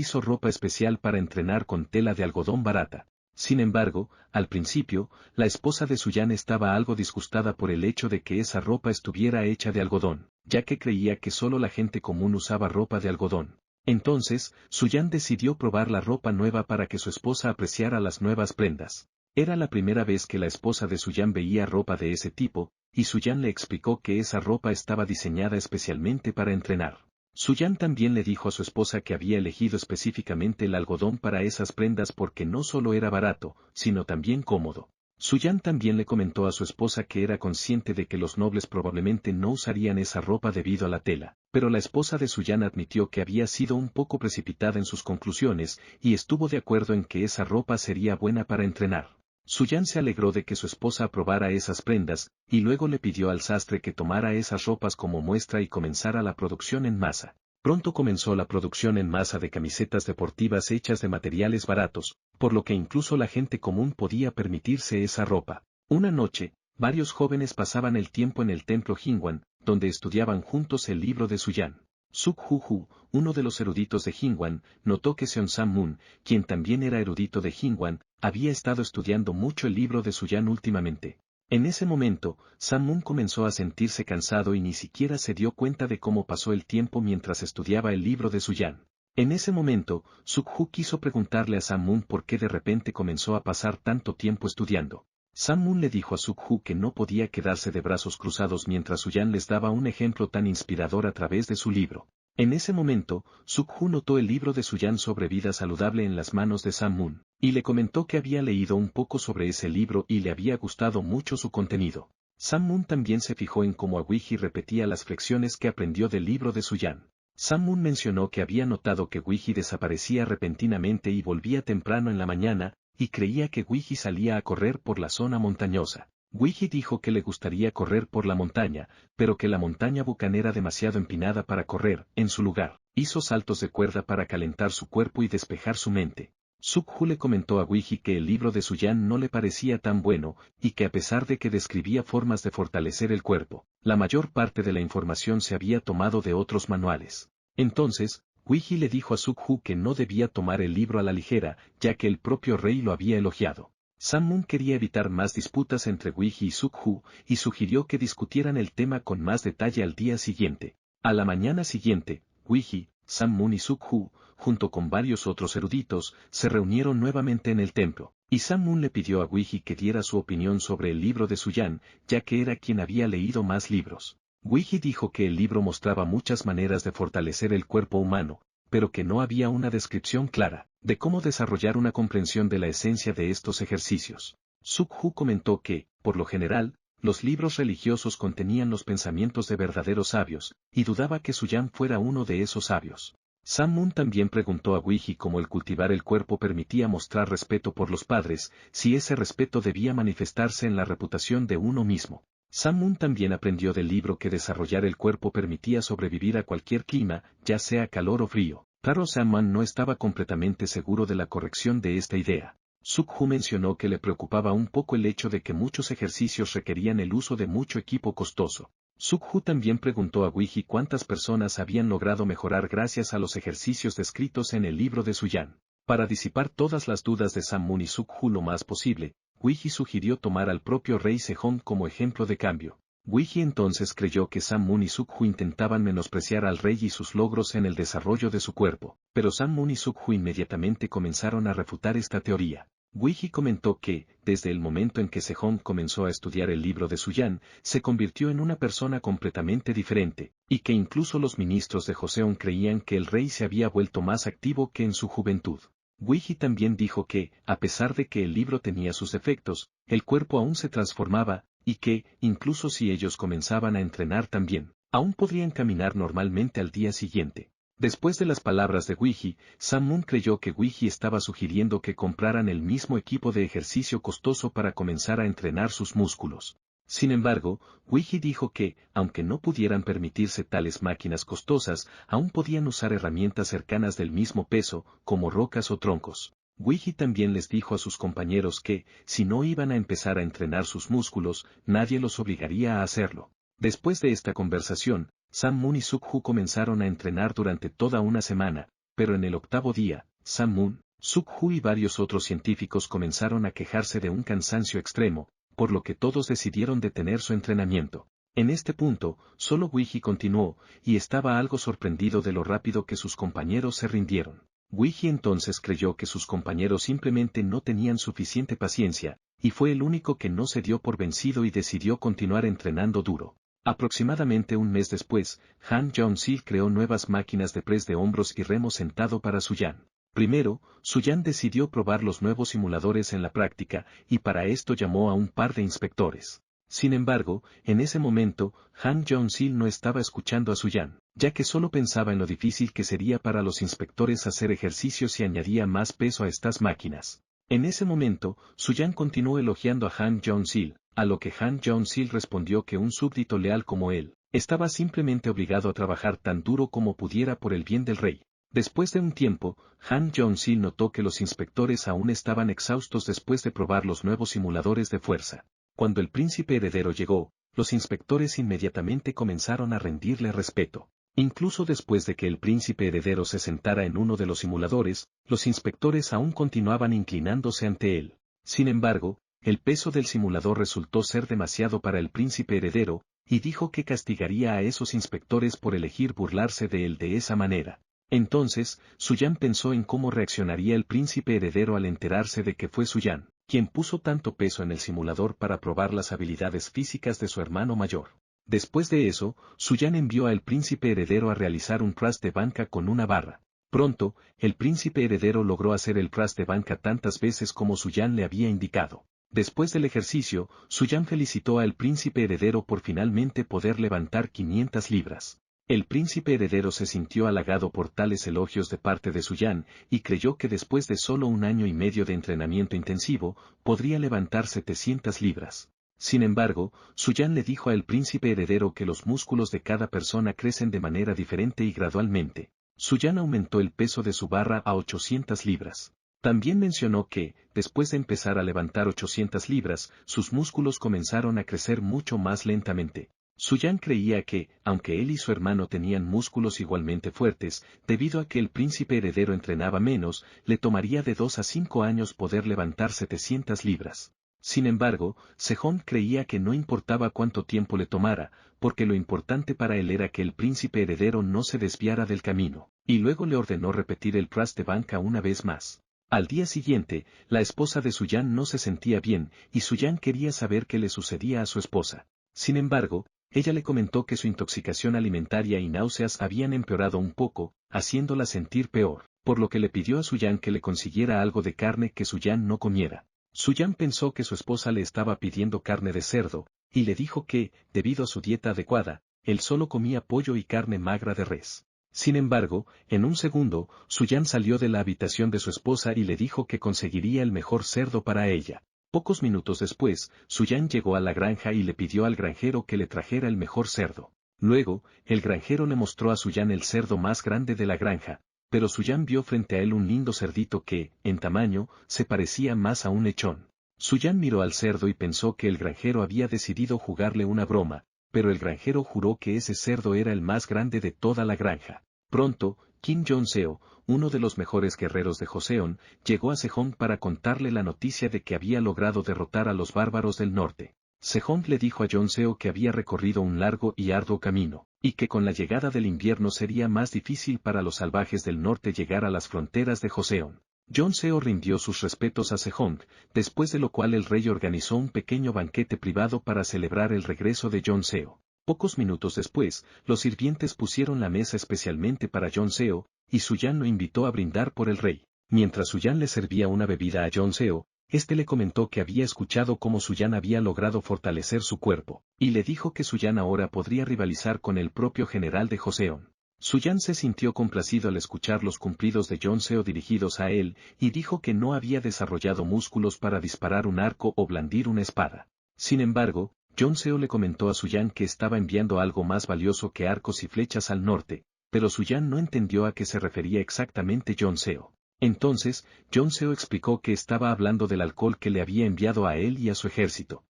hizo ropa especial para entrenar con tela de algodón barata. Sin embargo, al principio, la esposa de Su-yan estaba algo disgustada por el hecho de que esa ropa estuviera hecha de algodón, ya que creía que solo la gente común usaba ropa de algodón. Entonces, Su-yan decidió probar la ropa nueva para que su esposa apreciara las nuevas prendas. Era la primera vez que la esposa de Su-yan veía ropa de ese tipo, y Su-yan le explicó que esa ropa estaba diseñada especialmente para entrenar. Su-yan también le dijo a su esposa que había elegido específicamente el algodón para esas prendas porque no solo era barato, sino también cómodo. Su-yan también le comentó a su esposa que era consciente de que los nobles probablemente no usarían esa ropa debido a la tela, pero la esposa de Su-yan admitió que había sido un poco precipitada en sus conclusiones, y estuvo de acuerdo en que esa ropa sería buena para entrenar. Su-yan se alegró de que su esposa aprobara esas prendas, y luego le pidió al sastre que tomara esas ropas como muestra y comenzara la producción en masa. Pronto comenzó la producción en masa de camisetas deportivas hechas de materiales baratos, por lo que incluso la gente común podía permitirse esa ropa. Una noche, varios jóvenes pasaban el tiempo en el templo Hingwan, donde estudiaban juntos el libro de Su-yan. Suk-hu, uno de los eruditos de Hingwan, notó que Seon Sam-moon, quien también era erudito de Hingwan, había estado estudiando mucho el libro de Su-yan últimamente. En ese momento, Sam-moon comenzó a sentirse cansado y ni siquiera se dio cuenta de cómo pasó el tiempo mientras estudiaba el libro de Su-yan. En ese momento, Suk-hu quiso preguntarle a Sam-moon por qué de repente comenzó a pasar tanto tiempo estudiando. Sam-moon le dijo a Suk-hu que no podía quedarse de brazos cruzados mientras Su-yan les daba un ejemplo tan inspirador a través de su libro. En ese momento, Suk-hu notó el libro de Su-yan sobre vida saludable en las manos de Sam-moon, y le comentó que había leído un poco sobre ese libro y le había gustado mucho su contenido. Sam-moon también se fijó en cómo Wiji repetía las flexiones que aprendió del libro de Su-yan. Sam-moon mencionó que había notado que Wiji desaparecía repentinamente y volvía temprano en la mañana, y creía que Wiji salía a correr por la zona montañosa. Wiji dijo que le gustaría correr por la montaña, pero que la montaña Bucan era demasiado empinada para correr. En su lugar, hizo saltos de cuerda para calentar su cuerpo y despejar su mente. Suk-hu le comentó a Wiji que el libro de Su-yan no le parecía tan bueno, y que a pesar de que describía formas de fortalecer el cuerpo, la mayor parte de la información se había tomado de otros manuales. Entonces, Wiji le dijo a Suk-hu que no debía tomar el libro a la ligera, ya que el propio rey lo había elogiado. Sam-moon quería evitar más disputas entre Wiji y Suk-hu, y sugirió que discutieran el tema con más detalle al día siguiente. A la mañana siguiente, Wiji, Sam-moon y Suk-hu, junto con varios otros eruditos, se reunieron nuevamente en el templo, y Sam-moon le pidió a Wiji que diera su opinión sobre el libro de Su-yan, ya que era quien había leído más libros. Wiji dijo que el libro mostraba muchas maneras de fortalecer el cuerpo humano, pero que no había una descripción clara de cómo desarrollar una comprensión de la esencia de estos ejercicios. Suk-hu comentó que, por lo general, los libros religiosos contenían los pensamientos de verdaderos sabios, y dudaba que Su-yan fuera uno de esos sabios. Sam-moon también preguntó a Wiji cómo el cultivar el cuerpo permitía mostrar respeto por los padres, si ese respeto debía manifestarse en la reputación de uno mismo. Sam-moon también aprendió del libro que desarrollar el cuerpo permitía sobrevivir a cualquier clima, ya sea calor o frío. Claro, Sam-moon no estaba completamente seguro de la corrección de esta idea. Suk-hu mencionó que le preocupaba un poco el hecho de que muchos ejercicios requerían el uso de mucho equipo costoso. Suk-hu también preguntó a Wiji cuántas personas habían logrado mejorar gracias a los ejercicios descritos en el libro de Su-yan. Para disipar todas las dudas de Sam-moon y Suk-hu lo más posible, Wiji sugirió tomar al propio rey Sejong como ejemplo de cambio. Wiji entonces creyó que Sam-moon y Suk-hu intentaban menospreciar al rey y sus logros en el desarrollo de su cuerpo, pero Sam-moon y Suk-hu inmediatamente comenzaron a refutar esta teoría. Weiji comentó que, desde el momento en que Sejong comenzó a estudiar el libro de Suyan, se convirtió en una persona completamente diferente, y que incluso los ministros de Joseon creían que el rey se había vuelto más activo que en su juventud. Weiji también dijo que, a pesar de que el libro tenía sus defectos, el cuerpo aún se transformaba, y que, incluso si ellos comenzaban a entrenar también, aún podrían caminar normalmente al día siguiente. Después de las palabras de Weiji, Sam-moon creyó que Weiji estaba sugiriendo que compraran el mismo equipo de ejercicio costoso para comenzar a entrenar sus músculos. Sin embargo, Weiji dijo que, aunque no pudieran permitirse tales máquinas costosas, aún podían usar herramientas cercanas del mismo peso, como rocas o troncos. Weiji también les dijo a sus compañeros que, si no iban a empezar a entrenar sus músculos, nadie los obligaría a hacerlo. Después de esta conversación, Sam-moon y Suk-hoo comenzaron a entrenar durante toda una semana, pero en el octavo día, Sam-moon, Suk-hoo y varios otros científicos comenzaron a quejarse de un cansancio extremo, por lo que todos decidieron detener su entrenamiento. En este punto, solo Weiji continuó, y estaba algo sorprendido de lo rápido que sus compañeros se rindieron. Weiji entonces creyó que sus compañeros simplemente no tenían suficiente paciencia, y fue el único que no se dio por vencido y decidió continuar entrenando duro. Aproximadamente un mes después, Han Jong-sil creó nuevas máquinas de press de hombros y remo sentado para Suyan. Primero, Suyan decidió probar los nuevos simuladores en la práctica, y para esto llamó a un par de inspectores. Sin embargo, en ese momento, Han Jong-sil no estaba escuchando a Suyan, ya que solo pensaba en lo difícil que sería para los inspectores hacer ejercicios si añadía más peso a estas máquinas. En ese momento, Suyan continuó elogiando a Han Jong-sil, a lo que Han Jong-sil respondió que un súbdito leal como él, estaba simplemente obligado a trabajar tan duro como pudiera por el bien del rey. Después de un tiempo, Han Jong-sil notó que los inspectores aún estaban exhaustos después de probar los nuevos simuladores de fuerza. Cuando el príncipe heredero llegó, los inspectores inmediatamente comenzaron a rendirle respeto. Incluso después de que el príncipe heredero se sentara en uno de los simuladores, los inspectores aún continuaban inclinándose ante él. Sin embargo, el peso del simulador resultó ser demasiado para el príncipe heredero, y dijo que castigaría a esos inspectores por elegir burlarse de él de esa manera. Entonces, Suyan pensó en cómo reaccionaría el príncipe heredero al enterarse de que fue Suyan quien puso tanto peso en el simulador para probar las habilidades físicas de su hermano mayor. Después de eso, Suyan envió al príncipe heredero a realizar un press de banca con una barra. Pronto, el príncipe heredero logró hacer el press de banca tantas veces como Suyan le había indicado. Después del ejercicio, Suyan felicitó al príncipe heredero por finalmente poder levantar 500 libras. El príncipe heredero se sintió halagado por tales elogios de parte de Suyan, y creyó que después de solo un año y medio de entrenamiento intensivo, podría levantar 700 libras. Sin embargo, Suyan le dijo al príncipe heredero que los músculos de cada persona crecen de manera diferente y gradualmente. Suyan aumentó el peso de su barra a 800 libras. También mencionó que, después de empezar a levantar 800 libras, sus músculos comenzaron a crecer mucho más lentamente. Suyan creía que, aunque él y su hermano tenían músculos igualmente fuertes, debido a que el príncipe heredero entrenaba menos, le tomaría de 2 a 5 años poder levantar 700 libras. Sin embargo, Sejong creía que no importaba cuánto tiempo le tomara, porque lo importante para él era que el príncipe heredero no se desviara del camino, y luego le ordenó repetir el press de banca una vez más. Al día siguiente, la esposa de Suyan no se sentía bien, y Suyan quería saber qué le sucedía a su esposa. Sin embargo, ella le comentó que su intoxicación alimentaria y náuseas habían empeorado un poco, haciéndola sentir peor, por lo que le pidió a Suyan que le consiguiera algo de carne que Suyan no comiera. Suyan pensó que su esposa le estaba pidiendo carne de cerdo, y le dijo que, debido a su dieta adecuada, él solo comía pollo y carne magra de res. Sin embargo, en un segundo, Suyan salió de la habitación de su esposa y le dijo que conseguiría el mejor cerdo para ella. Pocos minutos después, Suyan llegó a la granja y le pidió al granjero que le trajera el mejor cerdo. Luego, el granjero le mostró a Suyan el cerdo más grande de la granja, pero Suyan vio frente a él un lindo cerdito que, en tamaño, se parecía más a un lechón. Suyan miró al cerdo y pensó que el granjero había decidido jugarle una broma, pero el granjero juró que ese cerdo era el más grande de toda la granja. Pronto, Kim Jong-seo, uno de los mejores guerreros de Joseon, llegó a Sejong para contarle la noticia de que había logrado derrotar a los bárbaros del norte. Sejong le dijo a Jong-seo que había recorrido un largo y arduo camino, y que con la llegada del invierno sería más difícil para los salvajes del norte llegar a las fronteras de Joseon. Seo rindió sus respetos a Sejong, después de lo cual el rey organizó un pequeño banquete privado para celebrar el regreso de Seo. Pocos minutos después, los sirvientes pusieron la mesa especialmente para Seo, y Suyan lo invitó a brindar por el rey. Mientras Suyan le servía una bebida a Seo, este le comentó que había escuchado cómo Suyan había logrado fortalecer su cuerpo, y le dijo que Suyan ahora podría rivalizar con el propio general de Joseon. Suyan se sintió complacido al escuchar los cumplidos de Seo dirigidos a él, y dijo que no había desarrollado músculos para disparar un arco o blandir una espada. Sin embargo, Seo le comentó a Suyan que estaba enviando algo más valioso que arcos y flechas al norte, pero Suyan no entendió a qué se refería exactamente Seo. Entonces, Seo explicó que estaba hablando del alcohol que le había enviado a él y a su ejército.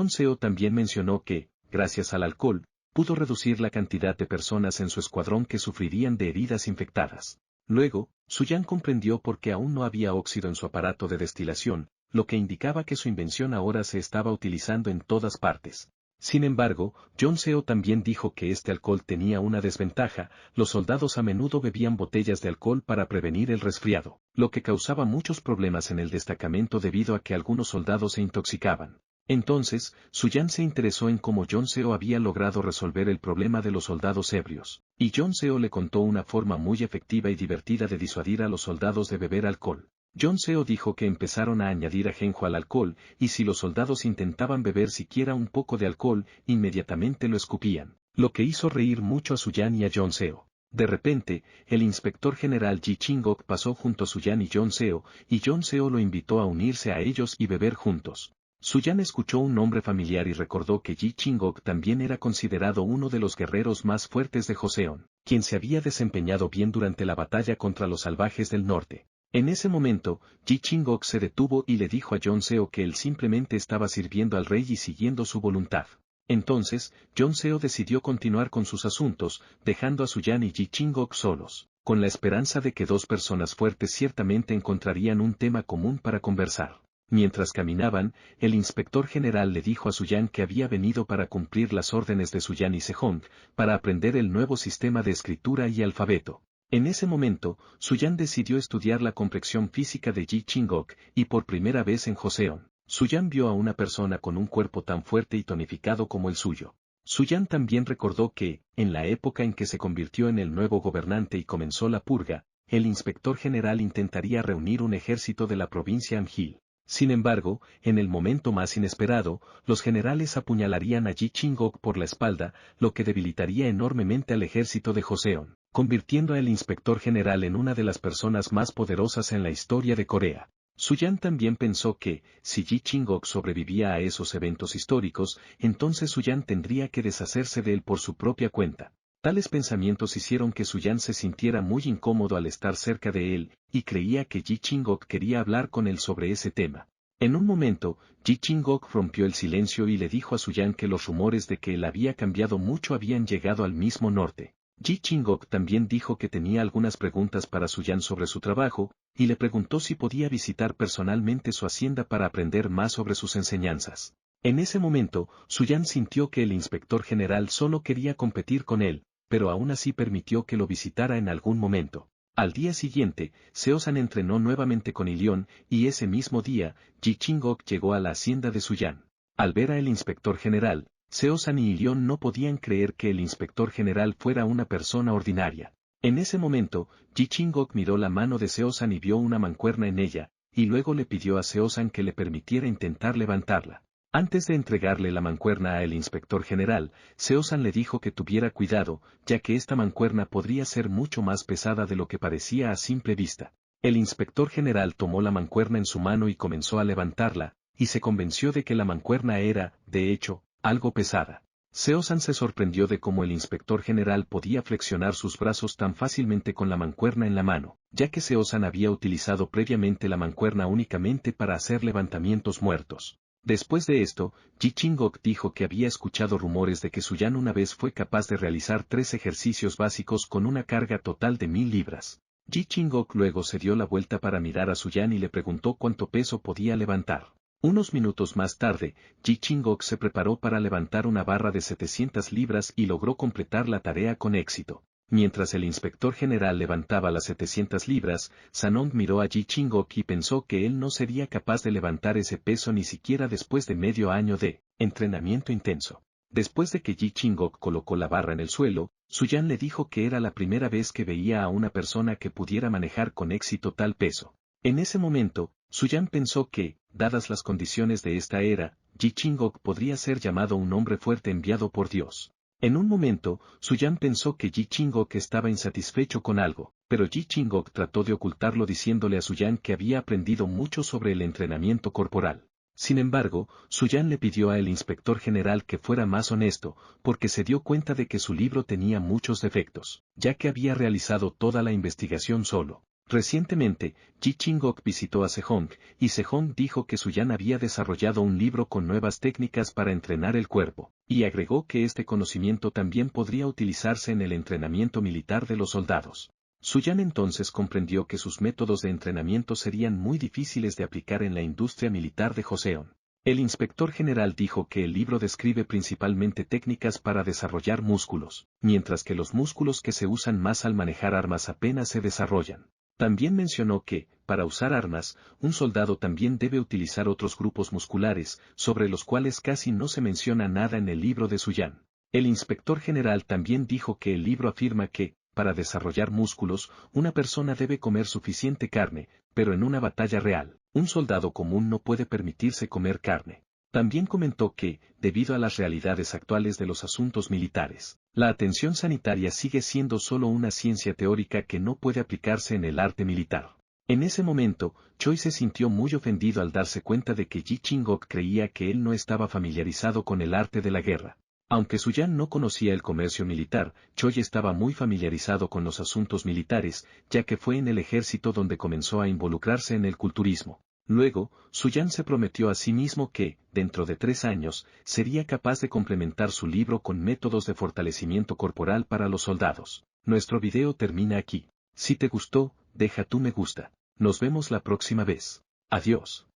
Seo también mencionó que, gracias al alcohol, pudo reducir la cantidad de personas en su escuadrón que sufrirían de heridas infectadas. Luego, Suyan comprendió por qué aún no había óxido en su aparato de destilación, lo que indicaba que su invención ahora se estaba utilizando en todas partes. Sin embargo, Seo también dijo que este alcohol tenía una desventaja: los soldados a menudo bebían botellas de alcohol para prevenir el resfriado, lo que causaba muchos problemas en el destacamento debido a que algunos soldados se intoxicaban. Entonces, Suyan se interesó en cómo Seo había logrado resolver el problema de los soldados ebrios, y Seo le contó una forma muy efectiva y divertida de disuadir a los soldados de beber alcohol. Seo dijo que empezaron a añadir ajenjo al alcohol, y si los soldados intentaban beber siquiera un poco de alcohol, inmediatamente lo escupían, lo que hizo reír mucho a Suyan y a Seo. De repente, el inspector general Ji Chingok pasó junto a Suyan y Seo lo invitó a unirse a ellos y beber juntos. Suyan escuchó un nombre familiar y recordó que Ji Chingok también era considerado uno de los guerreros más fuertes de Joseon, quien se había desempeñado bien durante la batalla contra los salvajes del norte. En ese momento, Ji Chingok se detuvo y le dijo a Seo que él simplemente estaba sirviendo al rey y siguiendo su voluntad. Entonces, Seo decidió continuar con sus asuntos, dejando a Suyan y Ji Chingok solos, con la esperanza de que dos personas fuertes ciertamente encontrarían un tema común para conversar. Mientras caminaban, el inspector general le dijo a Suyan que había venido para cumplir las órdenes de Suyan y Sejong, para aprender el nuevo sistema de escritura y alfabeto. En ese momento, Suyan decidió estudiar la complexión física de Ji Chingok, y por primera vez en Joseon, Suyan vio a una persona con un cuerpo tan fuerte y tonificado como el suyo. Suyan también recordó que, en la época en que se convirtió en el nuevo gobernante y comenzó la purga, el inspector general intentaría reunir un ejército de la provincia Amgil. Sin embargo, en el momento más inesperado, los generales apuñalarían a Ji Chingok por la espalda, lo que debilitaría enormemente al ejército de Joseon, convirtiendo al inspector general en una de las personas más poderosas en la historia de Corea. Suyan también pensó que, si Ji Chingok sobrevivía a esos eventos históricos, entonces Suyan tendría que deshacerse de él por su propia cuenta. Tales pensamientos hicieron que Suyan se sintiera muy incómodo al estar cerca de él, y creía que Ji Chingok quería hablar con él sobre ese tema. En un momento, Ji Chingok rompió el silencio y le dijo a Suyan que los rumores de que él había cambiado mucho habían llegado al mismo norte. Ji Chingok también dijo que tenía algunas preguntas para Suyan sobre su trabajo, y le preguntó si podía visitar personalmente su hacienda para aprender más sobre sus enseñanzas. En ese momento, Suyan sintió que el inspector general solo quería competir con él, pero aún así permitió que lo visitara en algún momento. Al día siguiente, Seosan entrenó nuevamente con Ilion, y ese mismo día, Ji Chingok llegó a la hacienda de Suyan. Al ver al inspector general, Seosan y Ilion no podían creer que el inspector general fuera una persona ordinaria. En ese momento, Ji Chingok miró la mano de Seosan y vio una mancuerna en ella, y luego le pidió a Seosan que le permitiera intentar levantarla. Antes de entregarle la mancuerna al inspector general, Seosan le dijo que tuviera cuidado, ya que esta mancuerna podría ser mucho más pesada de lo que parecía a simple vista. El inspector general tomó la mancuerna en su mano y comenzó a levantarla, y se convenció de que la mancuerna era, de hecho, algo pesada. Seosan se sorprendió de cómo el inspector general podía flexionar sus brazos tan fácilmente con la mancuerna en la mano, ya que Seosan había utilizado previamente la mancuerna únicamente para hacer levantamientos muertos. Después de esto, Ji Chingok dijo que había escuchado rumores de que Suyan una vez fue capaz de realizar 3 ejercicios básicos con una carga total de 1000 libras. Ji Chingok luego se dio la vuelta para mirar a Suyan y le preguntó cuánto peso podía levantar. Unos minutos más tarde, Ji Chingok se preparó para levantar una barra de 700 libras y logró completar la tarea con éxito. Mientras el inspector general levantaba las 700 libras, Sanong miró a Ji Ching-ok y pensó que él no sería capaz de levantar ese peso ni siquiera después de medio año de entrenamiento intenso. Después de que Ji Ching-ok colocó la barra en el suelo, Su-yan le dijo que era la primera vez que veía a una persona que pudiera manejar con éxito tal peso. En ese momento, Su-yan pensó que, dadas las condiciones de esta era, Ji Ching-ok podría ser llamado un hombre fuerte enviado por Dios. En un momento, Su-yan pensó que Ji Ching-ok estaba insatisfecho con algo, pero Ji Ching-ok trató de ocultarlo diciéndole a Su-yan que había aprendido mucho sobre el entrenamiento corporal. Sin embargo, Su-yan le pidió al inspector general que fuera más honesto, porque se dio cuenta de que su libro tenía muchos defectos, ya que había realizado toda la investigación solo. Recientemente, Ji Ching-ok visitó a Sejong, y Sejong dijo que Su-yan había desarrollado un libro con nuevas técnicas para entrenar el cuerpo, y agregó que este conocimiento también podría utilizarse en el entrenamiento militar de los soldados. Su-yan entonces comprendió que sus métodos de entrenamiento serían muy difíciles de aplicar en la industria militar de Joseon. El inspector general dijo que el libro describe principalmente técnicas para desarrollar músculos, mientras que los músculos que se usan más al manejar armas apenas se desarrollan. También mencionó que, para usar armas, un soldado también debe utilizar otros grupos musculares, sobre los cuales casi no se menciona nada en el libro de Su-yan. El inspector general también dijo que el libro afirma que, para desarrollar músculos, una persona debe comer suficiente carne, pero en una batalla real, un soldado común no puede permitirse comer carne. También comentó que, debido a las realidades actuales de los asuntos militares, la atención sanitaria sigue siendo solo una ciencia teórica que no puede aplicarse en el arte militar. En ese momento, Choi se sintió muy ofendido al darse cuenta de que Ji Ching-ok creía que él no estaba familiarizado con el arte de la guerra. Aunque Su-yan no conocía el comercio militar, Choi estaba muy familiarizado con los asuntos militares, ya que fue en el ejército donde comenzó a involucrarse en el culturismo. Luego, Su-yan se prometió a sí mismo que, dentro de 3 años, sería capaz de complementar su libro con métodos de fortalecimiento corporal para los soldados. Nuestro video termina aquí. Si te gustó, deja tu me gusta. Nos vemos la próxima vez. Adiós.